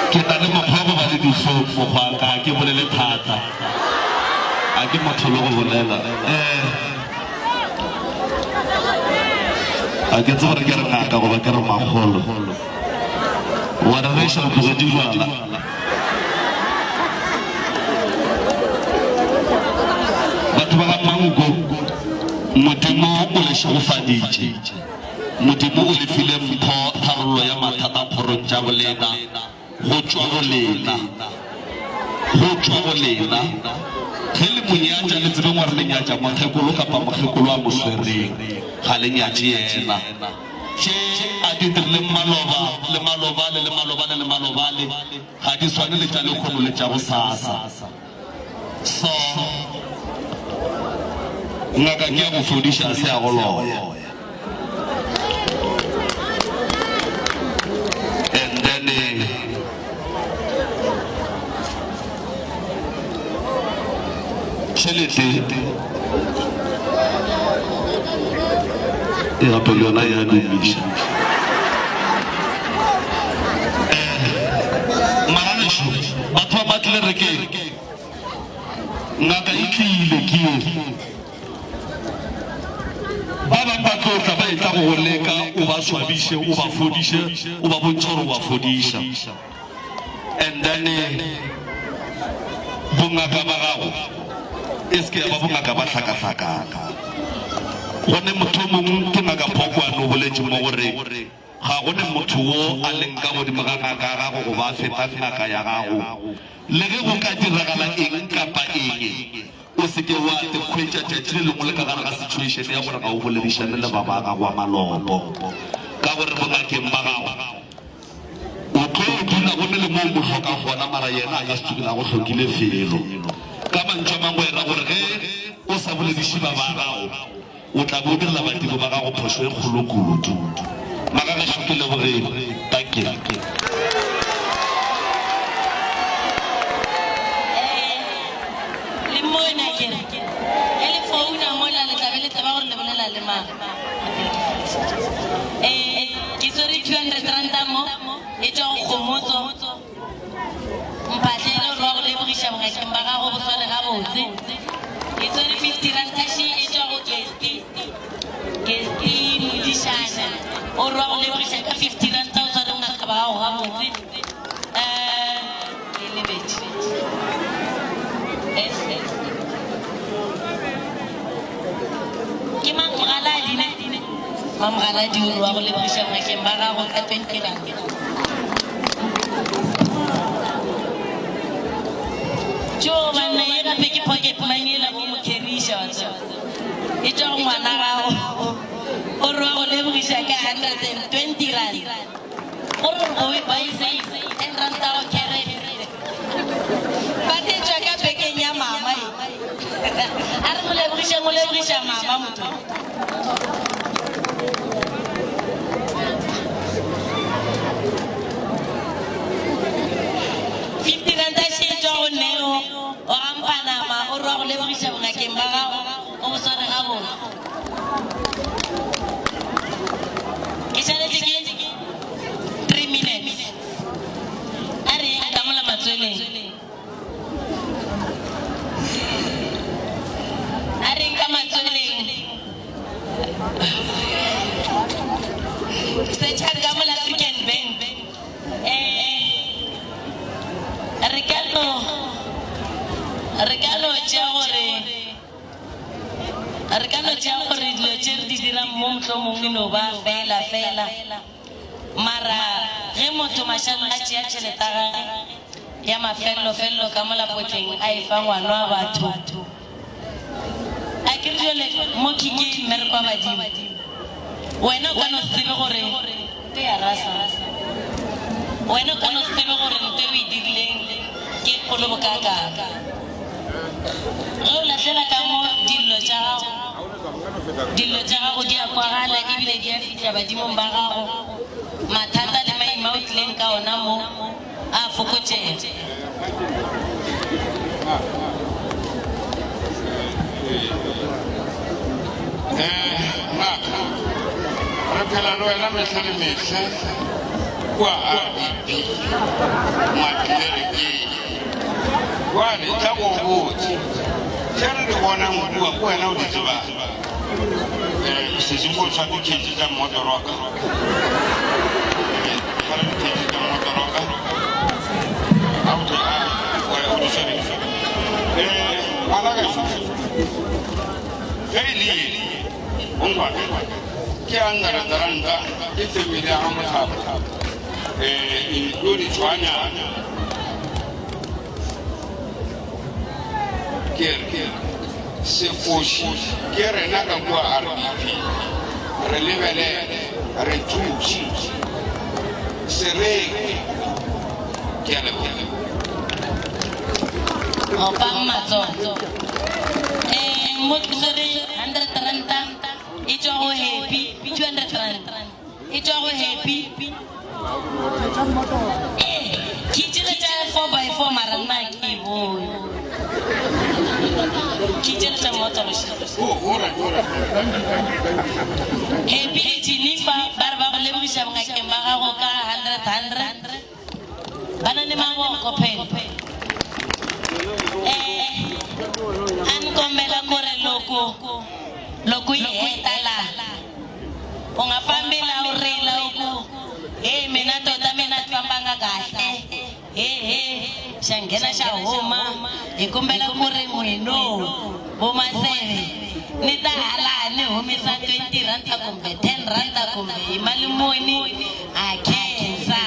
P: ke na le mokgwa ba le difofo go ka ke bolele thata a ke motho lo go bolela a ke tsore ke re ngaka go ba ke re magolo wa re sha go di bala batho ba mango modimo o le shogofaditše modimo o le file mpho tharollo ya mathata phorong tša bolena go tšwa go lena ge le nyatša le tsebe ngware le nyatša mokgekolo kapa mokgekolo a moswereng ga le nyatše yena tše a di dirile malobale ga di swane le tša lekgono le tša bosasa so ngaka ke ya go fodiša se ya go loya and then tšhelete e gape le yona ya dumiša maganešo batho ba batlile re ke ngaka e tlile ke ba bang ba tlotla ba e tla go leka o ba swabiše o ba fodiše o ba bontšha gore o ba fodiša and then bongaka ba gago e se ke ya ba bongaka ba hlakahlakaka gone motho mongwe ke ngaka phokwane o boletše mo gore ga gone motho wo a leng ka godimo ga ngaka ya gago go ba feta ngaka ya gago le ge go ka diragala eng kapa eng o se ke wa te khwetša tšatši le lengwe le ka gare ga situation ya gore ga o boledišane le ba ba gago a malopo ka gore bongakeng ba gago o tlo o dula go ne le moo mo tlhoka gona mara yena a ka se tsukela go tlhokile felo ka mantšwa mangwe era gore ge o sa bolediše ba ba gago o tla bo direla badimo ba gago phoso e kgolo kudu magagešo ke lebogeng tankeng
N: le mona kere e le founa mona le tlabe le tseba gore le bolela le mang ke tsere 200 ranta mo e tšwa go kgomotso mphatlele gore wa go lebogiša bongakeng ba gago bo sware gabotse ke tsere 50 rantaši e tšwa go gesti modišana o re wa go lebogiša ka 50 ranta o sware bongaka ba gago gabotse ke lebetše ke mamgaladi ne mamgaladi o re wa go lebogiša bongakeng ba gago ka 20 ranta jo banna e gape ke pocket money la mo mokheriša wa tseba e tšwa go ngwana gago o re wa go lebogiša ka 120 rand gore gore ba ise 10 ranta go kereke ba te tšwa ka bekeng ya mama a re mo lebogiša mama motho o ampanama o re wa go lebogiša bongakeng ba gago o bo sware gabotse ke šaletše ke 3 minutes a re ka mola matsweleng a reng ka matsweleng setšhare ka mola African Bank re ka no tšea gore dilo tše re di dirang mo mohlomongwe no ba fela mara ge motho mašano a tšea tšheleta gage ya mafelelo ka mo lapotleng a e fa ngwana wa batho a kere jale mo kike mmereko wa badimo wena o ka no se tsebe gore nte ya rasa wena o ka no se tsebe gore nte o e dirileng ke kgolo bokakaka ge o latlhela ka mo dillo tša gago di a kwagala ebile di a fitlha badimong ba gago mathata le maima o tlileng ka ona mo a fokotšega
Q: ngaka re phela le wena mehla le mehla kua RDP matlerekeng jwale tla go botse tše re di bonang bua ko wena o di tseba sesimbo sa dikgetši tša mmotoroka ga re dikgetši tša mmotoroka o di swereng malagaša ge e le ye onkwane ke a ngarataranta e tsebile ga motlhaba yo di tshwanyana ke sefoši ke rena ka kua RDP re lebele re thuši sereng ke a leboga
N: Opang matso. Motsore 100 ranta. It's all happy. 200 ranta. It's all happy. Kitchen 4x4 marana kibo. Kitchen motor. Happy Jinifa barba lebisha ngakemba go ka 100. Bana ni mango kopel. Ankombela kore loko yetala ungafambela urela uku mina tota mina fambanga kahle shangena sha homa ikumbela kore mwino boma 7 nita halani humisa 20 ranta kumbe 10 ranta kumbe imali moni akhensa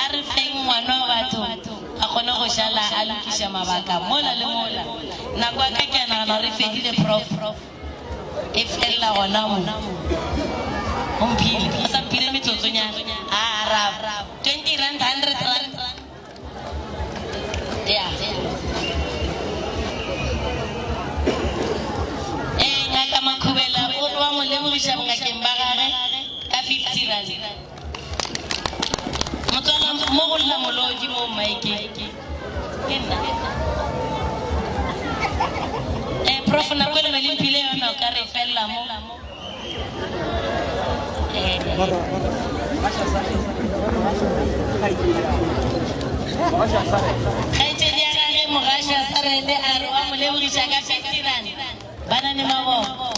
N: arifeng ngwana batho akona go shala a lokisha mabaka mola le mola nakwa ka kena na re fedile prof e fela gona mo omphile sa pile metsotsonya ara 20 rand 100 rand ya ngaka makhubela o wa mo le mo bisha mga kembagare ka 50 rand motswana mo go la moloji mo maike kena prof na kwele me limpile yona ka re fella mo khaite dia ga re mogasha sarende a re wa mo le burisha ka 50 rand bana ne maboko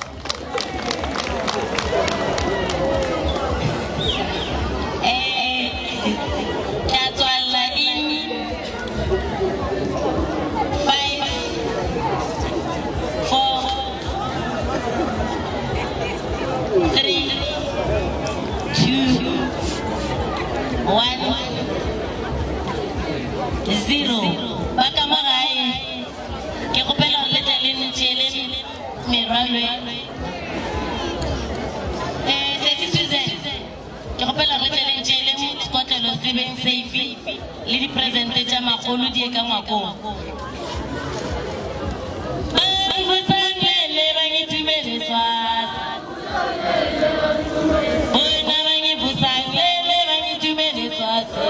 N: Zero. Baka magae. Ke gopela le tseleng tshele meralo ya. Se se ke gopela le tseleng tshele skotlelo sebeng safe le di presente tsa magolo di ka ngwako. Ba bosane le ba ngitumele swasa. Bona ba ngibusane le ba ngitumele swasa.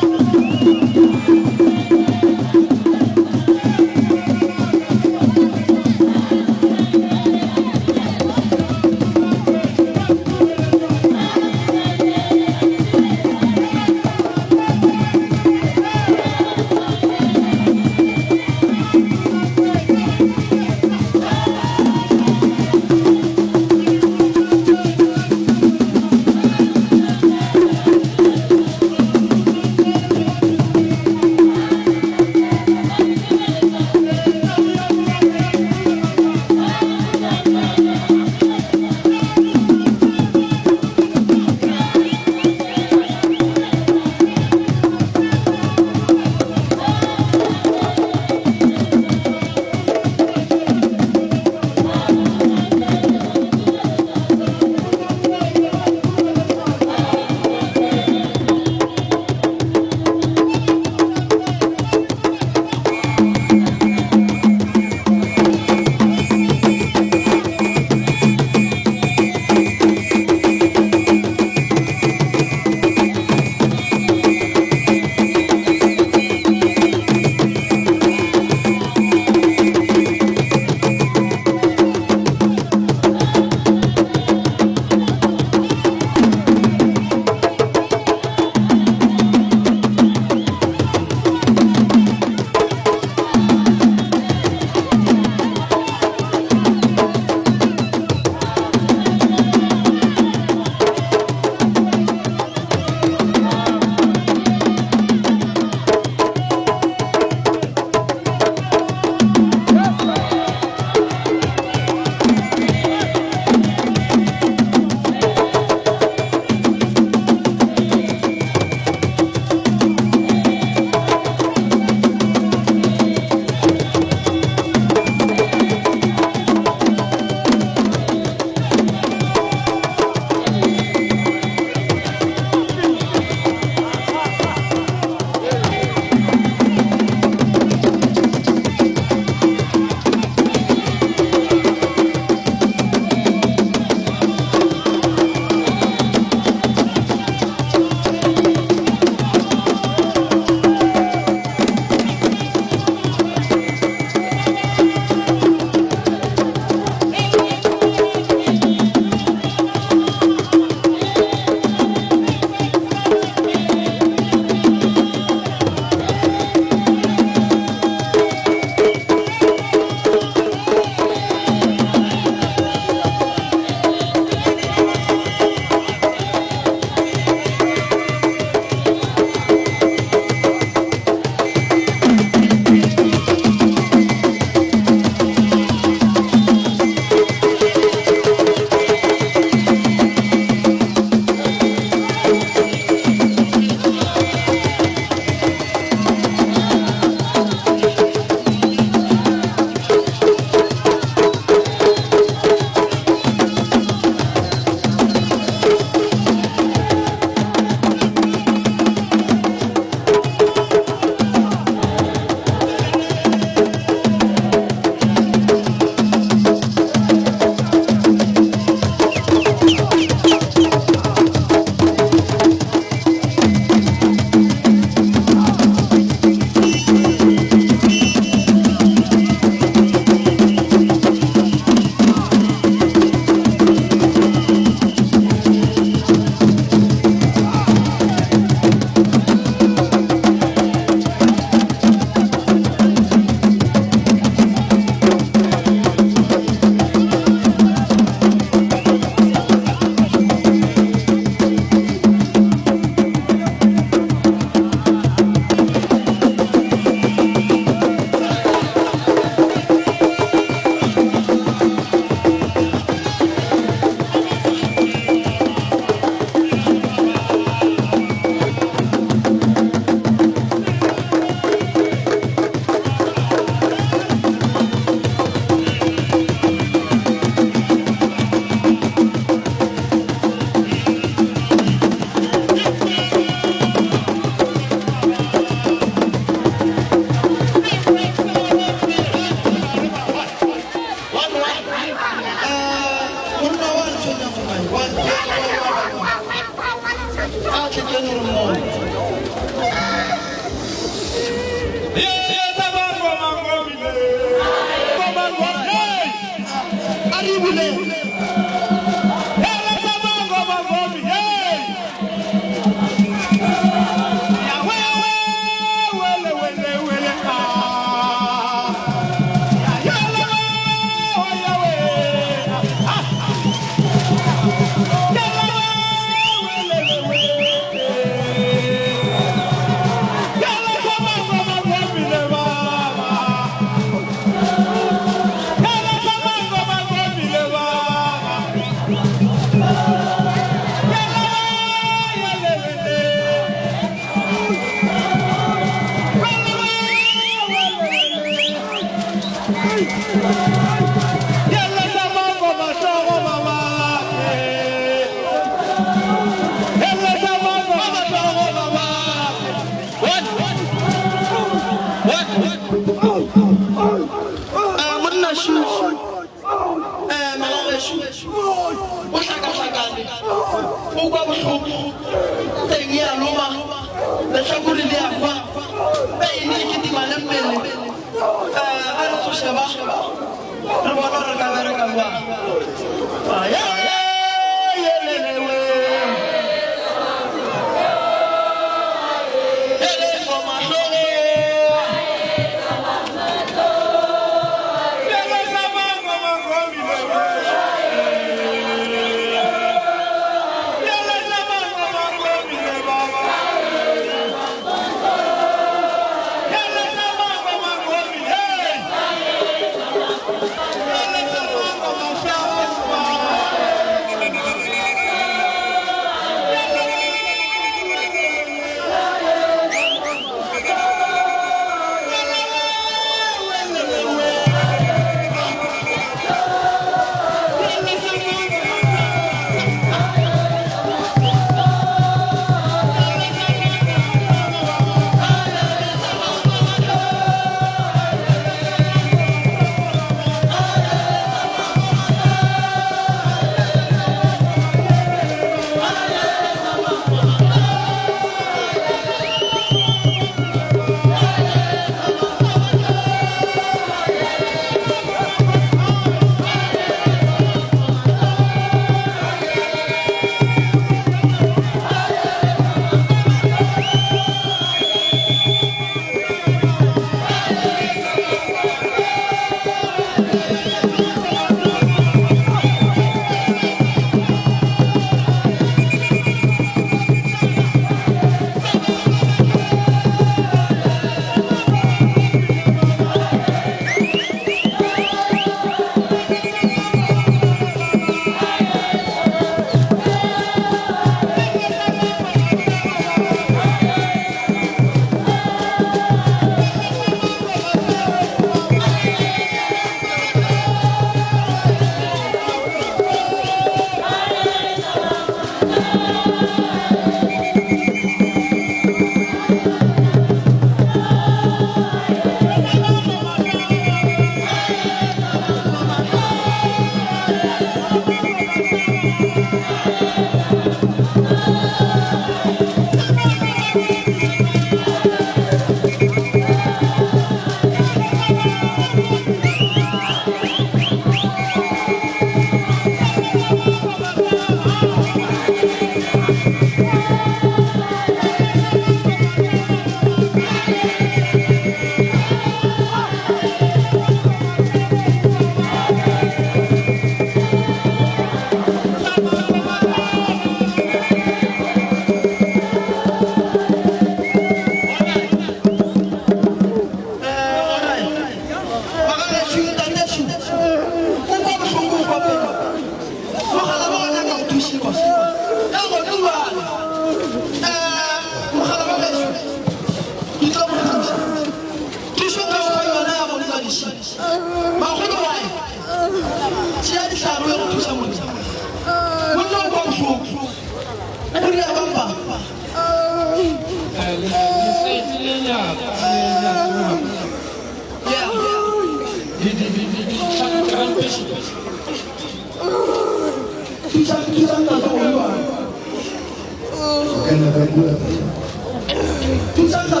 A: Tu santo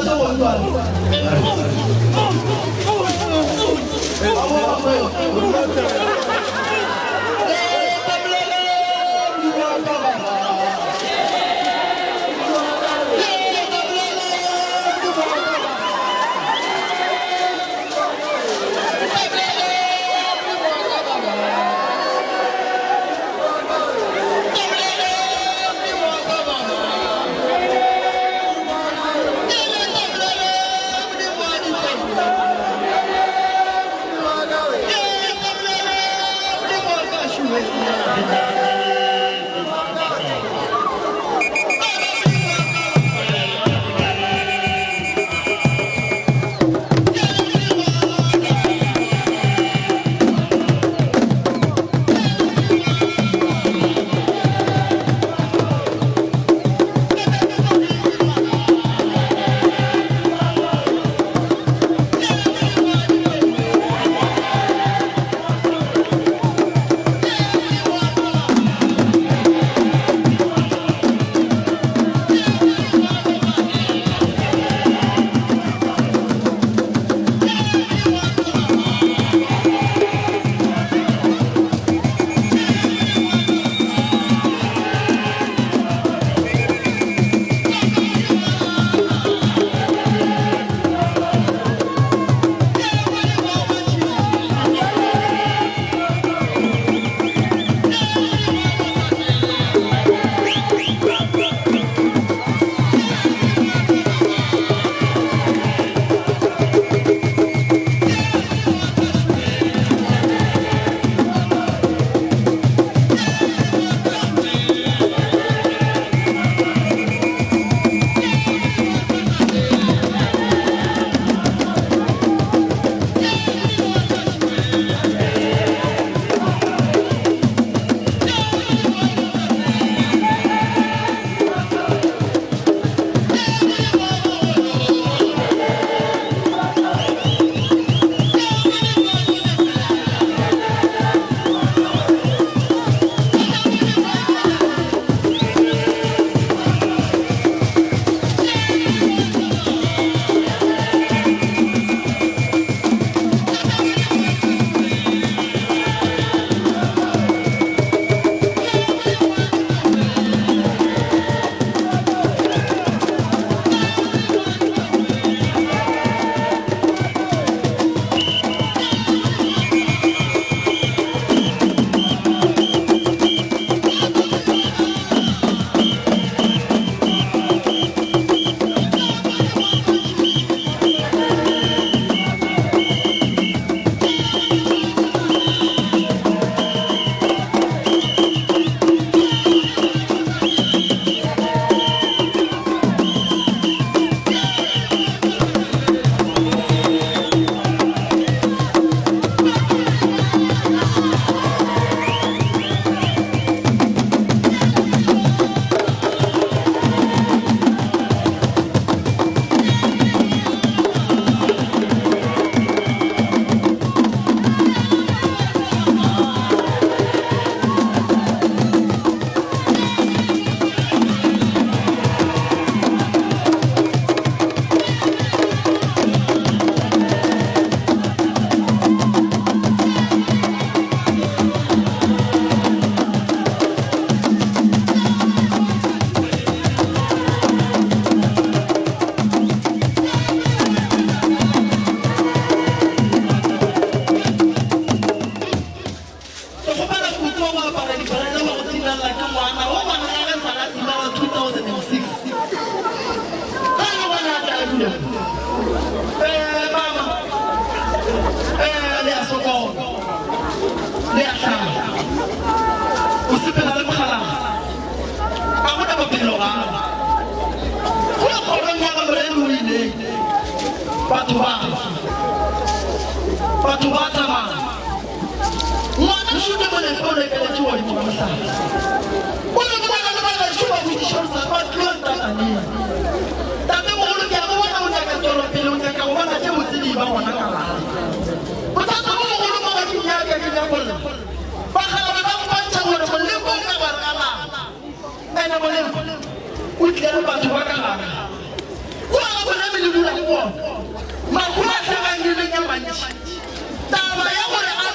A: Taba ya gore a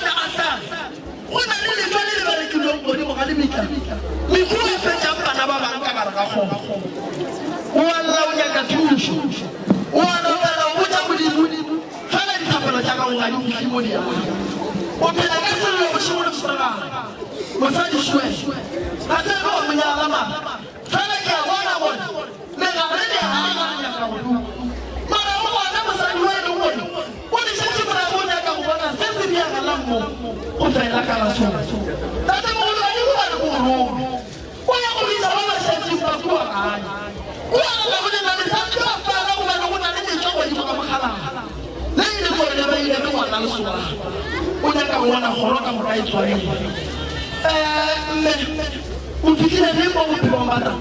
A: Ona le le le ba re kilong go di mo ga di mika. Mi go e fetsa bana ba bang ka gare ga go. Wala o nya ka thuso. Wala wala o ja modimo. Fela di thapelo tsa ka o ga di fihli mo dia. O phela ka selo go shimo le tsara. Mo sa di shwe. Ka se go mo nya la ma. Fela ke bona bona. Le ga re le ha ga nya ka go. Mara o bona mo sa di we le wo. O di se tshibra go nya ka go bona se se dia ga la mo. O fela ka la so. Tate mo lo di go ba go ro. O ya go bitsa ba ba se tshibra go ga. O ya go bona na le sa tshibra fa la go ba go na le tshwa go di mo ka mogala. Le ile go le ba ile go na le so. O nya ka bona goro ka mo ka itswale. O fikile le mo go bomba ta.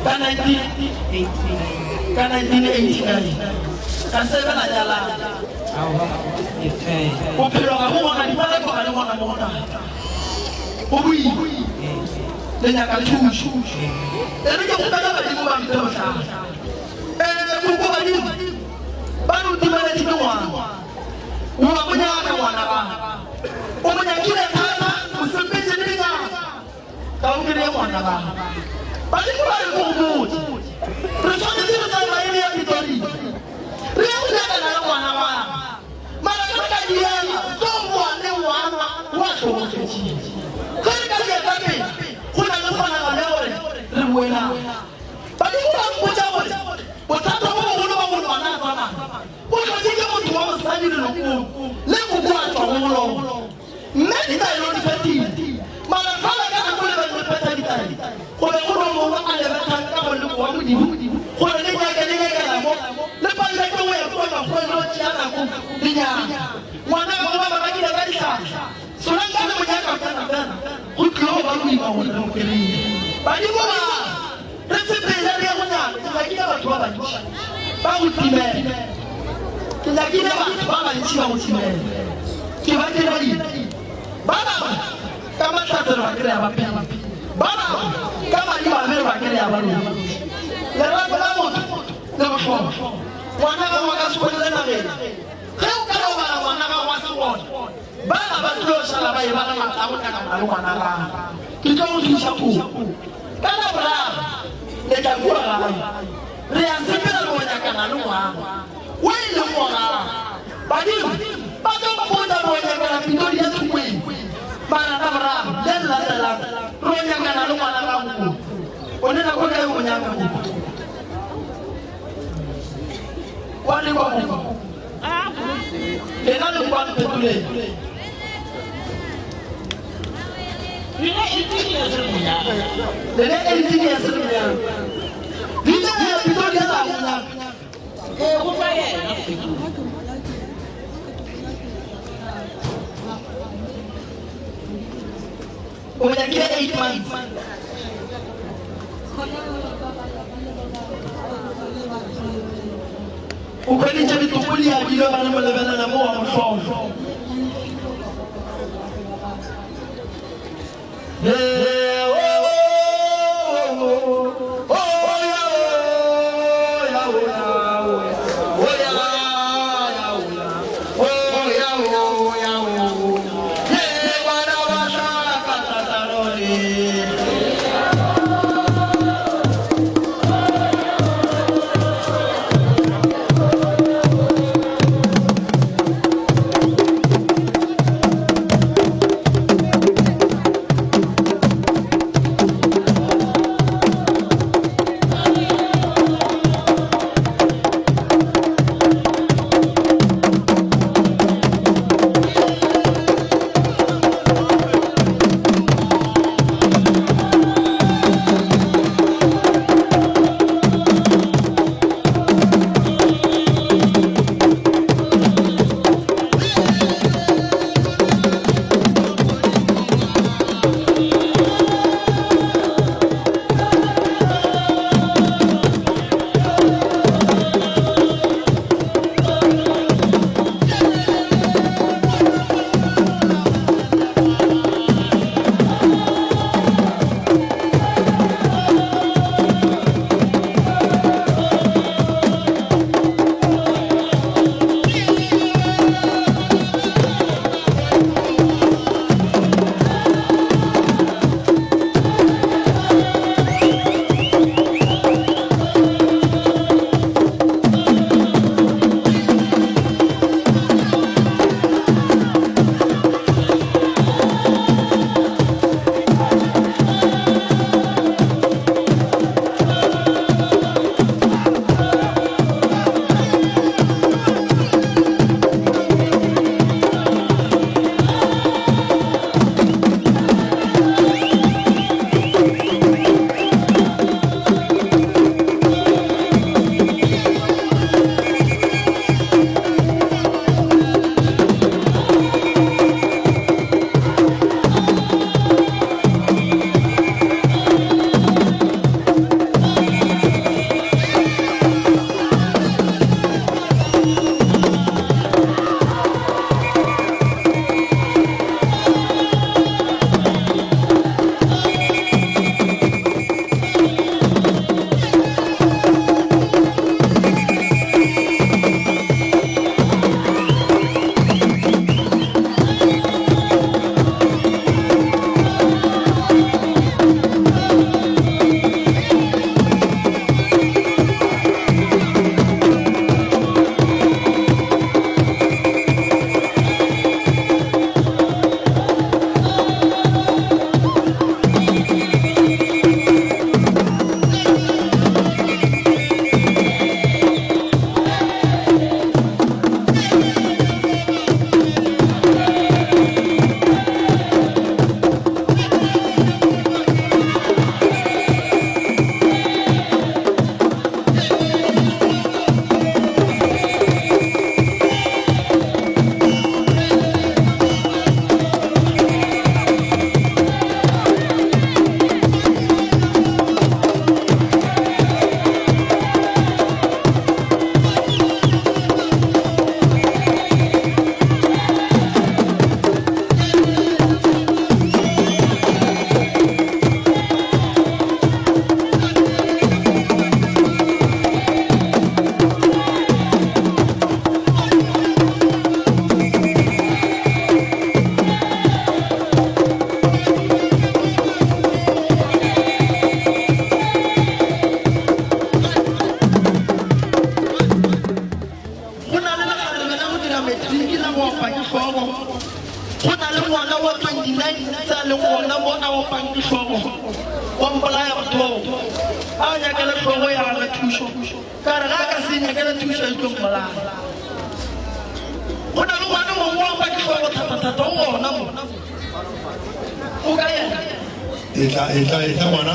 A: Kana 1989 ka sebe la jala o phelo ga go bona di bana go ga le bona mo ta o bui le nya ka thuso e re ke go ka ba di mo ba mtho sa go go ba di ba no di ba le di ngwa o ba mo nya ka wana ba o mo nya kile thata o se petse le nya ka o kire wana ba ba di ba le go mo re tshwana di re tsaya ile ya ditori re o nya ka na wana ba mara ka di ya go wana wana wa go mo tshitsi ka ka ya ka pe go na le fana ga le gore re buena ba di ba mo ja gore bothata bo bogolo ba go lwana tsama o tlhoke ke motho wa mosadi le loko le go bua tswa go lo mme di ta ilo di fetile mara fala ka go le ba di fetile di tali go le go lo mo a le ba tang ka go le go wa modimo go le nya ka la mo le ba le go ya go ba go lo tsia na go di nya ngwana ba ba ba di la ka di sa solang ka le mo nya ka fana fana go tlo ba go ima go le mo kere ba di mo ba re se pele re go nya ga ke ba batho ba ba ba go timela ke la ke ba ba ba ntsi ba go timela ke ba ke ba di ba ba ka mathatso ba kere ya ba pela ba ba ka ba di ba me ba kere ya ba lo le ra ba motho le ba go wana ga wa ka se go le na ge ge o ka ba wana ga wa se go ba ba tlo sala ba e ba na mata go ka na wana ga ke tlo go thusa go ka la bra le ka bua ga re a sepela go nya kana no wa we le mo ga ba di ba tlo go da go nya kana pitori ya tswe ba na na bra le la ro nya kana no wa ga go o ne na go ka go nya ka go wa le go le na le kwa petule Lina editing ya serunya. Lina editing ya serunya. Lina ya betul dia tahu lah. Bukan ya. Udah kira 8 months. Ukali jadi tukuli ya bila mana melebela nama orang faham. a nyakela tlhogo ya ga thuso ka re ga ka se nyakela thuso e tlo mmolaya go na le ngwana mongwe wa ba ke tlhogo thata-thata o gona mo o ka yena
I: etla ngwana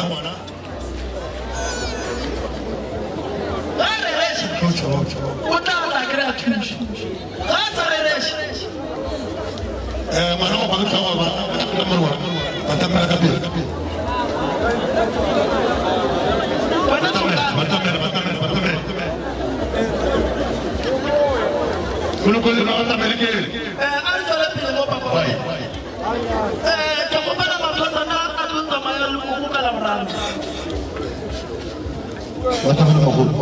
A: ga a rereše o tla tla kry-a thuso ga a sa rereše
I: ngwana go bang tlhogo ba tamela ka pele Quello con le note americane.
A: Angela Pino Papa. Come la persona adulta ma la luca la brava. What are you doing?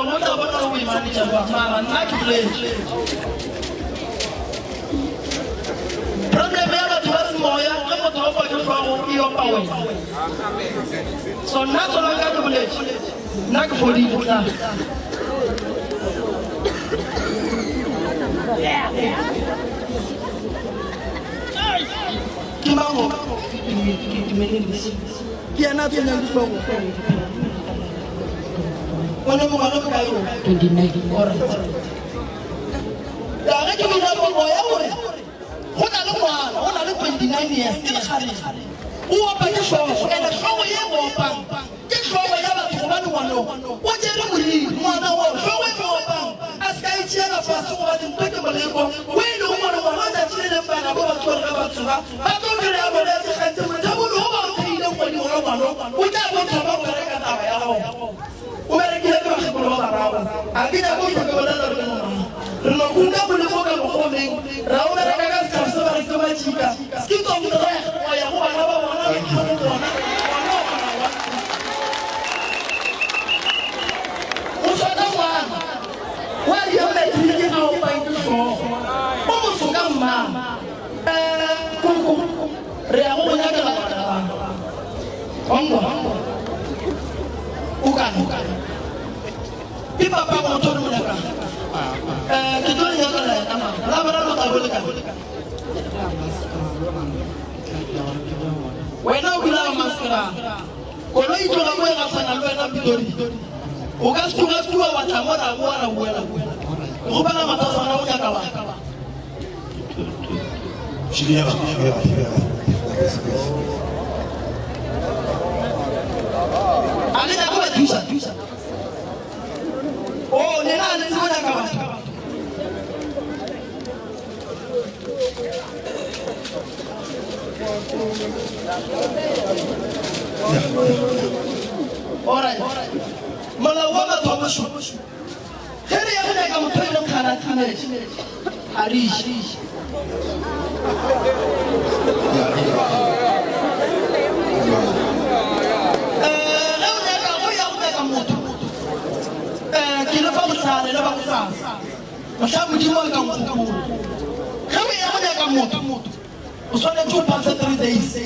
A: What about we manage a not to play? Problem to us more, I'm not over your power. So not so long as village. Not for the food. Kimango, you're not in the floor. One of my local guy, 29 or what are the 29 years? Who are by the show and a show you show what do you believe? One hour, showing more as I tell us was impeccable. We don't want to want that children by about 12 hours. I don't really have a letter to double over when you want. We don't want to have a record. Where I get a people around. I did a good letter. Rokunda buliboka mkhoni raona rakaga samsama kama chika skito mdara ya huwa na baba wana usada wana wali yametiki na upaito bomo suka mama kuku rea mo nyaka la ongo ukan pipa pa motor mo nyaka kita ni apa lah nama, lama lama tak boleh kan? Wena bila maskara, kalau itu kamu yang akan nampak nabi dori, ugas dua wacana nak buat. Rupanya mata sana punya kawan.
I: Sini ya.
A: Ali nak buat bisa. Oh, ni nak ni punya kawan. Alright. Malawana Thomashu. Here you are going to pay them Kanakane. Arish. Usone 2 3 days.